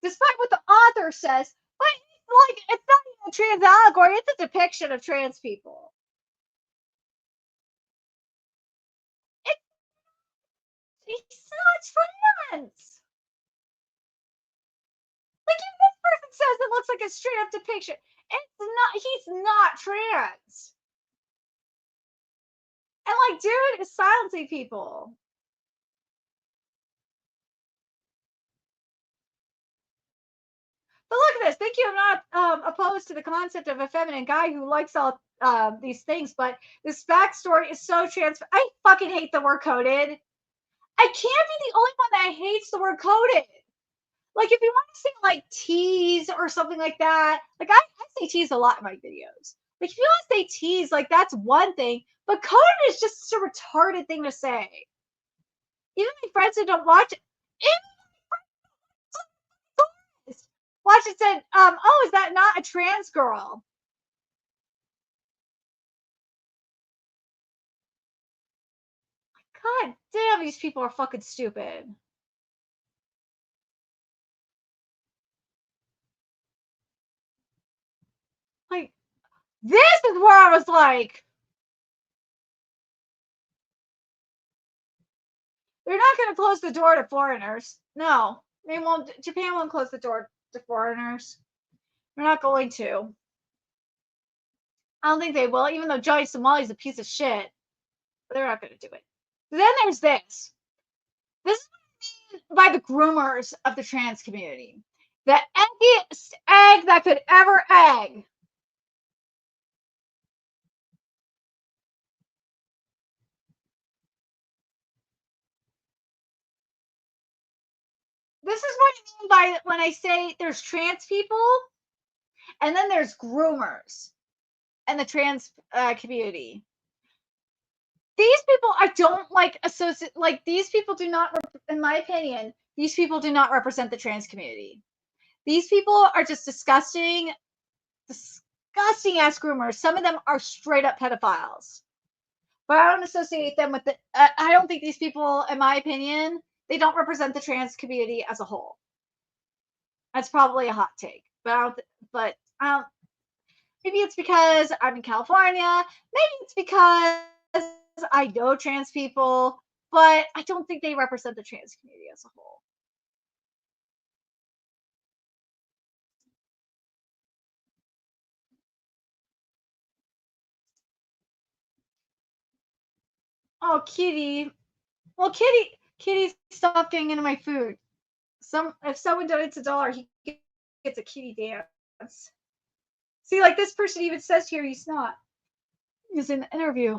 despite what the author says. But like, it's not even a trans allegory; it's a depiction of trans people. It's not trans. Like, if this person says it looks like a straight up depiction, it's not. He's not trans. And like, dude is silencing people. But look at this. Thank you. I'm not opposed to the concept of a feminine guy who likes all these things, but this backstory is so trans. I fucking hate the word coded. I can't be the only one that hates the word coded. Like, if you want to say like tease or something like that, like I say tease a lot in my videos. Like, if you want to say tease, like that's one thing, but coded is just such a retarded thing to say. Even my friends who don't watch it, watch it said, oh, is that not a trans girl? God damn, these people are fucking stupid. Like, this is where I was like, they're not going to close the door to foreigners. No, they won't. Japan won't close the door to foreigners. They're not going to. I don't think they will, even though Johnny Somali's a piece of shit. But they're not going to do it. Then there's this. This is by the groomers of the trans community. The eggiest egg that could ever egg. this is what I mean by when I say there's trans people and then there's groomers and the trans community. These people I don't like associate, like these people do not, in my opinion, these people do not represent the trans community. These people are just disgusting ass groomers. Some of them are straight up pedophiles. But I don't associate them with the. I don't think these people, in my opinion, they don't represent the trans community as a whole. That's probably a hot take, but I don't. Maybe it's because I'm in California. Maybe it's because I know trans people, but I don't think they represent the trans community as a whole. Oh, Kitty. Well, Kitty, stop getting into my food. If someone donates $1, he gets a kitty dance. See, like this person even says here he's not. He's in the interview.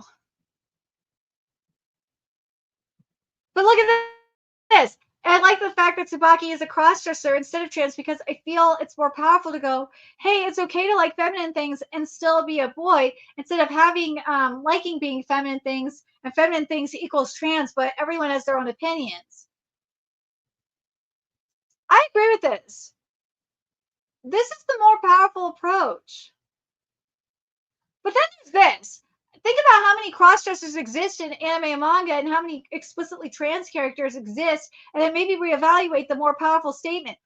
But look at this. And I like the fact that Tsubaki is a crossdresser instead of trans because I feel it's more powerful to go, hey, it's okay to like feminine things and still be a boy instead of having liking being feminine things and feminine things equals trans, but everyone has their own opinions. I agree with this. This is the more powerful approach. But then there's this. Think about how many crossdressers exist in anime and manga and how many explicitly trans characters exist, and then maybe reevaluate the more powerful statement.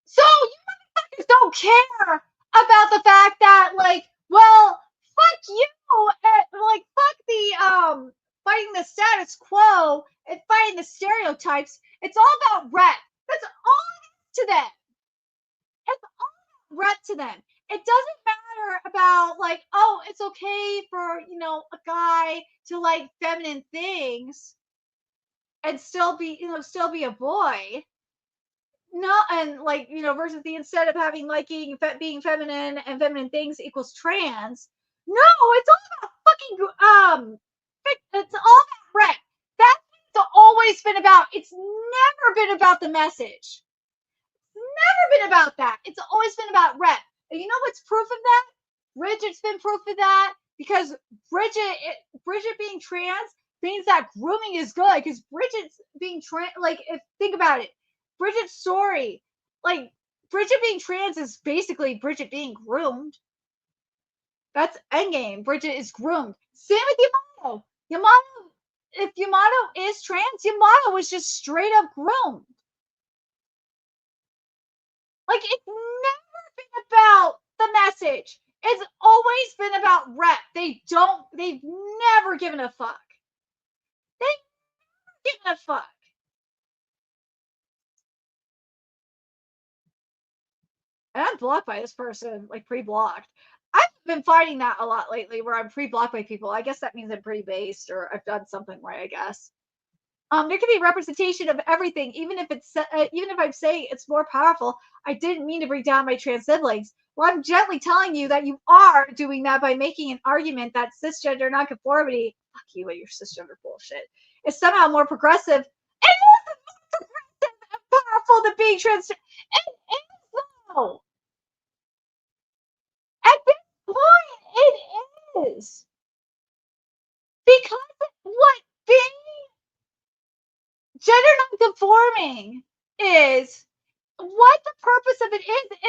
So you motherfuckers don't care about the fact that, like, well, fuck you, like, fuck the fighting the status quo and fighting the stereotypes. It's all about rep. That's all it is to them. It's all about rep to them. It doesn't matter about like, oh, it's okay for, a guy to like feminine things and still be a boy. No, and like, versus the instead of having liking being feminine and feminine things equals trans. No, it's all about fucking it's all about rep. That's what it's always been about. It's never been about the message. Never been about that. It's always been about rep. And you know what's proof of that? Bridget's been proof of that because Bridget being trans means that grooming is good because Bridget's being trans. Like, think about it, Bridget's story, like Bridget being trans is basically Bridget being groomed. That's endgame. Bridget is groomed. Same with Yamato. If Yamato is trans, Yamato was just straight up groomed. Like, it's never been about the message. It's always been about rep. They've never given a fuck. They've never given a fuck. And I'm blocked by this person, like pre-blocked. I've been finding that a lot lately where I'm pre-blocked by people. I guess that means I'm pretty based or I've done something right, I guess. There can be representation of everything, even if I'm saying it's more powerful. I didn't mean to bring down my trans siblings. Well, I'm gently telling you that you are doing that by making an argument that cisgender nonconformity, fuck you and your cisgender bullshit, is somehow more progressive. It is more progressive and powerful than being trans. It is though. At this point, it is because what being gender nonconforming is, what the purpose of it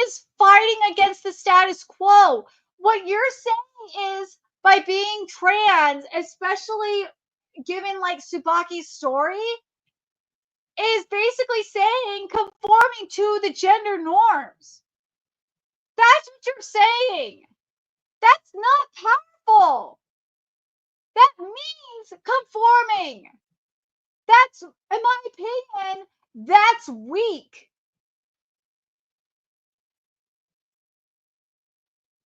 is fighting against the status quo. What you're saying is by being trans, especially given like Tsubaki's story, is basically saying conforming to the gender norms. That's what you're saying. That's not powerful. That means conforming. That's, in my opinion, that's weak.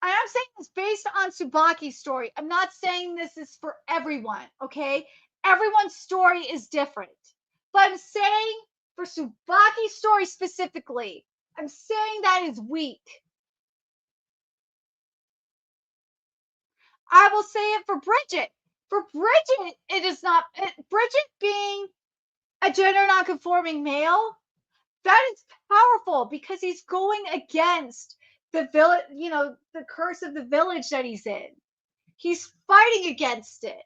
I'm saying this based on Tsubaki's story. I'm not saying this is for everyone, okay? Everyone's story is different. But I'm saying for Tsubaki's story specifically, I'm saying that is weak. I will say it for Bridget. For Bridget, it is not. Bridget being a gender nonconforming male, That is powerful because he's going against the village, the curse of the village that he's in. He's fighting against it.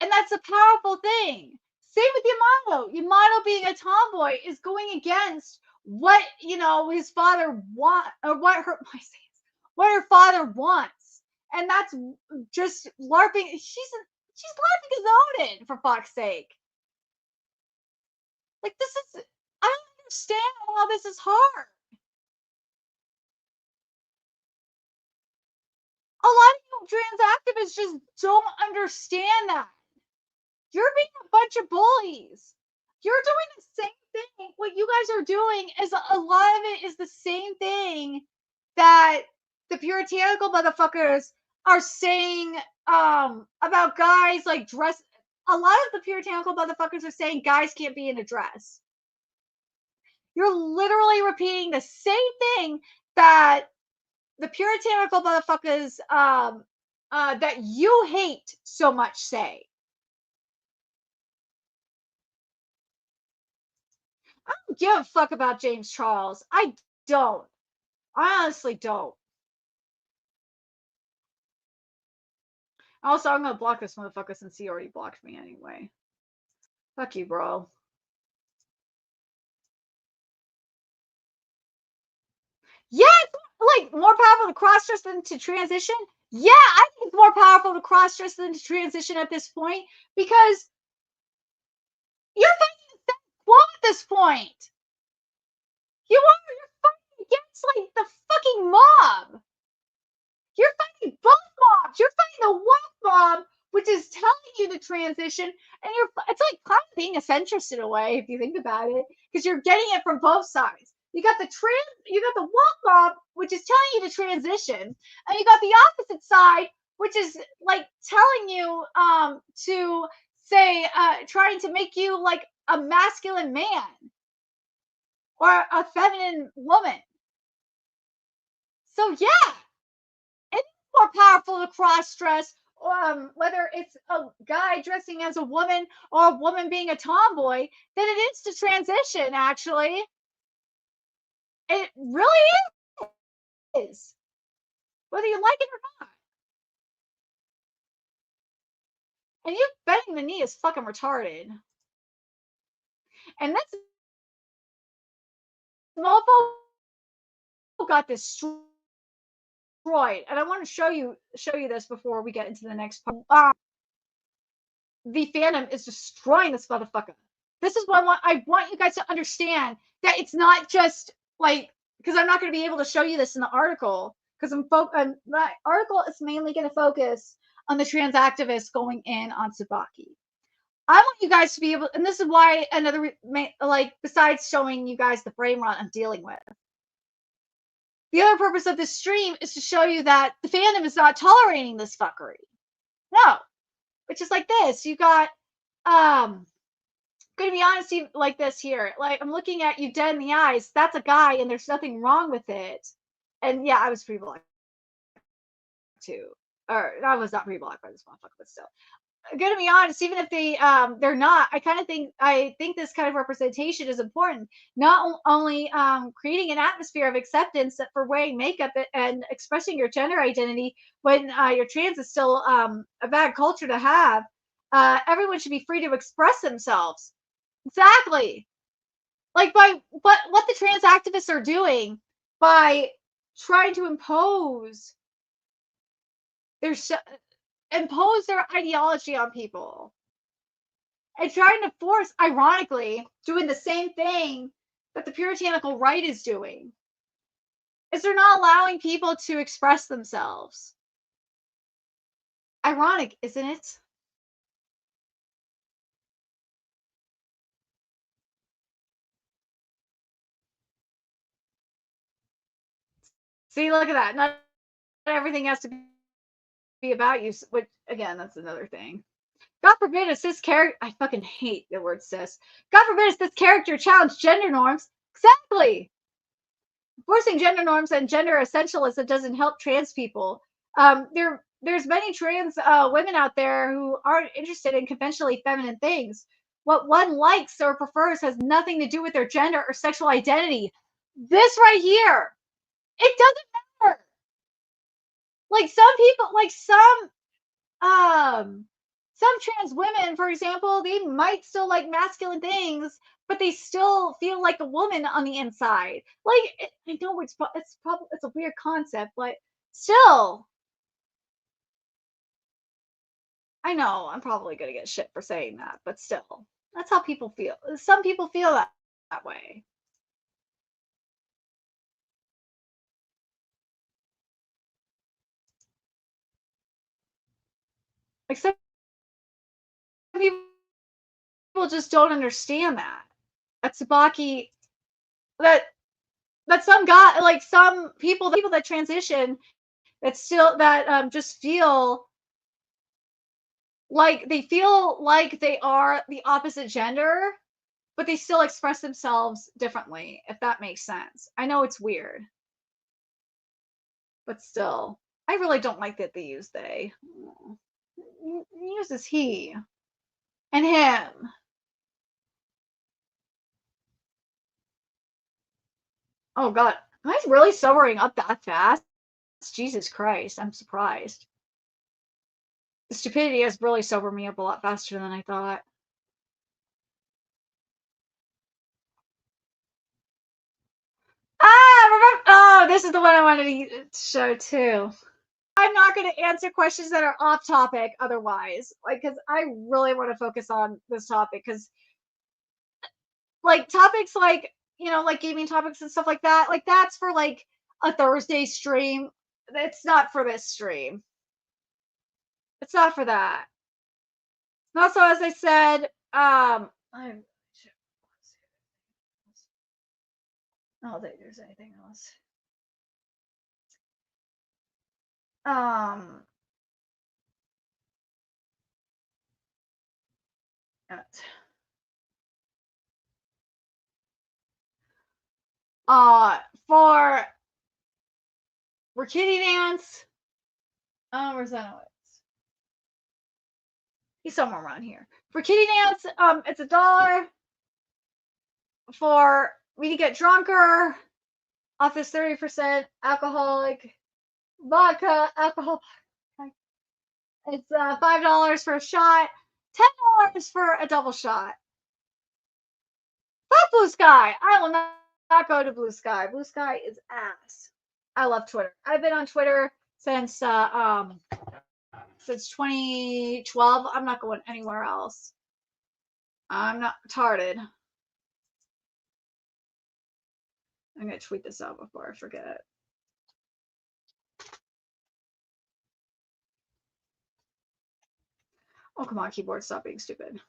And that's a powerful thing. Same with Yamato. Yamato being a tomboy is going against what, his father want or what her father wants. And that's just LARPing. She's LARPing his own in, for fuck's sake. Like, I don't understand how this is hard. A lot of you trans activists just don't understand that. You're being a bunch of bullies. You're doing the same thing. What you guys are doing is a lot of it is the same thing that the puritanical motherfuckers are saying about guys like dress. A lot of the puritanical motherfuckers are saying guys can't be in a dress. You're literally repeating the same thing that the puritanical motherfuckers that you hate so much say. I don't give a fuck about James Charles. I don't. I honestly don't. Also, I'm gonna block this motherfucker since he already blocked me anyway. Fuck you, bro. Yeah, like more powerful to cross-dress than to transition. Yeah, I think it's more powerful to cross-dress than to transition at this point because you're fighting the status quo at this point. You're fighting against like the fucking mob. You're fighting both mobs. You're fighting the woke mob, which is telling you to transition, and it's like kind of being a centrist in a way, if you think about it, because you're getting it from both sides. You got the woke mob, which is telling you to transition, and you got the opposite side, which is like telling you to say trying to make you like a masculine man or a feminine woman. So yeah, it's more powerful to cross-dress, whether it's a guy dressing as a woman or a woman being a tomboy, than it is to transition, actually. It really is. Whether you like it or not. And you bending the knee is fucking retarded. And this mofo got destroyed. And I want to show you this before we get into the next part. The fandom is destroying this motherfucker. This is what I want you guys to understand, that it's not just like, because I'm not going to be able to show you this in the article, because the article is mainly going to focus on the trans activists going in on Tsubaki. I want you guys to be able, and this is why besides showing you guys the frame run I'm dealing with, the other purpose of this stream is to show you that the fandom is not tolerating this fuckery. No. Which is like this. You got, gonna be honest, like this here. Like, I'm looking at you dead in the eyes. That's a guy, and there's nothing wrong with it. And yeah, I was pre-blocked too. Or I was not pre-blocked by this motherfucker, but still. I'm gonna be honest, even if they're not, I think this kind of representation is important. Not only creating an atmosphere of acceptance for wearing makeup and expressing your gender identity when you're trans is still a bad culture to have. Everyone should be free to express themselves. Exactly. Like by what the trans activists are doing by trying to impose their ideology on people and trying to force, ironically, doing the same thing that the puritanical right is doing, is they're not allowing people to express themselves. Ironic, isn't it? See, look at that. Not everything has to be about you, which, again, that's another thing. God forbid a cis character. I fucking hate the word cis. God forbid a cis character challenge gender norms. Exactly. Forcing gender norms and gender essentialism doesn't help trans people. There's many trans women out there who aren't interested in conventionally feminine things. what one likes or prefers has nothing to do with their gender or sexual identity. This right here, it doesn't matter. Like some people, like some trans women, for example, they might still like masculine things, but they still feel like a woman on the inside. Like I know it's probably it's a weird concept, but still, I know I'm probably gonna get shit for saying that, but still, that's how people feel. Some people feel that way. Like some people just don't understand that. That Tsubaki, that some guy, like some people that transition, that still that just feel like they are the opposite gender, but they still express themselves differently, if that makes sense. I know it's weird, but still, I really don't like that they use they. He uses he and him. Oh God, am I really sobering up that fast? Jesus Christ, I'm surprised. The stupidity has really sobered me up a lot faster than I thought. Ah, remember? Oh, this is the one I wanted to show too. I'm not going to answer questions that are off topic otherwise, like, because I really want to focus on this topic, because like topics like, like gaming topics and stuff like that's for like a Thursday stream. It's not for this stream. It's not for that. And also, as I said, I don't think there's anything else. Um, uh, for Kitty Dance, where's Zeno? He's somewhere around here. For Kitty Dance, it's $1. For me to get drunker, off this 30% alcoholic vodka alcohol, it's $5 for a shot, $10 for a double shot. Fuck Blue Sky. I will not go to Blue Sky. Blue Sky is ass. I love Twitter. I've been on Twitter since 2012. I'm not going anywhere else. I'm not retarded. I'm gonna tweet this out before I forget. Oh, come on, keyboard, stop being stupid.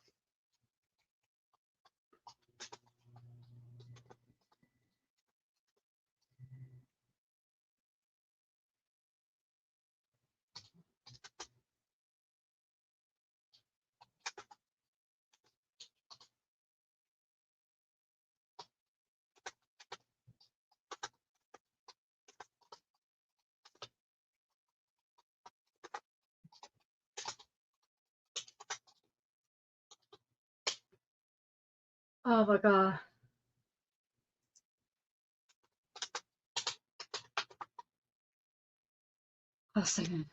Oh my God. A second.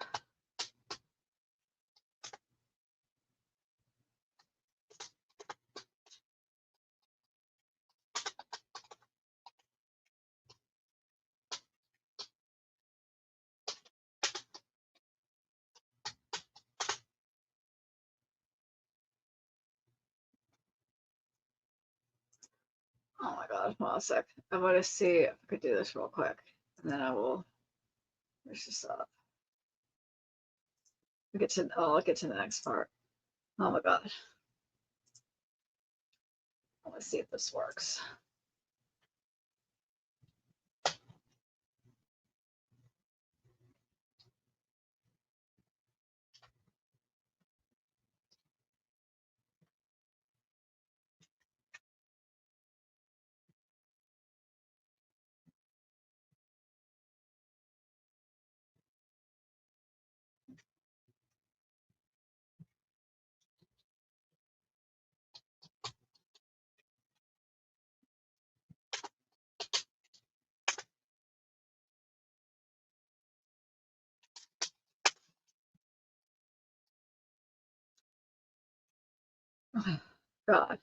Oh my God, hold on a sec. I want to see if I could do this real quick, and then I will finish this up. I'll get to the next part. Oh my God. Let's see if this works. Oh, God.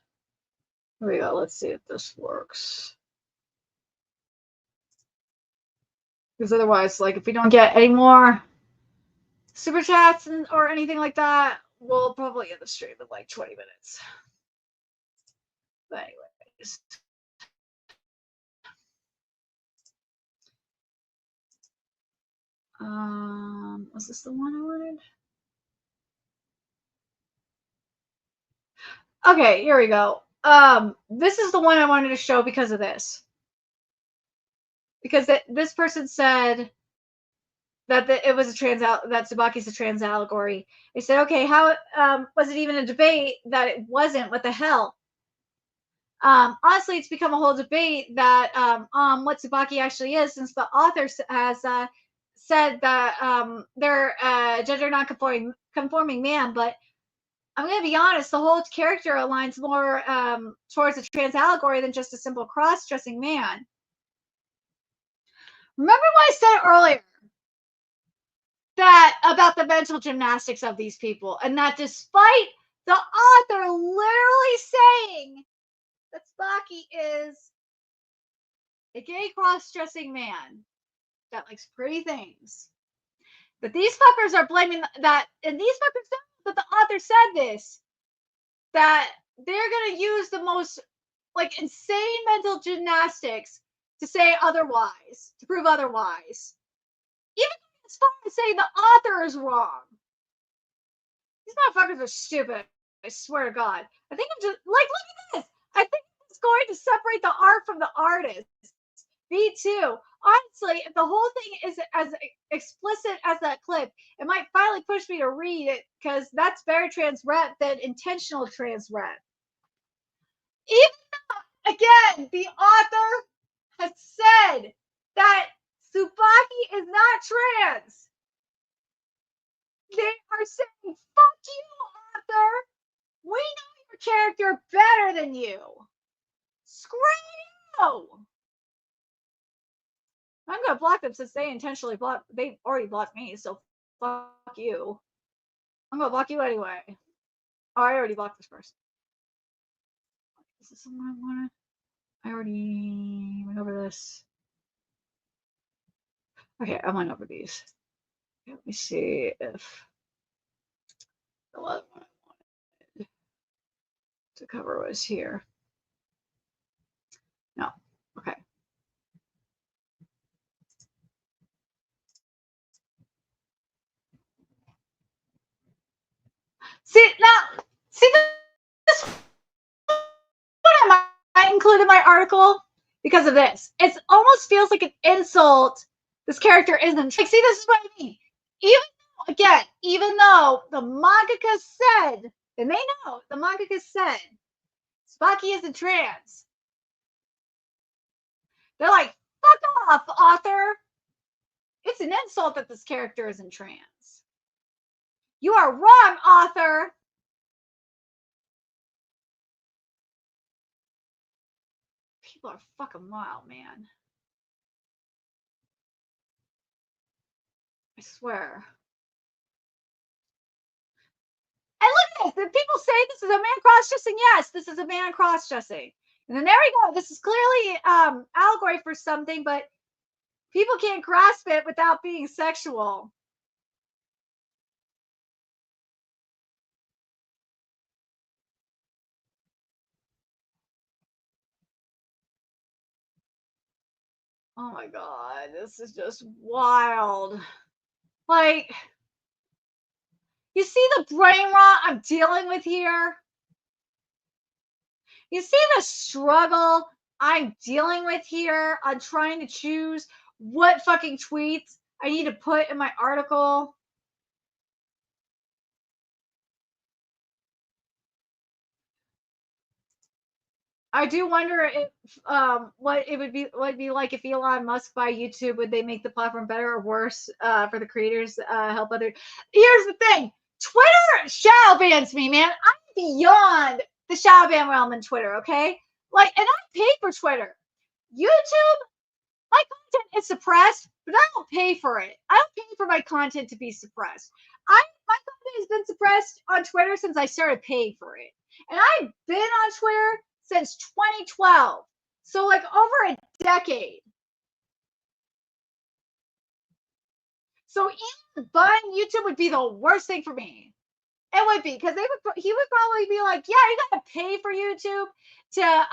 Here we go. Let's see if this works. Because otherwise, like, if we don't get any more super chats or anything like that, we'll probably end the stream in like 20 minutes. But anyways. Was this the one I wanted? Okay, here we go. This is the one I wanted to show because of this. Because this person said that it was a that Tsubaki's a trans allegory. They said, okay, how was it even a debate that it wasn't? What the hell? Honestly, it's become a whole debate that what Tsubaki actually is, since the author has said that they're gender non-conforming man. But I'm going to be honest, the whole character aligns more towards a trans allegory than just a simple cross-dressing man. Remember what I said earlier that about the mental gymnastics of these people, and that despite the author literally saying that Tsubaki is a gay cross-dressing man that likes pretty things, but these fuckers are blaming that, and these fuckers know that the author said this, that they're going to use the most like insane mental gymnastics to say otherwise, to prove otherwise. Even as far as saying the author is wrong. These motherfuckers are stupid. I swear to God. I think I'm just like, look at this. I think it's going to separate the art from the artist. Me too. Honestly, if the whole thing is as explicit as that clip, it might finally push me to read it, because that's very trans rep than intentional trans rep. Even though, again, the author has said that Tsubaki is not trans. They are saying, fuck you, author. We know your character better than you. Screw you. I'm going to block them since they intentionally blocked. They already blocked me, so fuck you. I'm going to block you anyway. Oh, I already blocked this person. Is this someone I wanted? I already went over this. Okay, I went over these. Let me see if the other one I wanted to cover was here. No. Okay. See this one I included my article because of this. It almost feels like an insult. This character isn't like. See, this is what I mean. Even though the mangaka said, and they know the mangaka said, Tsubaki isn't trans. They're like, fuck off, author. It's an insult that this character isn't trans. You are wrong, author. People are fucking wild, man. I swear. And look at this. People say this is a man cross-dressing. Yes, this is a man cross-dressing. And then there we go. This is clearly allegory for something, but people can't grasp it without being sexual. Oh my God, this is just wild. Like, you see the brain rot I'm dealing with here? You see the struggle I'm dealing with here on trying to choose what fucking tweets I need to put in my article? I do wonder if what it would be like if Elon Musk buy YouTube. Would they make the platform better or worse for the creators? Help other. Here's the thing: Twitter shadow bans me, man. I'm beyond the shadow ban realm in Twitter. Okay, like, and I pay for Twitter. YouTube, my content is suppressed, but I don't pay for it. I don't pay for my content to be suppressed. My has been suppressed on Twitter since I started paying for it. And I've been on Twitter since 2012. So like over a decade. So even buying YouTube would be the worst thing for me. It would be, because he would probably be like, yeah, you gotta pay for YouTube to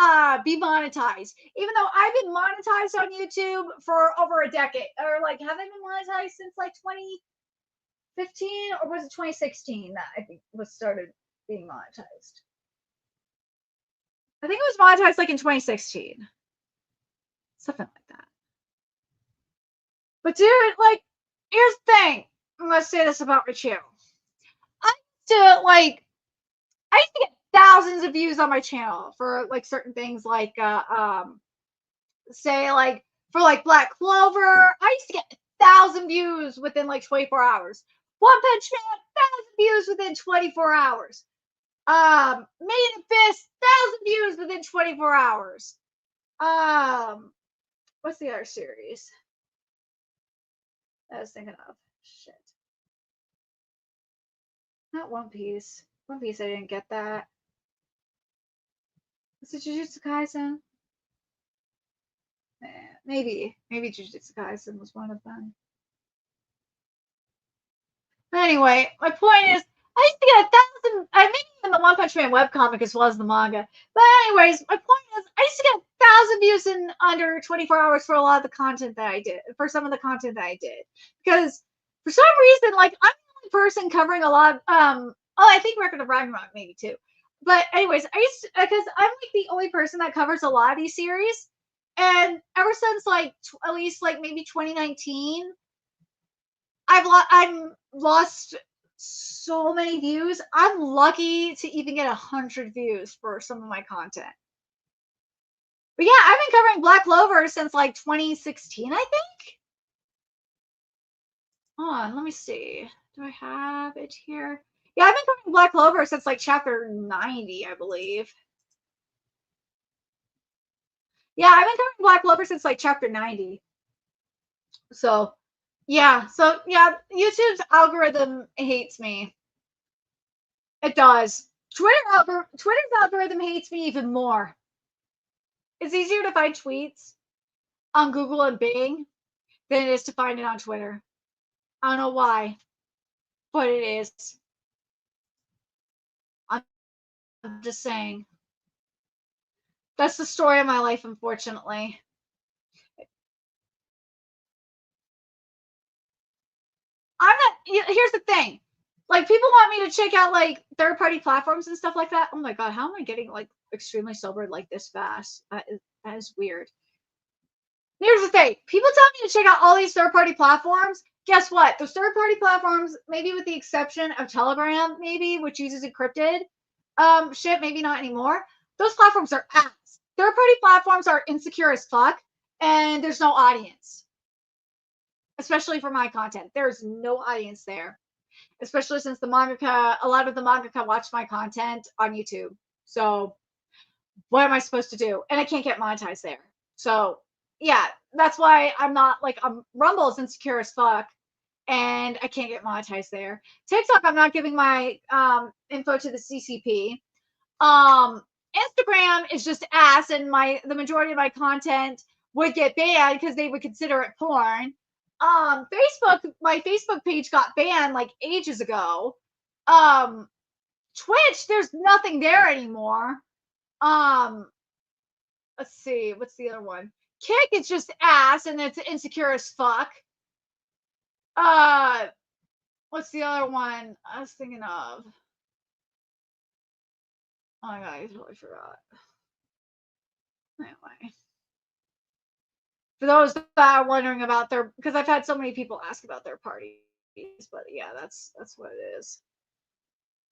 be monetized. Even though I've been monetized on YouTube for over a decade. Or like, have I been monetized since like 2015? Or was it 2016 that I think was started being monetized? I think it was monetized like in 2016. Something like that. But dude, like, here's the thing. I'm gonna say this about my channel. I used to get thousands of views on my channel for like certain things, like say like for like Black Clover. I used to get 1,000 views within like 24 hours. One Punch Man, 1,000 views within 24 hours. Made in Fist, 1,000 views within 24 hours. What's the other series I was thinking of? Shit. Not One Piece. One Piece, I didn't get that. Was it Jujutsu Kaisen? Maybe Jujutsu Kaisen was one of them. But anyway, my point is, I used to get 1,000. I think even the One Punch Man webcomic as well as the manga. But anyways, my point is, I used to get 1,000 views in under 24 hours for a lot of the content that I did. For some of the content that I did, because for some reason, like, I'm the only person covering a lot. I think Record of Ragnarok maybe too. But anyways, because I'm like the only person that covers a lot of these series. And ever since like at least like maybe 2019, I've lost so many views. I'm lucky to even get 100 views for some of my content. But yeah, I've been covering Black Clover since like 2016, I think. Hold on, let me see. Do I have it here? Yeah, I've been covering Black Clover since like chapter 90, I believe. Yeah, I've been covering Black Clover since like chapter 90. So, yeah. So, yeah, YouTube's algorithm hates me. It does. Twitter's algorithm hates me even more. It's easier to find tweets on Google and Bing than it is to find it on Twitter. I don't know why, but it is. I'm just saying. That's the story of my life, unfortunately. Here's the thing. Like, people want me to check out like third-party platforms and stuff like that. Oh my god, how am I getting like extremely sobered like this fast? That is weird. Here's the thing. People tell me to check out all these third-party platforms. Guess what? Those third-party platforms, maybe with the exception of Telegram, maybe, which uses encrypted shit, maybe not anymore. Those platforms are ass. Third-party platforms are insecure as fuck, and there's no audience. Especially for my content. There's no audience there. Especially since a lot of the mangaka watch my content on YouTube. So what am I supposed to do? And I can't get monetized there. So yeah, that's why I'm not like, Rumble's insecure as fuck, and I can't get monetized there. TikTok, I'm not giving my info to the CCP. Instagram is just ass, and the majority of my content would get banned because they would consider it porn. Facebook, my Facebook page got banned like ages ago. Twitch, there's nothing there anymore. Let's see, what's the other one? Kick is just ass, and it's insecure as fuck. What's the other one I was thinking of? Oh my god, I totally forgot. Anyway, for those that are wondering about because I've had so many people ask about their parties, but yeah, that's what it is.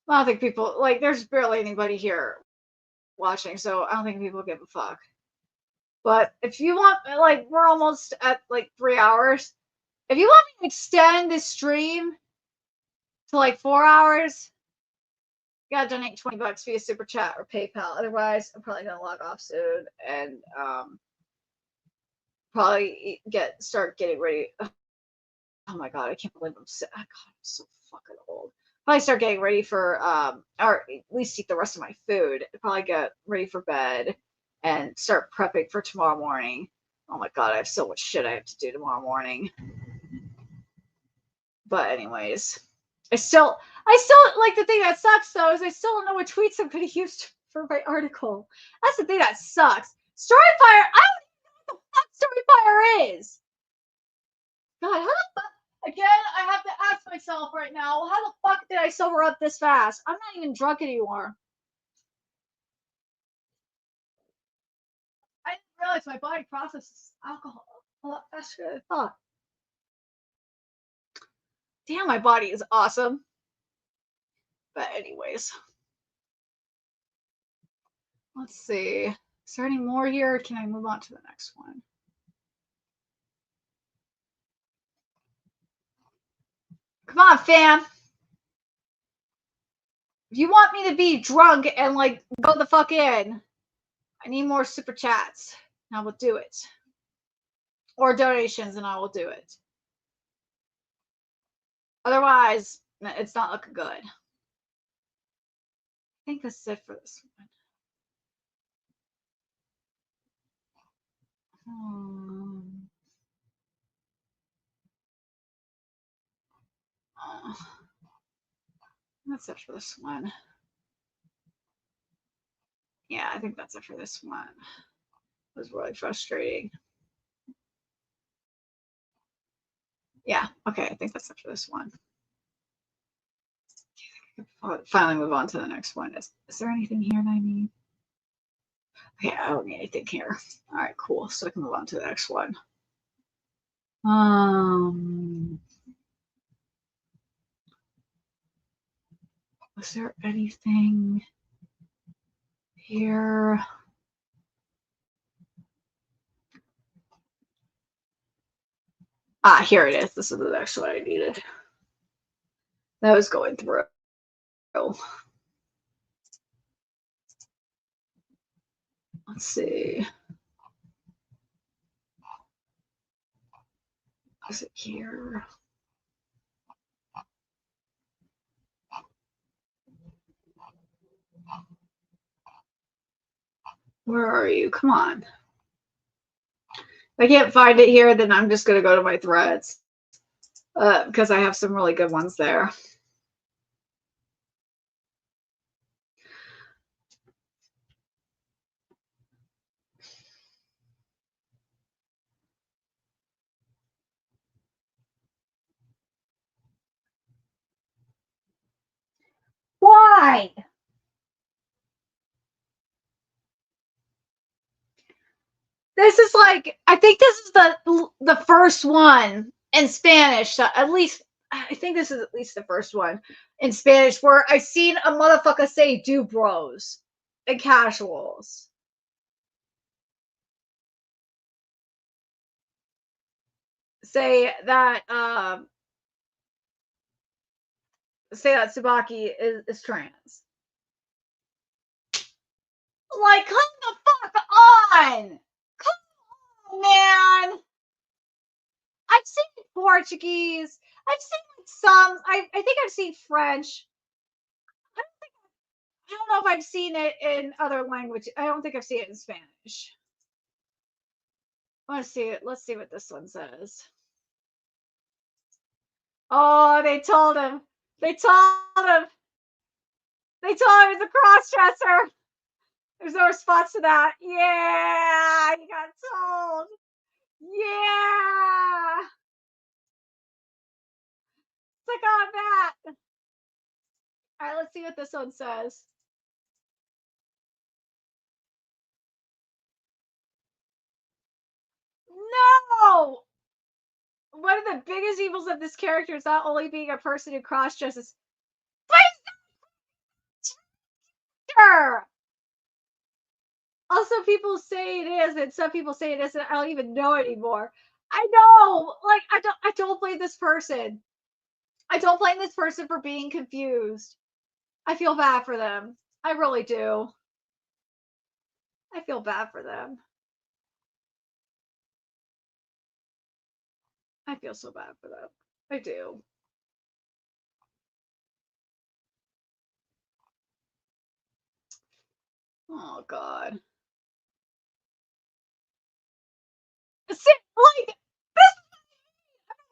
I don't think people, like, there's barely anybody here watching, so I don't think people give a fuck. But if you want, like, we're almost at like 3 hours. If you want me to extend this stream to like 4 hours, you gotta donate $20 via Super Chat or PayPal. Otherwise, I'm probably gonna log off soon and probably start getting ready. Oh my god, I can't believe I'm so fucking old. Probably start getting ready for or at least eat the rest of my food. Probably get ready for bed and start prepping for tomorrow morning. Oh my god, I have so much shit I have to do tomorrow morning. But anyways, I still like, the thing that sucks though is I still don't know what tweets I'm gonna use for my article. That's the thing that sucks. Storyfire, I don't even know what the fuck Storyfire is. God, how the fuck? Again, I have to ask myself right now, how the fuck did I sober up this fast? I'm not even drunk anymore. I didn't realize my body processes alcohol a lot faster than I thought. Damn, my body is awesome. But anyways, let's see. Is there any more here? Or can I move on to the next one? Come on, fam. If you want me to be drunk and like go the fuck in, I need more super chats. And I will do it. Or donations, and I will do it. Otherwise, it's not looking good. I think that's it for this one. That's it for this one. Yeah, I think that's it for this one. It was really frustrating. Yeah, okay, I think that's it for this one. I'll finally move on to the next one. Is there anything here that I need? Okay, I don't need anything here. All right, cool. So I can move on to the next one. Was there anything here? Ah, here it is. This is the next one I needed. That was going through. Let's see. Is it here? Where are you? Come on. If I can't find it here, then I'm just going to go to my threads because I have some really good ones there. Why? This is like, I think this is the first one in Spanish. At least I think this is at least the first one in Spanish where I seen a motherfucker say "do bros" and casuals. Say that Tsubaki is trans. Like, come the fuck on! Come on, man! I've seen Portuguese. I've seen some. I think I've seen French. I don't know if I've seen it in other languages. I don't think I've seen it in Spanish. Let's see. Let's see what this one says. Oh, they told him. They told him. They told him he's a cross-dresser. There's no response to that. Yeah, you got told. Yeah. Click on that. All right, let's see what this one says. No! One of the biggest evils of this character is not only being a person who cross-dresses, but sure. Also, people say it is, and some people say it isn't. I don't even know anymore. I know, like, I don't blame this person. I don't blame this person for being confused. I feel bad for them. I really do. I feel bad for them. I feel so bad for them. I do. Oh God. See, like this,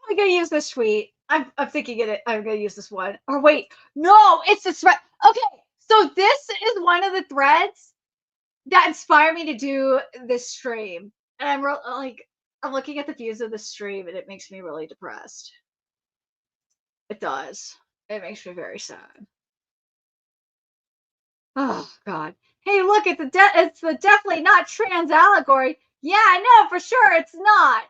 I'm gonna use this tweet. I'm thinking it. I'm gonna use this one. Or wait, no, it's this thread. Okay, so this is one of the threads that inspired me to do this stream, and I'm looking at the views of the stream, and it makes me really depressed. It does. It makes me very sad. Oh God. Hey, look, it's the definitely not trans allegory. Yeah, I know for sure it's not.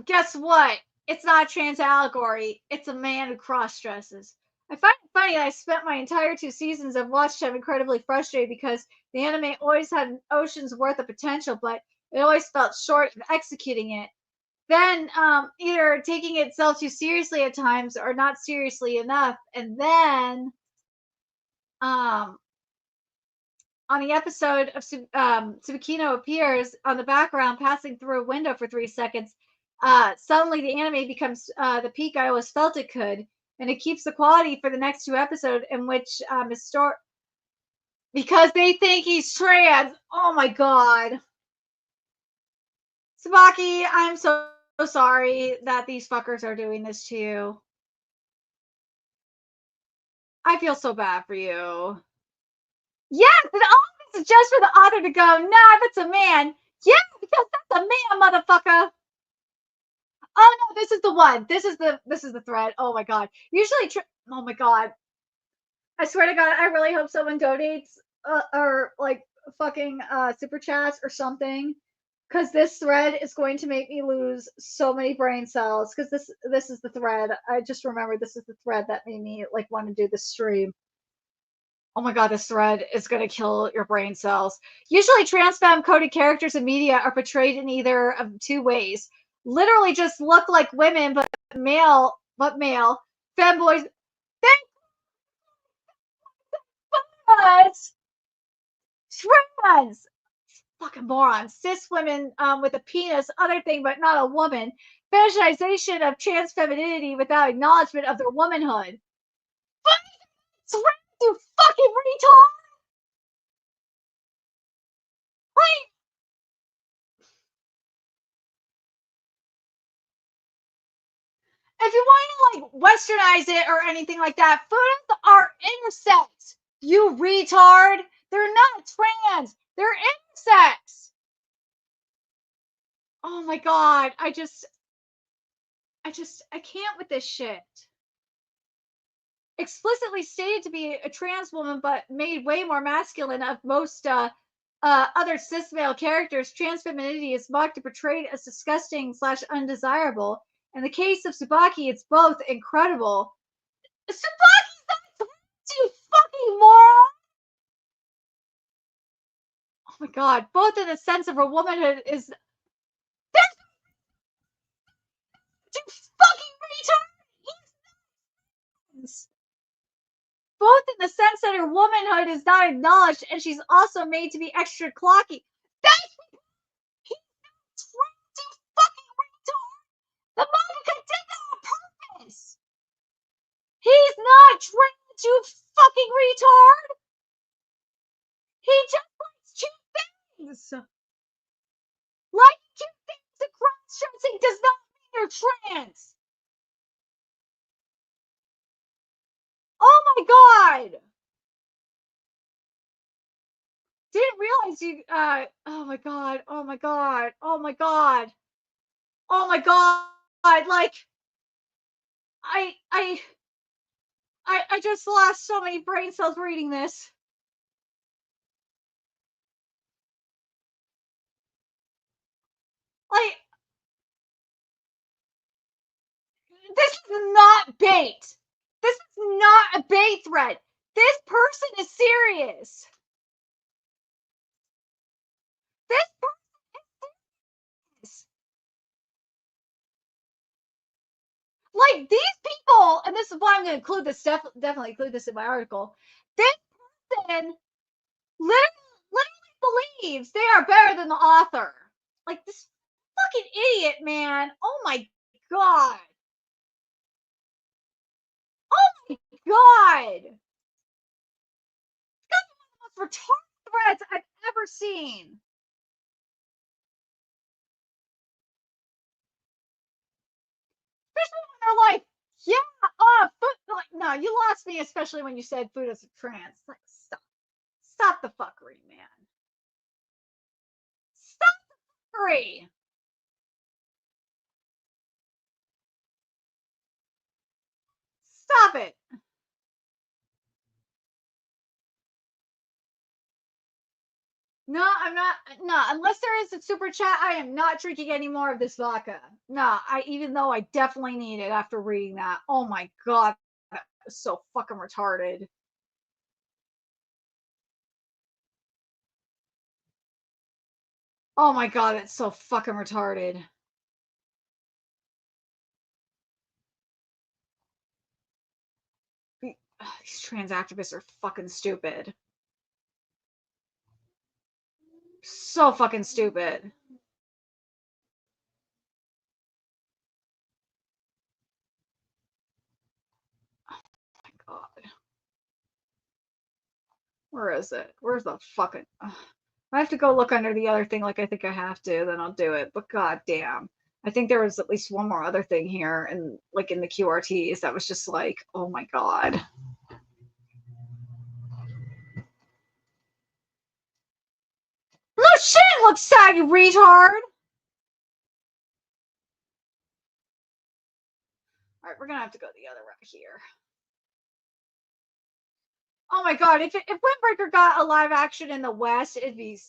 Guess what? It's not a trans allegory. It's a man who cross dresses. I find it funny that I spent my entire 2 seasons of Watch Time incredibly frustrated because the anime always had an ocean's worth of potential, but it always felt short of executing it. Then either taking itself too seriously at times or not seriously enough. And then um, on the episode of Tsubakino appears on the background passing through a window for 3 seconds, suddenly the anime becomes the peak I always felt it could, and it keeps the quality for the next 2 episodes in which because they think he's trans. Oh my God. Tsubaki, I'm so sorry that these fuckers are doing this to you. I feel so bad for you. Yes, and all this is just for the author to go, nah, if it's a man. Yeah, because that's a man, motherfucker. Oh no, this is the one. This is the thread. Oh my God. Usually, oh my God. I swear to God, I really hope someone donates or like fucking super chats or something, because this thread is going to make me lose so many brain cells. Because this is the thread. I just remember this is the thread that made me like want to do the stream. Oh my God, this thread is going to kill your brain cells. Usually, trans femme coded characters in media are portrayed in either of two ways. Literally just look like women, but male. Femboys. Femboys. Trans. Fucking morons. Cis women with a penis, other thing, but not a woman. Fetishization of trans femininity without acknowledgement of their womanhood. Trans, you fucking retard! Like, if you want to like westernize it or anything like that, foods are intersex. You retard. They're not trans. They're intersex. Oh my God. I can't with this shit. Explicitly stated to be a trans woman, but made way more masculine of most other cis male characters. Trans femininity is mocked and portrayed as disgusting / undesirable. In the case of Tsubaki, it's both incredible. Tsubaki's not trans, you fucking moron! Oh my God! Both in the sense of her womanhood is. That's you fucking retards! Both in the sense that her womanhood is not acknowledged, and she's also made to be extra clocky. That's he's trans, you fucking retard! The mangaka did that on purpose! He's not trans, you fucking retard! He just likes two things! Liking two things and cross-dressing does not mean you're trans! Oh my God! Didn't realize you, oh my God, oh my God, oh my God, oh my God, like, I, I, I just lost so many brain cells reading this. Like, this is not bait. This is not a bait thread. This person is serious. This person is serious. Like, these people, and this is why I'm going to include this, definitely include this in my article. This person literally believes they are better than the author. Like, this fucking idiot, man. Oh my God. Oh my God. retarded threads I've ever seen. Especially when they're like, yeah, food, like, no, you lost me, especially when you said food is a trans. Like, stop the fuckery, man. Stop the fuckery. Stop it. No, I'm not. No, unless there is a super chat, I am not drinking any more of this vodka. No, even though I definitely need it after reading that. Oh my god, that was so fucking retarded. Oh my god, it's so fucking retarded. These trans activists are fucking stupid. So fucking stupid. Oh my god. Where is it? Where's the fucking... I have to go look under the other thing like I think I have to, then I'll do it. But god damn. I think there was at least one more other thing here and like in the QRTs that was just like, oh my god. No shit, look sad, you retard! Alright, we're gonna have to go the other route here. Oh my god, if WindBreaker got a live action in the West, it'd be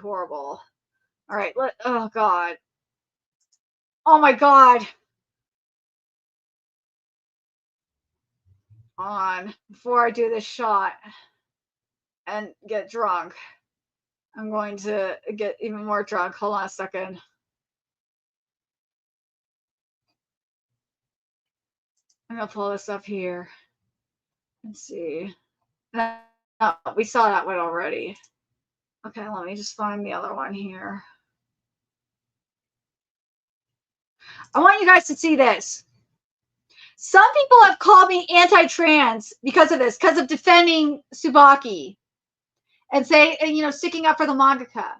horrible. Alright, oh god. Oh my god. On before I do this shot and get drunk. I'm going to get even more drunk. Hold on a second. I'm gonna pull this up here and see. No, we saw that one already. Okay, let me just find the other one here. I want you guys to see this. Some people have called me anti-trans because of this, because of defending Tsubaki and sticking up for the mangaka.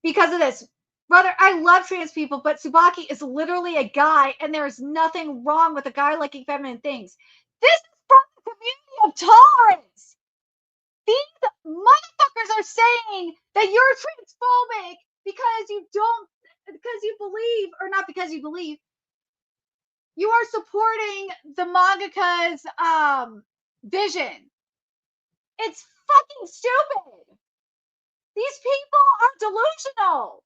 Because of this. Brother, I love trans people, but Tsubaki is literally a guy, and there is nothing wrong with a guy liking feminine things. This is from the community of tolerance. These motherfuckers are saying that you're transphobic because you believe, or not because you believe, you are supporting the mangaka's vision. It's fucking stupid. These people are delusional.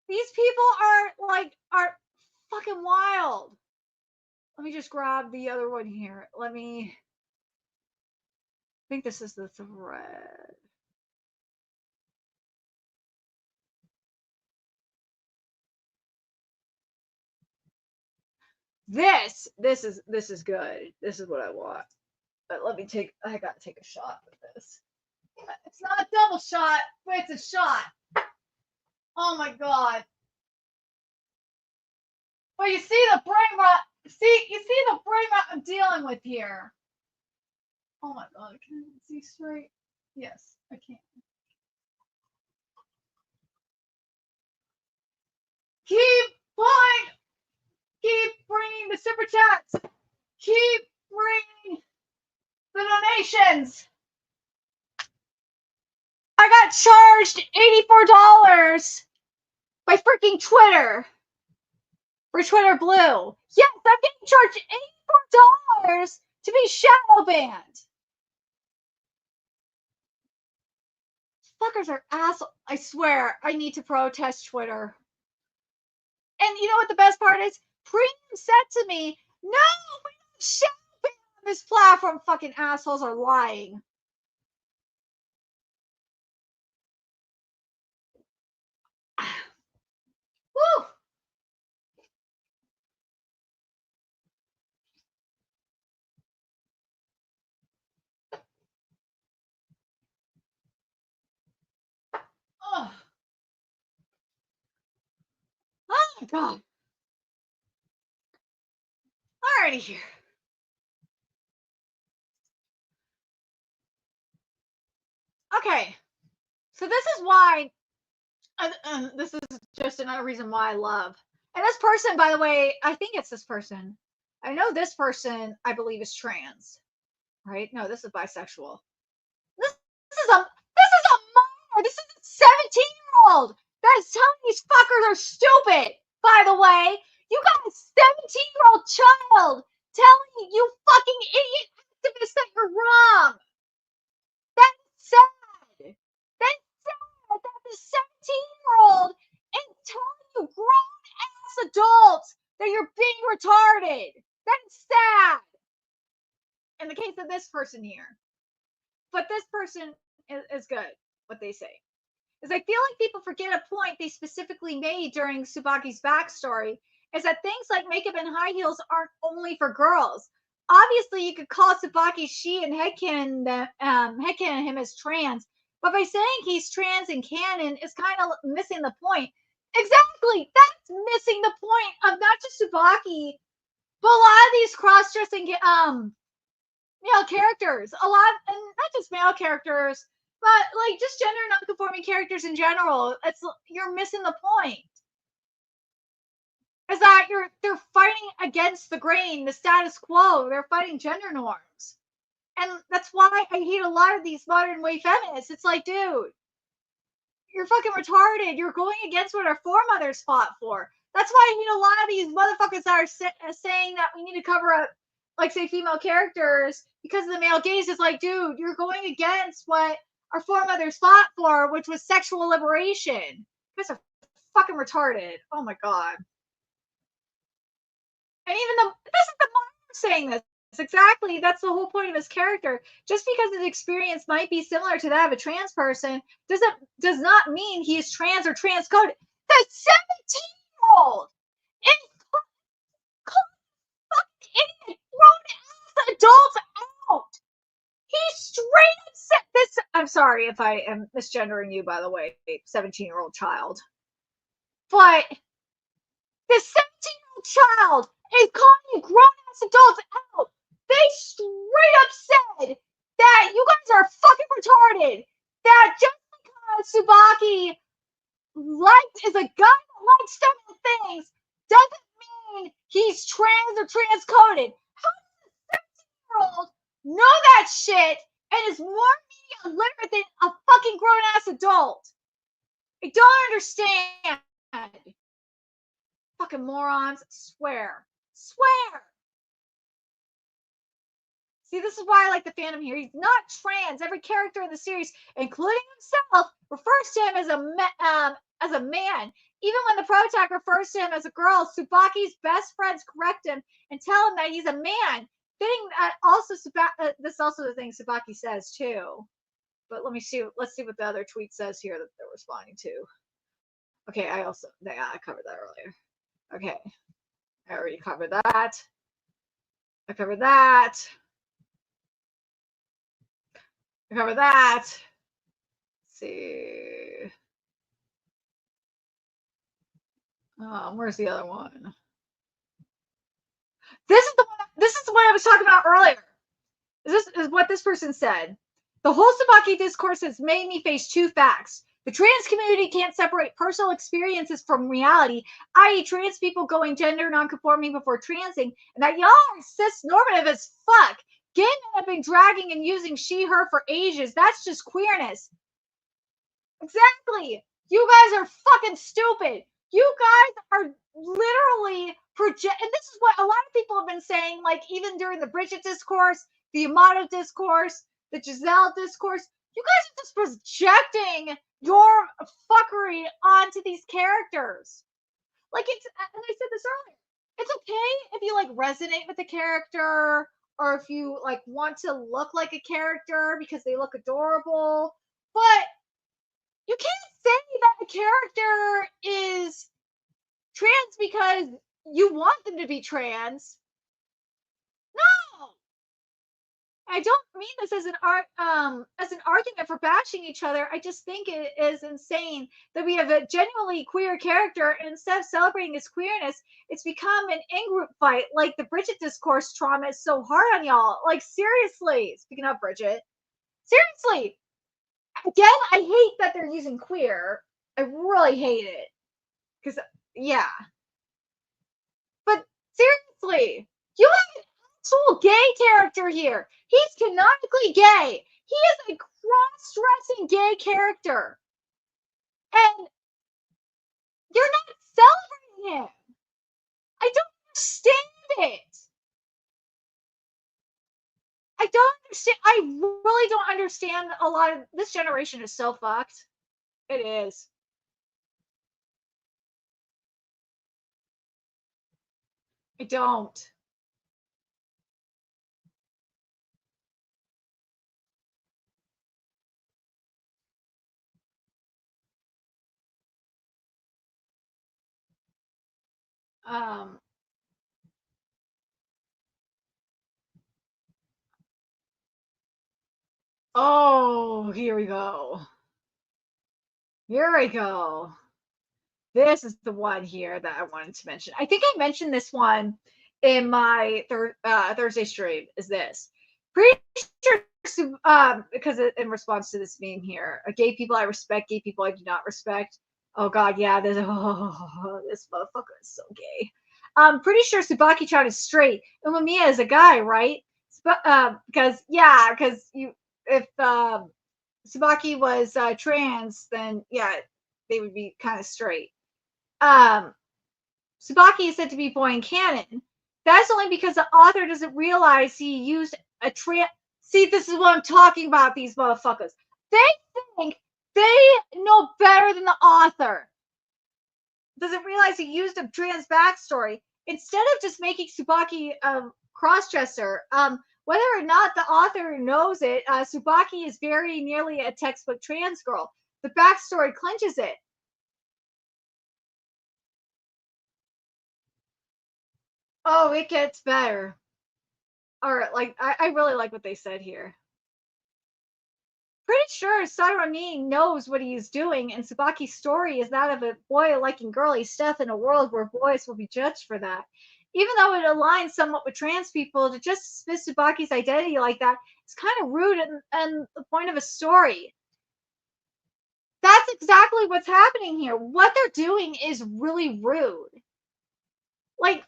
These people are fucking wild. Let me just grab the other one here. I think this is the thread. This is good. This is what I want. But I gotta take a shot with this. It's not a double shot, but it's a shot. Oh my god. Well, you see the brain rot. You see the brain rot I'm dealing with here. Oh my god, can I see straight? Yes, I can. Keep pulling. Keep bringing the super chats. Keep bringing the donations. I got charged $84 by freaking Twitter for Twitter Blue. Yes, I'm getting charged $84 to be shadow banned. Fuckers are assholes. I swear, I need to protest Twitter. And you know what the best part is? Premium said to me, no, we don't shadow ban on this platform. Fucking assholes are lying. Woo! Oh my god. Alrighty here. Okay, so this is why. This is just another reason why I love. And this person, by the way, I think it's this person. I know this person, I believe, is trans. Right? No, this is bisexual. This is a minor. This is a 17-year-old that is telling these fuckers are stupid. By the way, you got a 17-year-old child telling you fucking idiot activists that you're wrong. That's sad. That's sad that the 17-year-old is telling you grown ass adults that you're being retarded. That's sad. In the case of this person here. But this person is good, what they say. Is I feel like people forget a point they specifically made during Tsubaki's backstory, is that things like makeup and high heels aren't only for girls. Obviously, you could call Tsubaki she and headcanon him as trans, but by saying he's trans in canon is kind of missing the point. Exactly, that's missing the point of not just Tsubaki, but a lot of these cross-dressing male characters. A lot, and not just male characters, but like just gender non-conforming characters in general. You're missing the point. Is that they're fighting against the grain, the status quo. They're fighting gender norms. And that's why I hate a lot of these modern wave feminists. It's like, dude, you're fucking retarded. You're going against what our foremothers fought for. That's why I hate a lot of these motherfuckers that are saying that we need to cover up, like, say, female characters because of the male gaze. Is like, dude, you're going against what our foremothers fought for, which was sexual liberation. You guys are fucking retarded. Oh my god. And even this is the mom saying this. Exactly. That's the whole point of his character. Just because his experience might be similar to that of a trans person does not mean he is trans or transcoded. The 17-year-old is fucking idiot, grown ass adults out. He straight up said this. I'm sorry if I am misgendering you, by the way, 17-year-old child. But the 17-year-old child is calling you grown-ass adults out. They straight up said that you guys are fucking retarded. That just because Tsubaki is a guy that likes feminine things doesn't mean he's trans or transcoded. How does a 17-year-old know that shit and is more media literate than a fucking grown-ass adult? I don't understand. Fucking morons. Swear. See, this is why I like the fandom here. He's not trans. Every character in the series, including himself, refers to him as a man. Even when the protag refers to him as a girl, Tsubaki's best friends correct him and tell him that he's a man. Fitting that also this is also the thing Tsubaki says too. But let's see what the other tweet says here that they're responding to. Okay, I covered that earlier. Okay, I already covered that. I covered that. Let's see. Where's the other one? This is the one I was talking about earlier. This is what this person said. The whole Tsubaki discourse has made me face two facts. The trans community can't separate personal experiences from reality, i.e. trans people going gender non-conforming before transing, and that y'all are cis-normative as fuck. Gay men have been dragging and using she, her for ages. That's just queerness. Exactly. You guys are fucking stupid. You guys are literally and this is what a lot of people have been saying, like even during the Bridget discourse, the Yamato discourse, the Gisele discourse. You guys are just projecting your fuckery onto these characters. Like and I said this earlier, it's okay if you like resonate with the character or if you like want to look like a character because they look adorable, but you can't say that the character is trans because you want them to be trans. No. I don't mean this as an argument for bashing each other. I just think it is insane that we have a genuinely queer character, and instead of celebrating his queerness, it's become an in-group fight. Like the Bridget discourse trauma is so hard on y'all. Like seriously. Speaking of Bridget, seriously. Again, I hate that they're using queer. I really hate it. Because yeah. But seriously, you have an actual gay character here. He's canonically gay. He is a cross-dressing gay character. And you're not celebrating him. I don't understand it. I don't understand. I really don't understand a lot of this generation is so fucked. It is. I don't. Um oh, here we go. Here we go. This is the one here that I wanted to mention. I think I mentioned this one in my Thursday stream. Is this pretty sure? Because in response to this meme here, gay people I respect, gay people I do not respect. Oh God, yeah, this this motherfucker is so gay. I'm pretty sure Tsubaki-chan is straight, and Mamiya is a guy, right? Because yeah, because you if Tsubaki was trans, then yeah, they would be kind of straight. um, Tsubaki is said to be boy in canon. That's only because the author doesn't realize he used a trans. See, this is what I'm talking about. These motherfuckers. They think they know better than the author. Doesn't realize he used a trans backstory instead of just making Tsubaki a crossdresser. Whether or not the author knows it, Tsubaki is very nearly a textbook trans girl. The backstory clinches it. Oh, it gets better. Or like I really like what they said here. Pretty sure Saruman knows what he's doing, and Tsubaki's story is that of a boy liking girly stuff in a world where boys will be judged for that. Even though it aligns somewhat with trans people, to just dismiss Tsubaki's identity like that is kind of rude and the point of a story. That's exactly what's happening here. What they're doing is really rude. Like,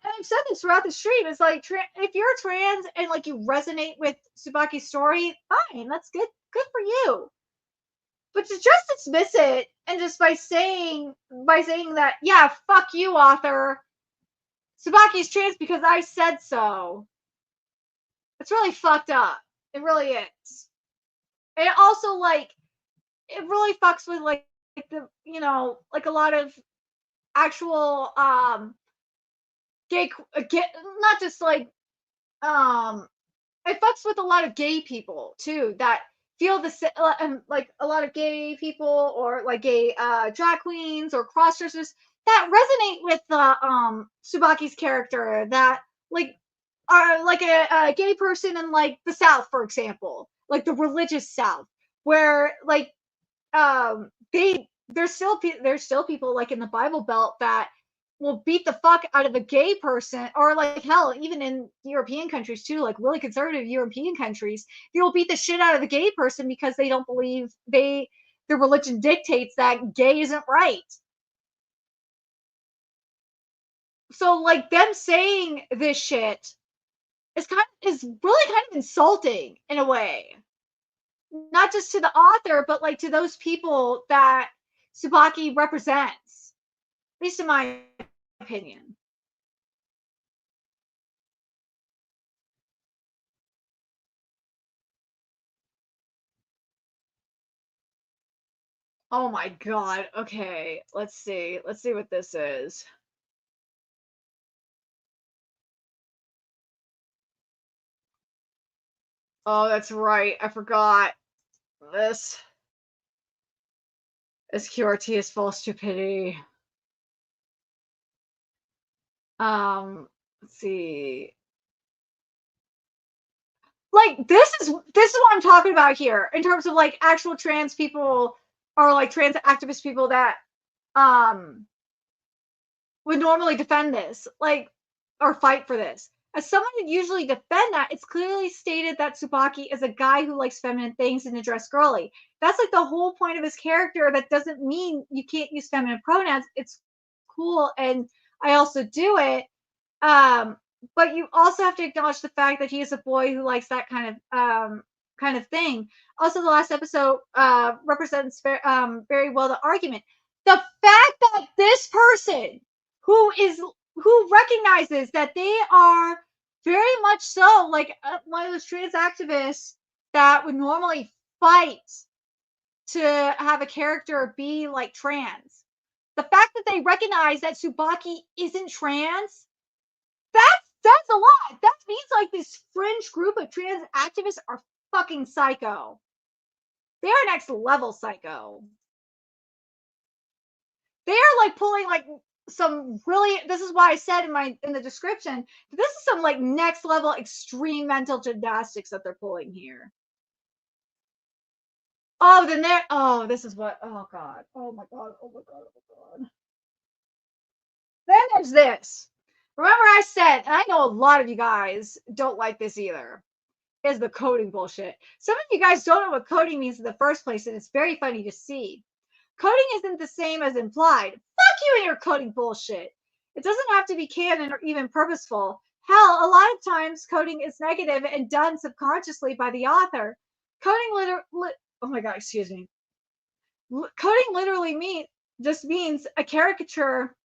I've said this throughout the stream. It's like if you're trans and like you resonate with Tsubaki's story, fine, that's good for you. But to just dismiss it and just by saying that, yeah, fuck you, author. Tsubaki's trans because I said so. It's really fucked up. It really is. And it also like it really fucks with like the like a lot of actual gay, not just like um it fucks with a lot of gay people too that feel like a lot of gay people or like gay drag queens or crossdressers that resonate with the Subaki's character that like are like a gay person in like the South, for example, like the religious South, where like there's still people like in the Bible Belt that will beat the fuck out of a gay person, or like hell, even in European countries too, like really conservative European countries, they will beat the shit out of the gay person because they don't believe their religion dictates that gay isn't right. So like them saying this shit is really kind of insulting in a way. Not just to the author, but like to those people that Tsubaki represents. At least in my opinion. Oh my god. Okay, let's see. Let's see what this is. Oh, that's right. I forgot. This QRT is full of stupidity. Let's see. like this is what I'm talking about here in terms of like actual trans people or like trans activist people that would normally defend this, like, or fight for this. As someone who usually defend that, it's clearly stated that Tsubaki is a guy who likes feminine things and to dress girly. That's like the whole point of his character. That doesn't mean you can't use feminine pronouns. It's cool, and I also do it. But you also have to acknowledge the fact that he is a boy who likes that kind of thing. Also, the last episode represents very well the argument. The fact that this person who recognizes that they are very much so like one of those trans activists that would normally fight to have a character be like trans. The fact that they recognize that Tsubaki isn't trans, that's a lot. That means like this fringe group of trans activists are fucking psycho. They are next level psycho. They are like pulling like some really, this is why I said in the description, this is some like next level extreme mental gymnastics that they're pulling here. Oh, then there, oh, this is what, oh god, oh my god, oh my god, oh my god. Then there's this. Remember I said, and I know a lot of you guys don't like this either, is the coding bullshit. Some of you guys don't know what coding means in the first place, and it's very funny to see. Coding isn't the same as implied. Fuck you and your coding bullshit. It doesn't have to be canon or even purposeful. Hell, a lot of times coding is negative and done subconsciously by the author. Coding oh my god, excuse me. Coding literally just means a caricature,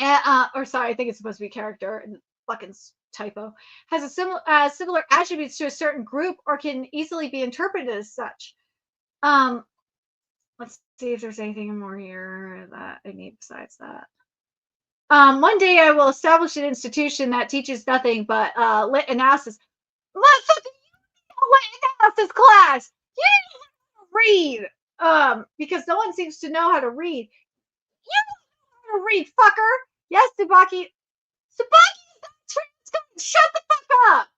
or sorry, I think it's supposed to be character and fucking typo, has a similar attributes to a certain group or can easily be interpreted as such. Let's see if there's anything more here that I need besides that. One day I will establish an institution that teaches nothing but lit analysis. Motherfucker, you know lit analysis class. You didn't read. Because no one seems to know how to read. You know how to read, fucker. Yes, Tsubaki. Tsubaki is not trans. Shut the fuck up.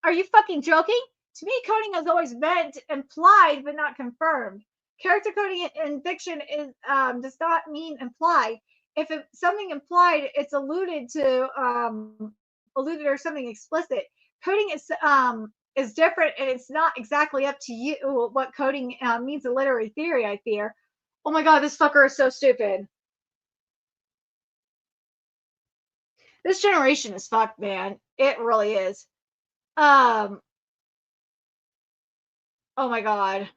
Are you fucking joking? To me, coding has always meant implied but not confirmed. Character coding in fiction does not mean implied. If something implied, it's alluded or something explicit. Coding is different, and it's not exactly up to you what coding means in literary theory. I fear. Oh my god, this fucker is so stupid. This generation is fucked, man. It really is. Oh my god.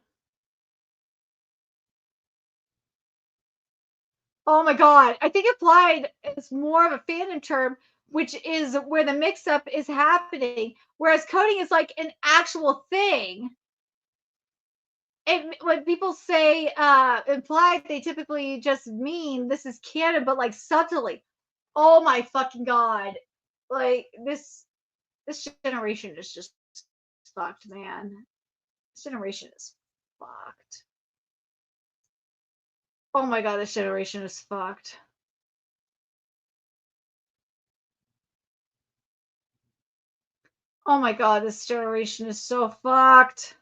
Oh my god. I think implied is more of a fandom term, which is where the mix up is happening. Whereas coding is like an actual thing. When people say implied, they typically just mean this is canon, but like subtly. Oh my fucking god. Like this generation is just fucked, man. This generation is fucked. Oh my god, this generation is fucked. Oh my god, this generation is so fucked.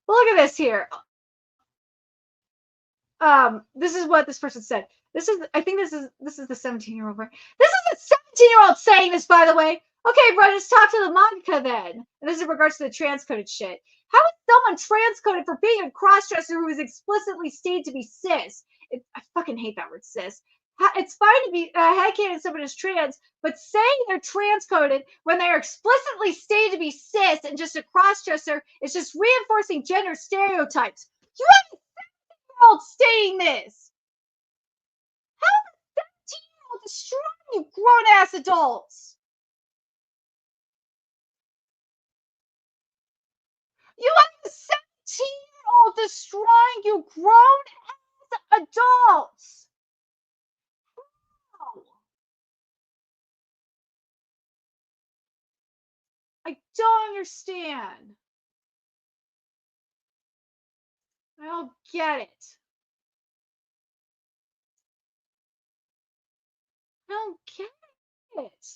Look at this here. This is what this person said. I think this is the 17-year-old, right? This is a 17-year-old saying this, by the way. Okay, bro, let's talk to the manga then. And this is in regards to the transcoded shit. How is someone transcoded for being a crossdresser who is explicitly stated to be cis? I fucking hate that word cis. It's fine to be headcanon someone is trans, but saying they're transcoded when they are explicitly stated to be cis and just a crossdresser is just reinforcing gender stereotypes. You have a 17-year-old stating this. How is a 17-year-old destroying you grown-ass adults? You have a 17-year-old destroying you grown-ass adults. Wow. I don't understand. I don't get it. I don't get it.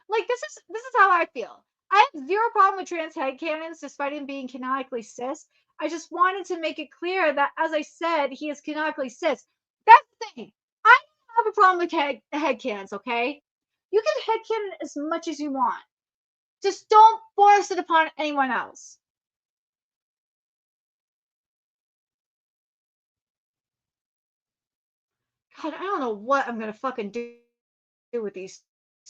Like this is how I feel. I have zero problem with trans headcanons despite him being canonically cis. I just wanted to make it clear that, as I said, he is canonically cis. That's the thing. I don't have a problem with headcanons, okay? You can headcanon as much as you want. Just don't force it upon anyone else. God, I don't know what I'm gonna fucking do with these.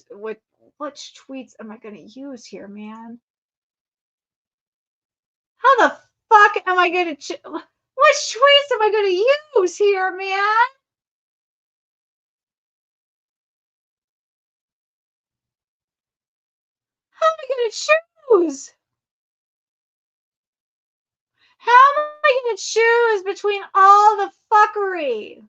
With which tweets am I gonna use here, man? How the fuck am I gonna? Which tweets am I gonna use here, man? How am I gonna choose? How am I gonna choose between all the fuckery?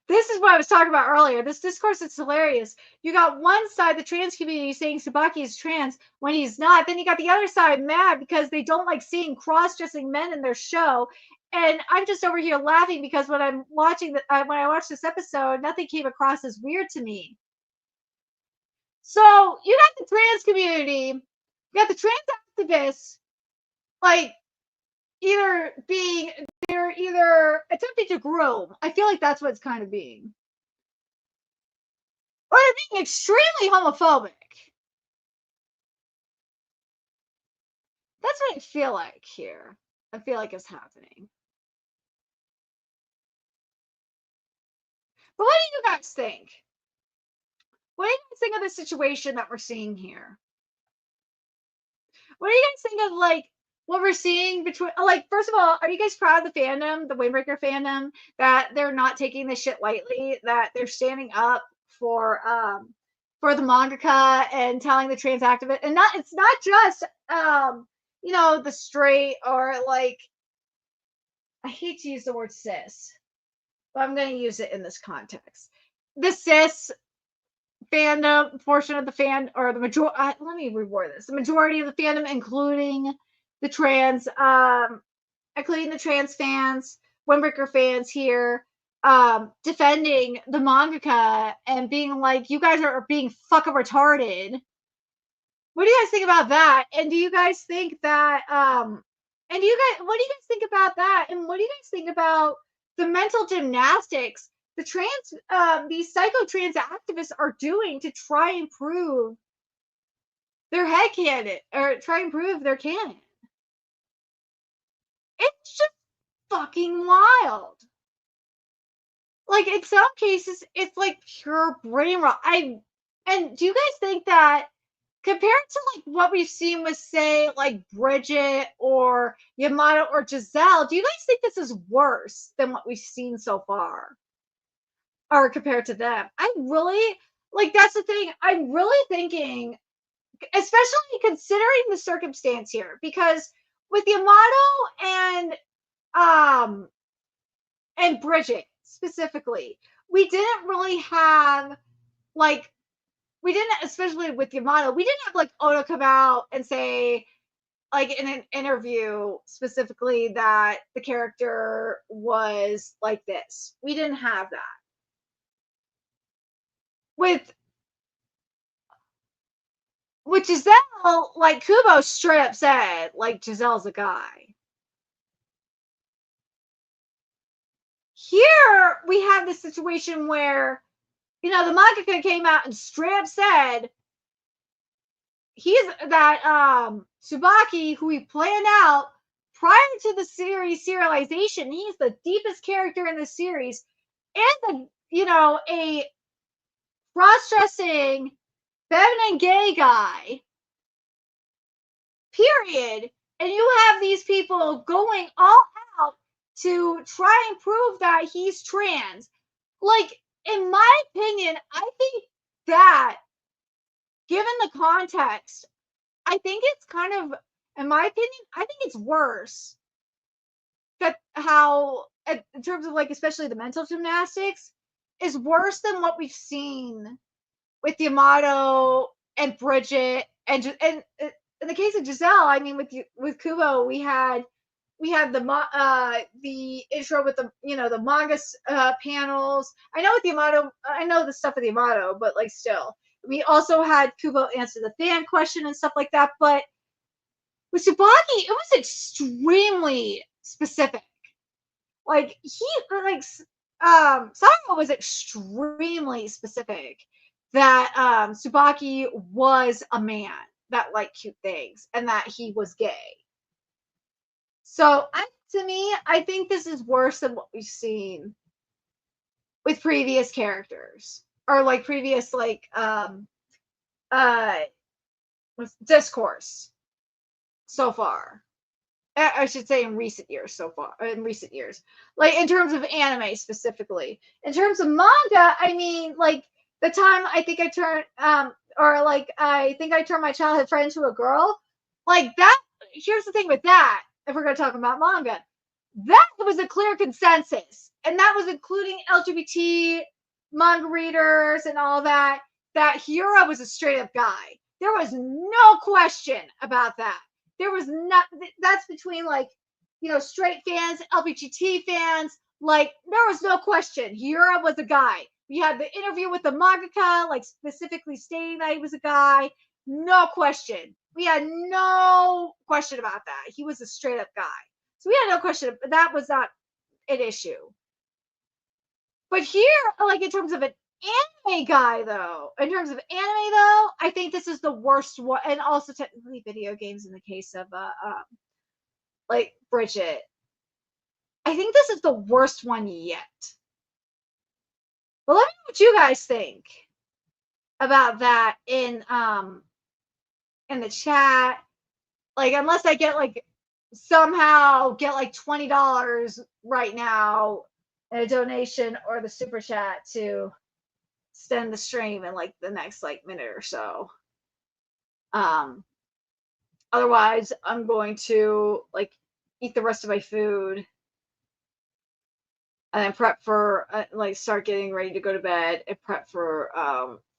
This is what I was talking about earlier. This discourse is hilarious. You got one side, the trans community, saying Tsubaki is trans when he's not. Then you got the other side mad because they don't like seeing cross-dressing men in their show. And I'm just over here laughing because when I'm watching when I watched this episode, nothing came across as weird to me. So you got the trans community, you got the trans activists, like they're either attempting to groom. I feel like that's what it's kind of being. Or they're being extremely homophobic. That's what I feel like here. I feel like it's happening. But what do you guys think? What do you guys think of the situation that we're seeing here? What do you guys think of like what we're seeing between like first of all, are you guys proud of the fandom, the WindBreaker fandom, that they're not taking this shit lightly, that they're standing up for the mangaka and telling the trans activist and not it's not just you know the straight or like I hate to use the word cis, but I'm gonna use it in this context. The cis fandom portion of the fan or the majority let me reword this the majority of the fandom including the trans including the trans fans windbreaker fans here defending the mangaka and being like you guys are being fucking retarded. What do you guys think about that? And do you guys think that and do you guys what do you guys think about that? And what do you guys think about the mental gymnastics the trans these psycho trans activists are doing to try and prove their head canon or try and prove their canon? It's just fucking wild. Like in some cases, it's like pure brain rot. And do you guys think that compared to like what we've seen with say like Bridget or Yamato or Gisele, do you guys think this is worse than what we've seen so far? Or compared to them? I really like that's the thing. I'm really thinking, especially considering the circumstance here, because with Yamato um and Bridget specifically, we didn't really have like we didn't especially with Yamato, we didn't have like Oda come out and say like in an interview specifically that the character was like this. We didn't have that. With Gisele, like Kubo straight up said, like Giselle's a guy. Here we have this situation where, you know, the mangaka came out and straight up said he's that Tsubaki, who he planned out prior to the series serialization, he's the deepest character in the series, and you know, a cross-dressing feminine gay guy. Period. And you have these people going all out to try and prove that he's trans. Like, in my opinion, I think that, given the context, I think it's kind of, in my opinion, I think it's worse that how, in terms of like, especially the mental gymnastics, is worse than what we've seen with Yamato and Bridget and in the case of Gisele, I mean, with Kubo, we had the intro with the the manga panels. I know with Yamato, I know the stuff with Yamato, but like still, we also had Kubo answer the fan question and stuff like that. But with Tsubaki, it was extremely specific. Like Saga was extremely specific that Tsubaki was a man that liked cute things and that he was gay. So to me, I think this is worse than what we've seen with previous characters or like previous discourse so far. I should say in recent years so far. In recent years, like in terms of anime specifically. In terms of manga, I mean, like the time I think I turned or like I think I turned my childhood friend into a girl, like that. Here's the thing with that. If we're going to talk about manga, that was a clear consensus, and that was including LGBT manga readers and all that. That Hiro was a straight up guy. There was no question about that. There was not. That's between like straight fans, LGBT fans. Like there was no question. Hiro was a guy. We had the interview with the mangaka, like specifically stating that he was a guy. No question. We had no question about that. He was a straight up guy. So we had no question. That was not an issue. But here, like in terms of an anime guy, though, I think this is the worst one. And also technically video games in the case of like Bridget. I think this is the worst one yet. But let me know what you guys think about that in the chat. Like, unless I get like somehow get like $20 right now in a donation or the super chat to extend the stream in like the next like minute or so. Otherwise I'm going to like eat the rest of my food and then prep for like start getting ready to go to bed and prep for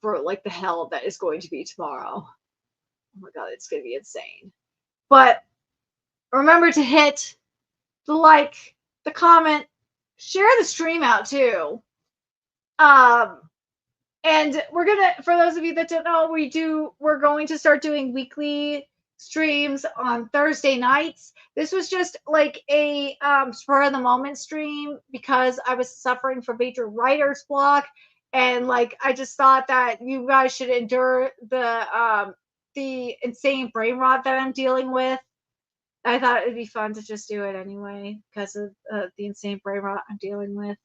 like the hell that is going to be tomorrow. Oh my god, it's gonna be insane. But remember to hit the like, the comment, share the stream out too. And we're gonna, for those of you that don't know, we're going to start doing weekly streams on Thursday nights. This was just like a spur of the moment stream because I was suffering from major writer's block, and like I just thought that you guys should endure the insane brain rot that I'm dealing with. I thought it'd be fun to just do it anyway because of the insane brain rot I'm dealing with.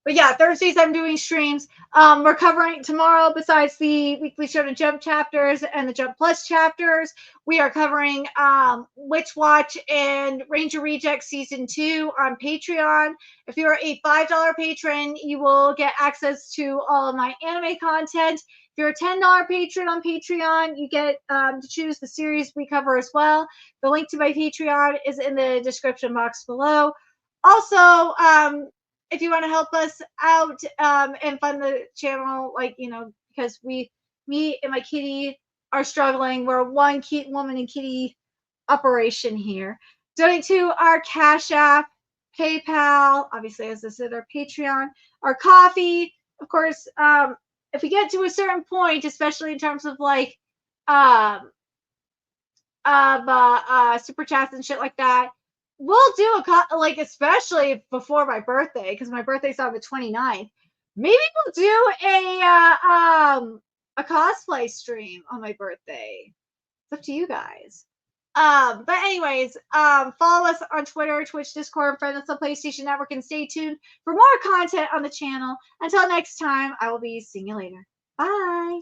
But yeah, Thursdays I'm doing streams. We're covering tomorrow, besides the weekly Shonen Jump chapters and the Jump Plus chapters, we are covering Witch Watch and Ranger Reject Season 2 on Patreon. If you're a $5 patron, you will get access to all of my anime content. If you're a $10 patron on Patreon, you get to choose the series we cover as well. The link to my Patreon is in the description box below. Also, if you want to help us out and fund the channel, like, because me and my kitty are struggling. We're a one woman and kitty operation here. Donate to our Cash App, PayPal, obviously, as I said, our Patreon, our coffee. Of course, if we get to a certain point, especially in terms of like super chats and shit like that, we'll do like, especially before my birthday, because my birthday's on the 29th. Maybe we'll do a cosplay stream on my birthday. It's up to you guys. But anyways, follow us on Twitter, Twitch, Discord, friend us on PlayStation Network, and stay tuned for more content on the channel. Until next time, I will be seeing you later. Bye.